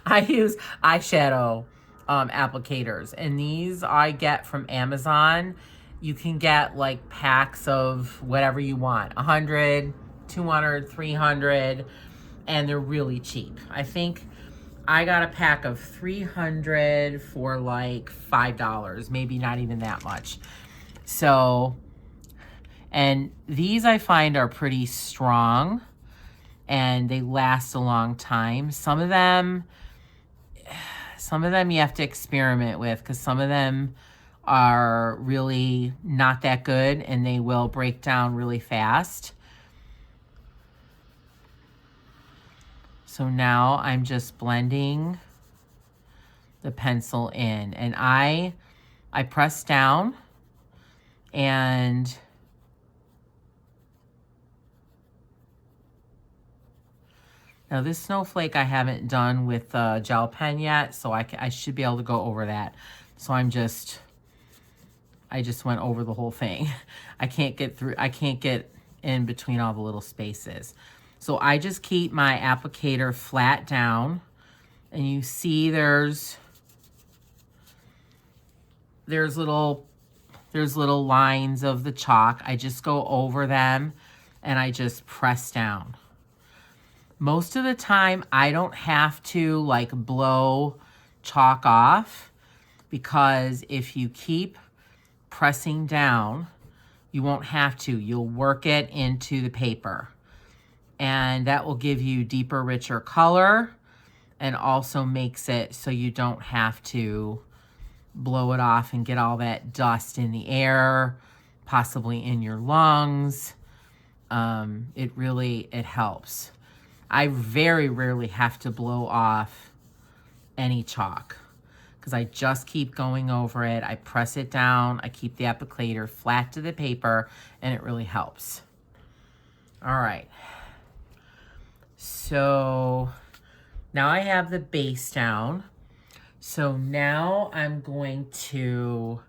I use eyeshadow applicators, and these I get from Amazon. You can get like packs of whatever you want, 100, 200, 300, and they're really cheap. I think I got a pack of 300 for like $5, maybe not even that much. So, and these I find are pretty strong and they last a long time. Some of them you have to experiment with, because some of them are really not that good and they will break down really fast. So now I'm just blending the pencil in, and I press down, and now this snowflake I haven't done with the gel pen yet, so I should be able to go over that. So I just went over the whole thing. I can't get in between all the little spaces. So I just keep my applicator flat down, and you see there's little lines of the chalk. I just go over them and I just press down. Most of the time I don't have to like blow chalk off, because if you keep pressing down, you won't have to. You'll work it into the paper, and that will give you deeper, richer color, and also makes it so you don't have to blow it off and get all that dust in the air, possibly in your lungs. It helps. I very rarely have to blow off any chalk, because I just keep going over it. I press it down. I keep the applicator flat to the paper, and it really helps. All right. So now I have the base down. So now I'm going to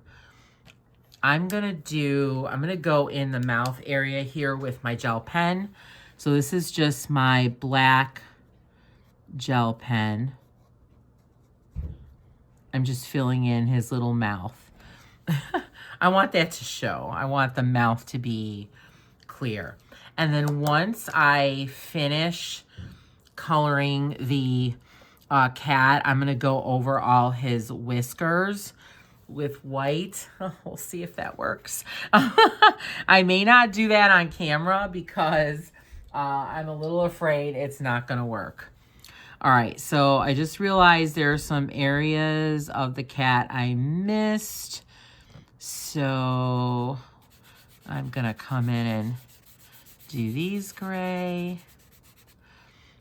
go in the mouth area here with my gel pen. So this is just my black gel pen. I'm just filling in his little mouth. I want that to show. I want the mouth to be clear. And then once I finish coloring the cat, I'm going to go over all his whiskers with white. We'll see if that works. I may not do that on camera because I'm a little afraid it's not going to work. All right, so I just realized there are some areas of the cat I missed. So I'm going to come in and do these gray.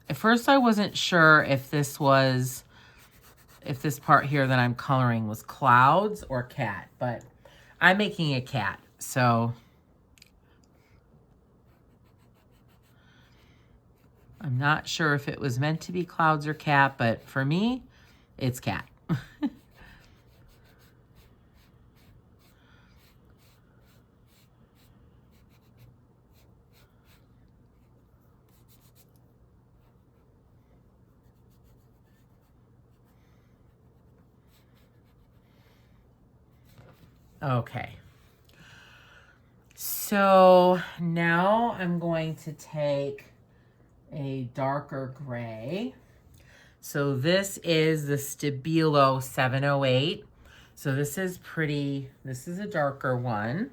At first I wasn't sure if this part here that I'm coloring was clouds or cat, but I'm making a cat, so I'm not sure if it was meant to be clouds or cat, but for me, it's cat. Okay. So now I'm going to take a darker gray. So this is the Stabilo 708. So this is pretty, this is a darker one.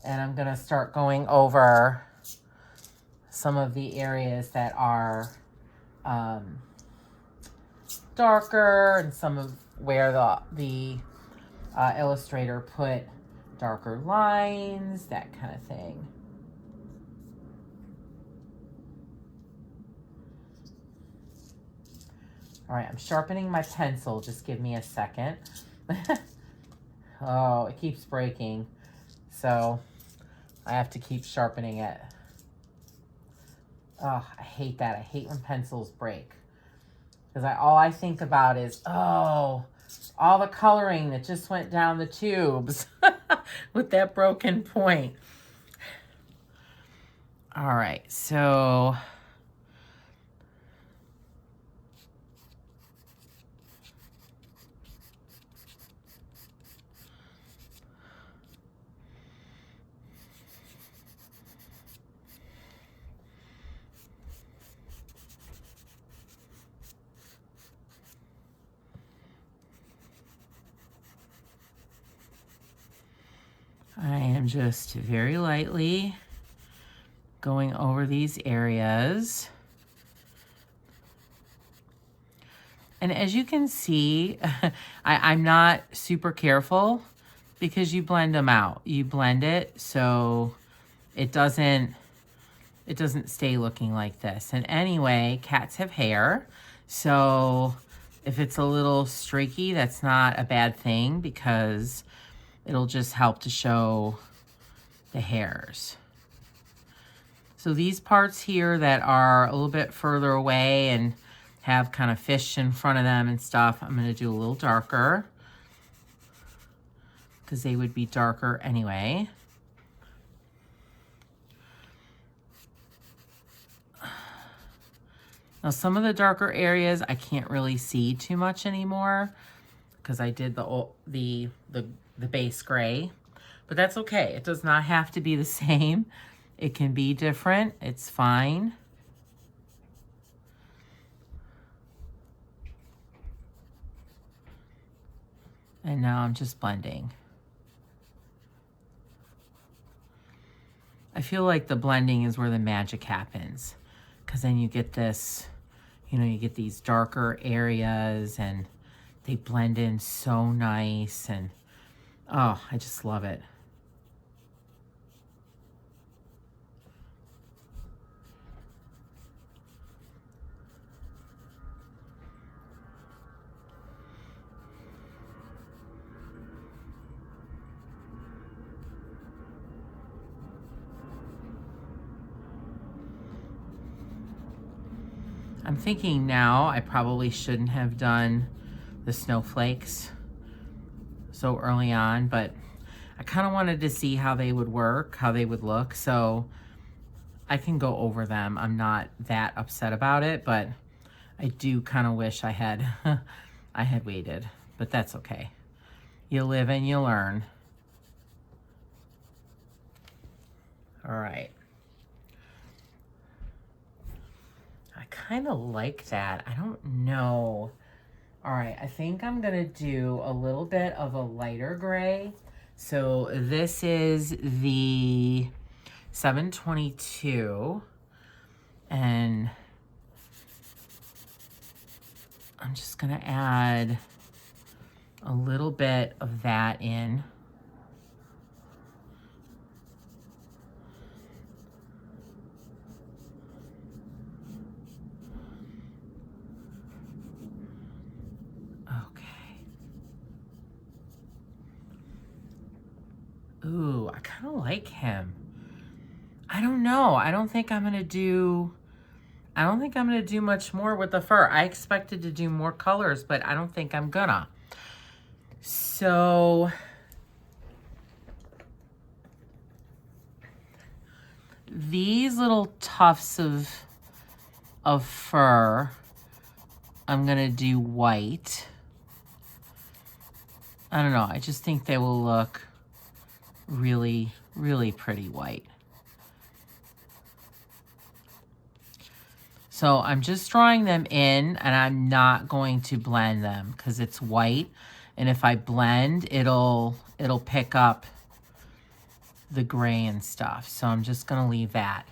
And I'm gonna start going over some of the areas that are darker and some of where the illustrator put darker lines, that kind of thing. All right, I'm sharpening my pencil. Just give me a second. Oh, it keeps breaking. So I have to keep sharpening it. Oh, I hate that. I hate when pencils break. Because all I think about is, oh, all the coloring that just went down the tubes with that broken point. All right, so I am just very lightly going over these areas. And as you can see, I'm not super careful because you blend them out. You blend it so it doesn't stay looking like this. And anyway, cats have hair. So if it's a little streaky, that's not a bad thing because it'll just help to show the hairs. So these parts here that are a little bit further away and have kind of fish in front of them and stuff, I'm going to do a little darker because they would be darker anyway. Now some of the darker areas I can't really see too much anymore because I did the base gray, but that's okay. It does not have to be the same. It can be different. It's fine. And now I'm just blending. I feel like the blending is where the magic happens because then you get this, you know, you get these darker areas and they blend in so nice and oh, I just love it. I'm thinking now I probably shouldn't have done the snowflakes so early on, but I kind of wanted to see how they would work, how they would look, so I can go over them. I'm not that upset about it, but I do kind of wish I had I had waited, but that's okay. You live and you learn. All right. I kind of like that. I don't know. All right, I think I'm going to do a little bit of a lighter gray. So this is the 722. And I'm just going to add a little bit of that in. Ooh, I kind of like him. I don't know. I don't think I'm going to do much more with the fur. I expected to do more colors, but I don't think I'm gonna. So these little tufts of fur, I'm gonna do white. I don't know. I just think they will look really, really pretty white. So I'm just drawing them in, and I'm not going to blend them because it's white. And if I blend, it'll pick up the gray and stuff. So I'm just gonna leave that.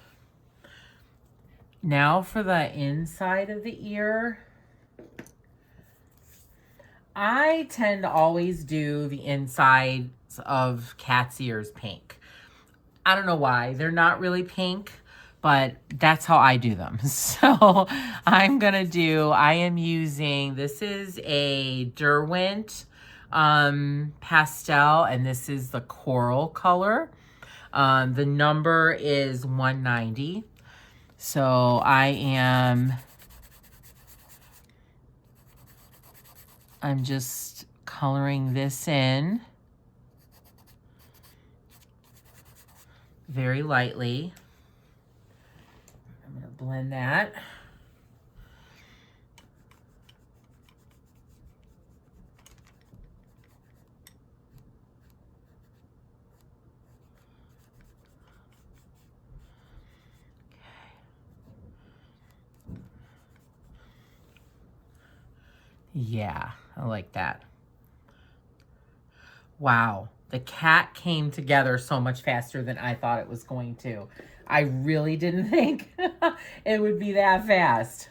Now for the inside of the ear. I tend to always do the insides of cat's ears pink. I don't know why. They're not really pink, but that's how I do them. So I am using, this is a Derwent pastel, and this is the coral color. The number is 190. So I'm just coloring this in very lightly. I'm going to blend that. Yeah, I like that. Wow, the cat came together so much faster than I thought it was going to. I really didn't think it would be that fast.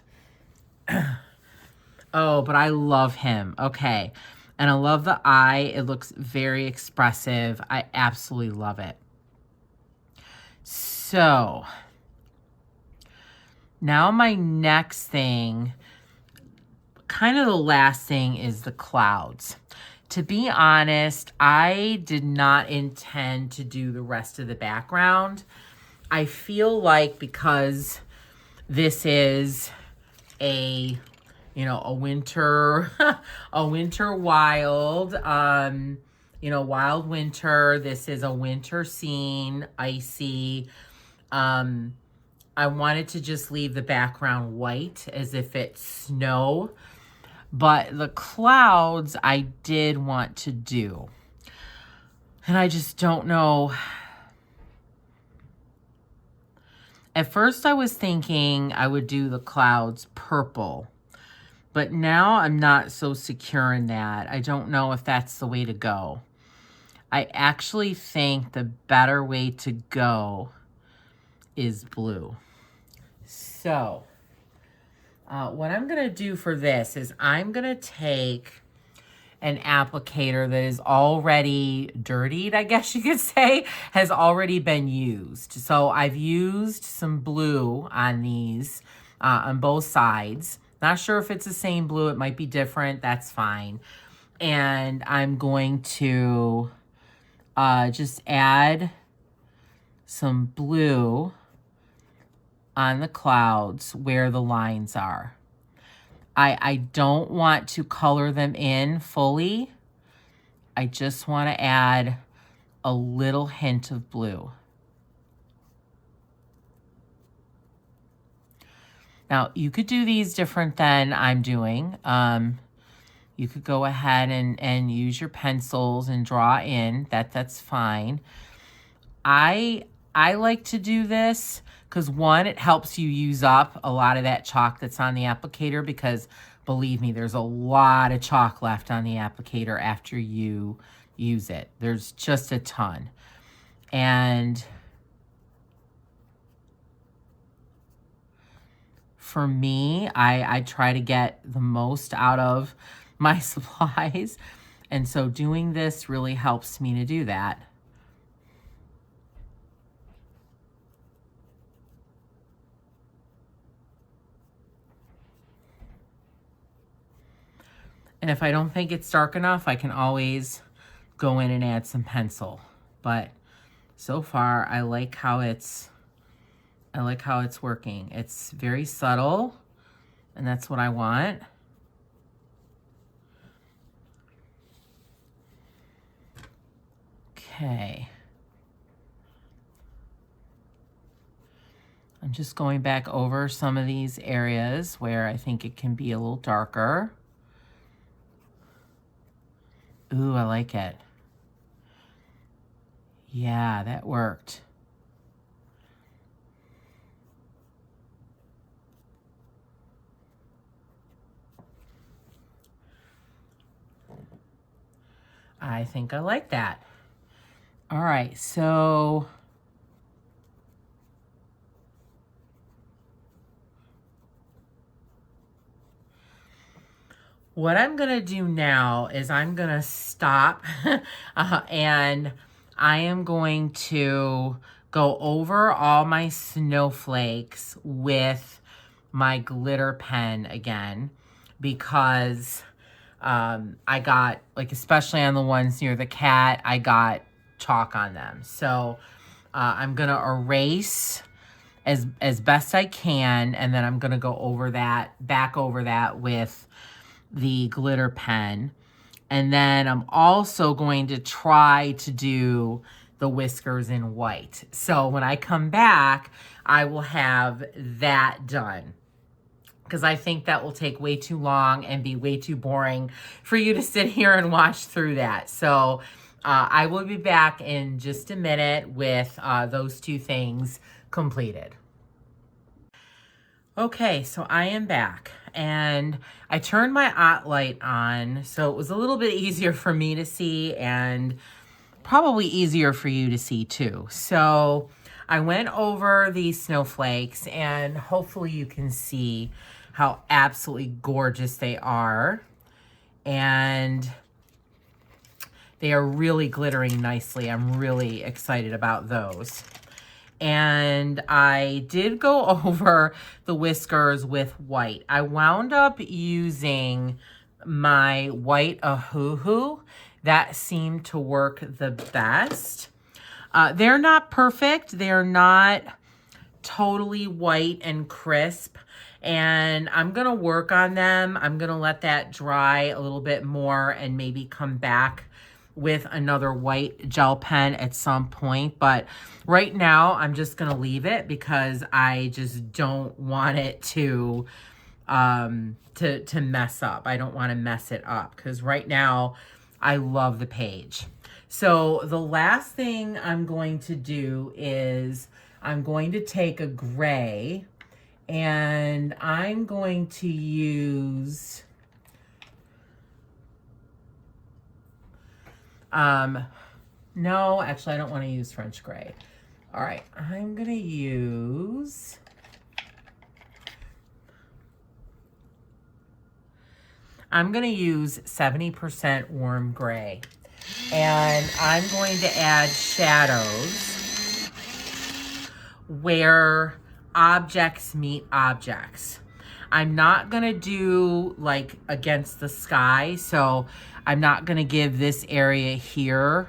Oh, but I love him. Okay, and I love the eye. It looks very expressive. I absolutely love it. So, now my next thing, kind of the last thing, is the clouds. To be honest, I did not intend to do the rest of the background. I feel like because this is a winter, a winter wild, wild winter. This is a winter scene, icy. I wanted to just leave the background white as if it's snow. But the clouds I did want to do. And I just don't know. At first I was thinking I would do the clouds purple. But now I'm not so secure in that. I don't know if that's the way to go. I actually think the better way to go is blue. So what I'm going to do for this is I'm going to take an applicator that is already dirtied, I guess you could say, has already been used. So I've used some blue on these, on both sides. Not sure if it's the same blue. It might be different. That's fine. And I'm going to just add some blue on the clouds where the lines are. I don't want to color them in fully. I just want to add a little hint of blue. Now, you could do these different than I'm doing. You could go ahead and use your pencils and draw in. That's fine. I I like to do this because one, it helps you use up a lot of that chalk that's on the applicator, because believe me, there's a lot of chalk left on the applicator after you use it. There's just a ton. And for me, I try to get the most out of my supplies. And so doing this really helps me to do that. And if I don't think it's dark enough, I can always go in and add some pencil. But so far, I like how it's working. It's very subtle, and that's what I want. Okay. I'm just going back over some of these areas where I think it can be a little darker. Ooh, I like it. Yeah, that worked. I think I like that. All right, so what I'm gonna do now is I'm gonna stop and I am going to go over all my snowflakes with my glitter pen again, because I got, like, especially on the ones near the cat, I got chalk on them. So I'm gonna erase as best I can, and then I'm gonna go over that, back over that with the glitter pen. And then I'm also going to try to do the whiskers in white. So when I come back, I will have that done, because I think that will take way too long and be way too boring for you to sit here and watch through that. So I will be back in just a minute with those two things completed. Okay, so I am back, and I turned my light on, so it was a little bit easier for me to see, and probably easier for you to see too. So I went over these snowflakes, and hopefully you can see how absolutely gorgeous they are. And they are really glittering nicely. I'm really excited about those. And I did go over the whiskers with white. I wound up using my white Ahoo. That seemed to work the best. They're not perfect. They're not totally white and crisp. And I'm going to work on them. I'm going to let that dry a little bit more and maybe come back with another white gel pen at some point. But right now, I'm just going to leave it because I just don't want it to mess up. I don't want to mess it up because right now, I love the page. So the last thing I'm going to do is I'm going to take a gray and I'm going to use no, actually I don't want to use French gray. All right, I'm going to use I'm going to use 70% warm gray. And I'm going to add shadows where objects meet objects. I'm not going to do like against the sky, so I'm not going to give this area here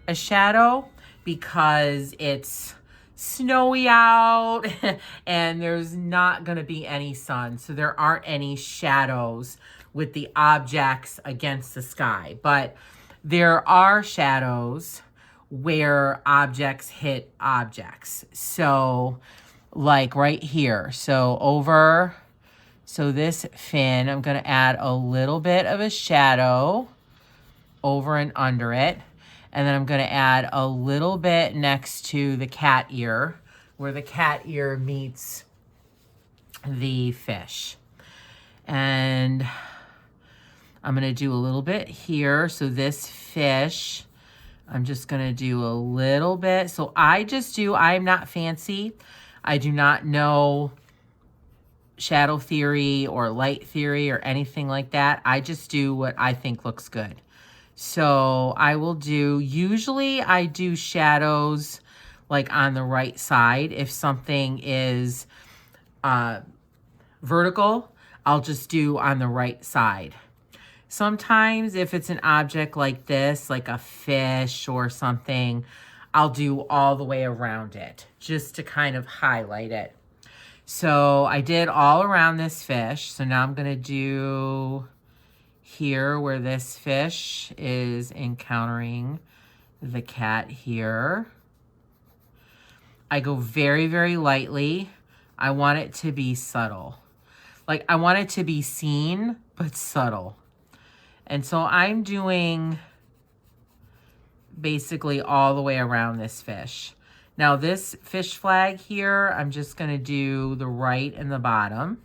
a shadow because it's snowy out and there's not going to be any sun, so there aren't any shadows with the objects against the sky. But there are shadows where objects hit objects. So like right here. So this fin, I'm going to add a little bit of a shadow over and under it. And then I'm going to add a little bit next to the cat ear, where the cat ear meets the fish. And I'm going to do a little bit here. So this fish, I'm just going to do a little bit. So I'm not fancy. I do not know shadow theory or light theory or anything like that. I just do what I think looks good. So usually I do shadows like on the right side. If something is vertical, I'll just do on the right side. Sometimes if it's an object like this, like a fish or something, I'll do all the way around it just to kind of highlight it. So I did all around this fish. So now I'm going to do here where this fish is encountering the cat here. I go very, very lightly. I want it to be subtle. Like I want it to be seen, but subtle. And so I'm doing basically all the way around this fish. Now this fish flag here, I'm just going to do the right and the bottom.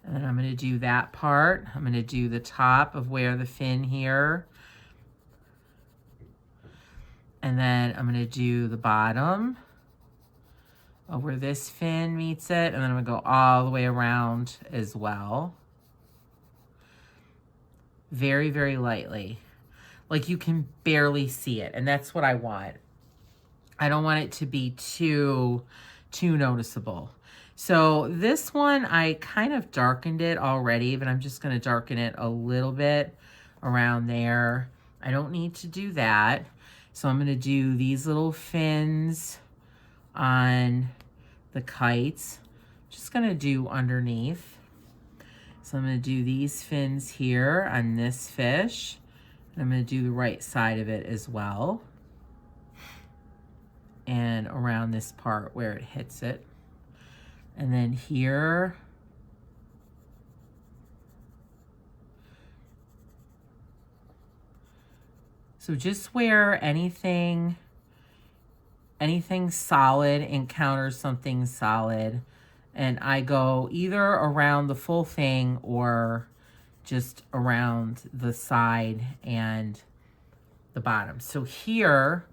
And then I'm going to do that part. I'm going to do the top of where the fin here. And then I'm going to do the bottom of where this fin meets it. And then I'm going to go all the way around as well. Very, very lightly. Like you can barely see it. And that's what I want. I don't want it to be too noticeable. So this one, I kind of darkened it already, but I'm just going to darken it a little bit around there. I don't need to do that. So I'm going to do these little fins on the kites. Just going to do underneath. So I'm going to do these fins here on this fish. And I'm going to do the right side of it as well. And around this part where it hits it. And then here, so just where anything solid encounters something solid, and I go either around the full thing or just around the side and the bottom. So here,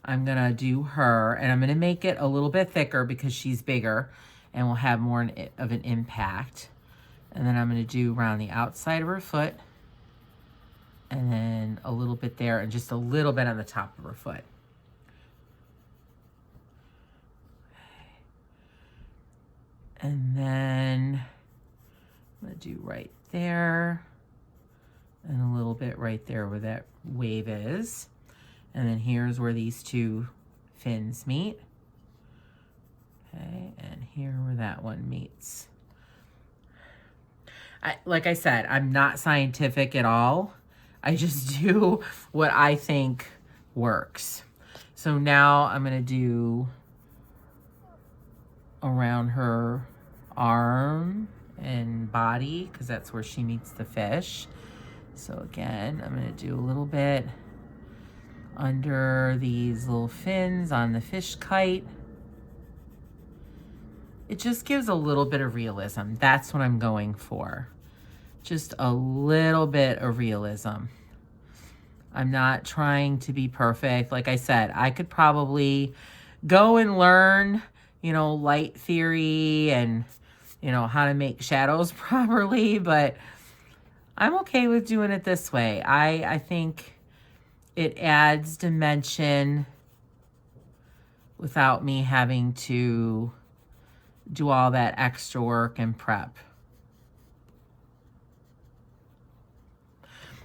I'm gonna do her, and I'm gonna make it a little bit thicker because she's bigger and will have more of an impact. And then I'm going to do around the outside of her foot, and then a little bit there, and just a little bit on the top of her foot. And then I'm going to do right there, and a little bit right there where that wave is. And then here's where these two fins meet. Okay, and here where that one meets. Like I said, I'm not scientific at all. I just do what I think works. So now I'm going to do around her arm and body, because that's where she meets the fish. So again, I'm going to do a little bit under these little fins on the fish kite. It just gives a little bit of realism. That's what I'm going for. Just a little bit of realism. I'm not trying to be perfect. Like I said, I could probably go and learn, light theory and, how to make shadows properly, but I'm okay with doing it this way. I think it adds dimension without me having to do all that extra work and prep.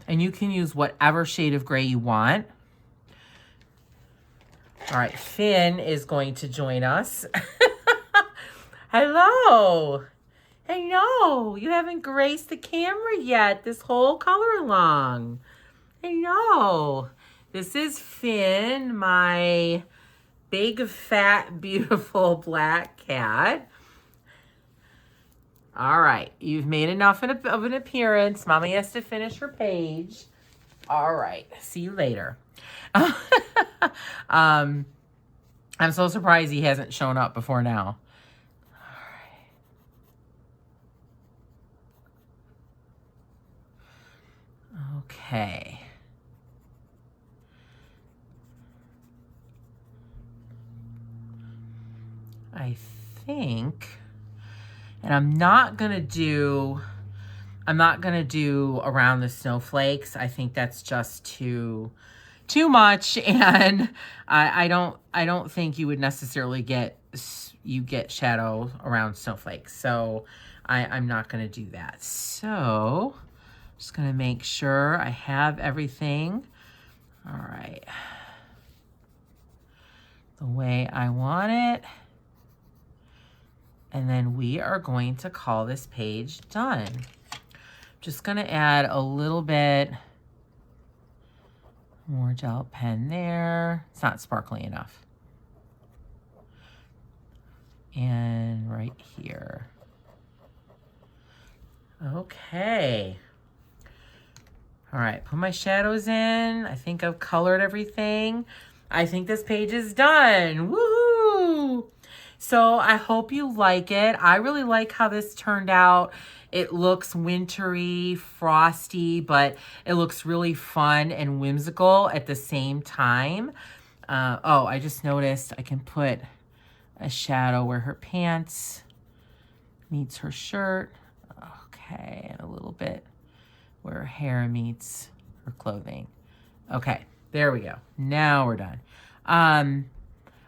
And you can use whatever shade of gray you want. All right, Finn is going to join us. Hello. I know, you haven't graced the camera yet this whole color along. I know. This is Finn, my big, fat, beautiful black cat. All right, you've made enough of an appearance. Mommy has to finish her page. All right. See you later. I'm so surprised he hasn't shown up before now. Okay. I think, and I'm not gonna do around the snowflakes. I think that's just too much, and I don't think you would necessarily get shadow around snowflakes. So I'm not gonna do that. So just gonna make sure I have everything. All right. The way I want it. And then we are going to call this page done. Just gonna add a little bit more gel pen there. It's not sparkly enough. And right here. Okay. All right, put my shadows in. I think I've colored everything. I think this page is done. Woohoo! So I hope you like it. I really like how this turned out. It looks wintry, frosty, but it looks really fun and whimsical at the same time. Oh, I just noticed I can put a shadow where her pants meets her shirt. Okay, and a little bit where her hair meets her clothing. Okay, there we go. Now we're done.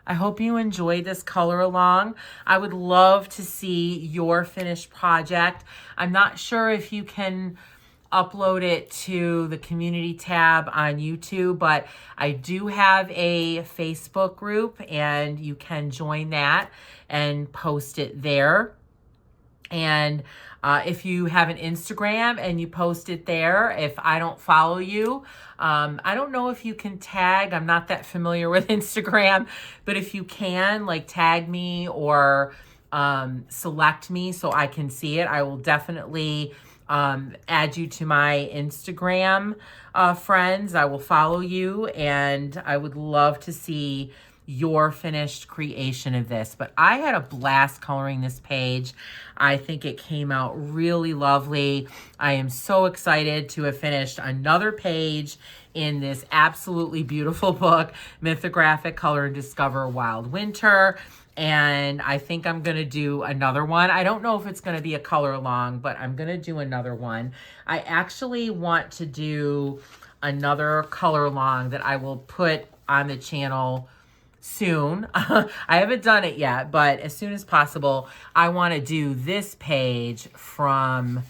I hope you enjoyed this color along. I would love to see your finished project. I'm not sure if you can upload it to the community tab on YouTube, but I do have a Facebook group and you can join that and post it there. And if you have an Instagram and you post it there, if I don't follow you, I don't know if you can tag. I'm not that familiar with Instagram, but if you can, like, tag me or select me so I can see it, I will definitely add you to my Instagram friends. I will follow you, and I would love to see your finished creation of this. But I had a blast coloring this page. I think it came out really lovely. I am so excited to have finished another page in this absolutely beautiful book, Mythographic Color and Discover Wild Winter. And I think I'm going to do another one. I don't know if it's going to be a color along, but I'm going to do another one. I actually want to do another color along that I will put on the channel soon. I haven't done it yet, but as soon as possible, I want to do this page from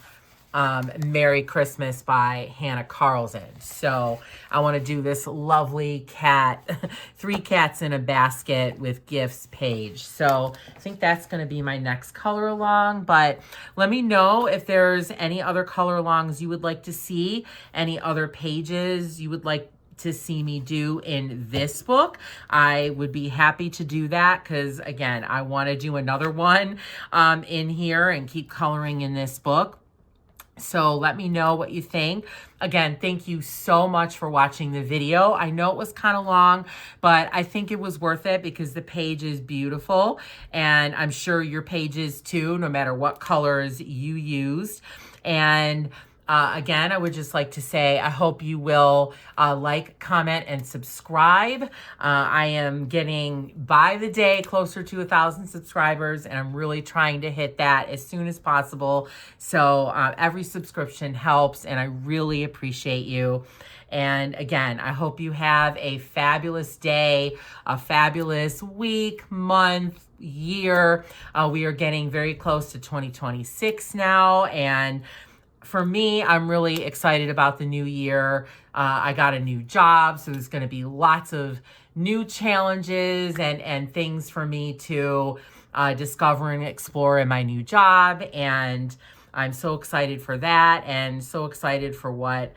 Merry Christmas by Hannah Carlson. So I want to do this lovely cat, 3 cats in a basket with gifts page. So I think that's going to be my next color along, but let me know if there's any other color alongs you would like to see, any other pages you would like to see me do in this book. I would be happy to do that because, again, I want to do another one in here and keep coloring in this book. So let me know what you think. Again, thank you so much for watching the video. I know it was kind of long, but I think it was worth it because the page is beautiful, and I'm sure your page is too, no matter what colors you used. And again, I would just like to say, I hope you will like, comment, and subscribe. I am getting, by the day, closer to 1,000 subscribers, and I'm really trying to hit that as soon as possible. So every subscription helps, and I really appreciate you. And again, I hope you have a fabulous day, a fabulous week, month, year. We are getting very close to 2026 now, and for me, I'm really excited about the new year. I got a new job, so there's going to be lots of new challenges and things for me to discover and explore in my new job. And I'm so excited for that, and so excited for what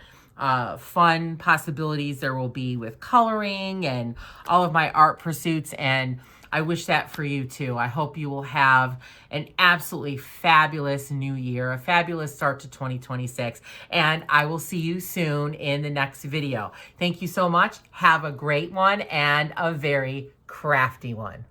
fun possibilities there will be with coloring and all of my art pursuits. And I wish that for you too. I hope you will have an absolutely fabulous new year, a fabulous start to 2026, and I will see you soon in the next video. Thank you so much. Have a great one and a very crafty one.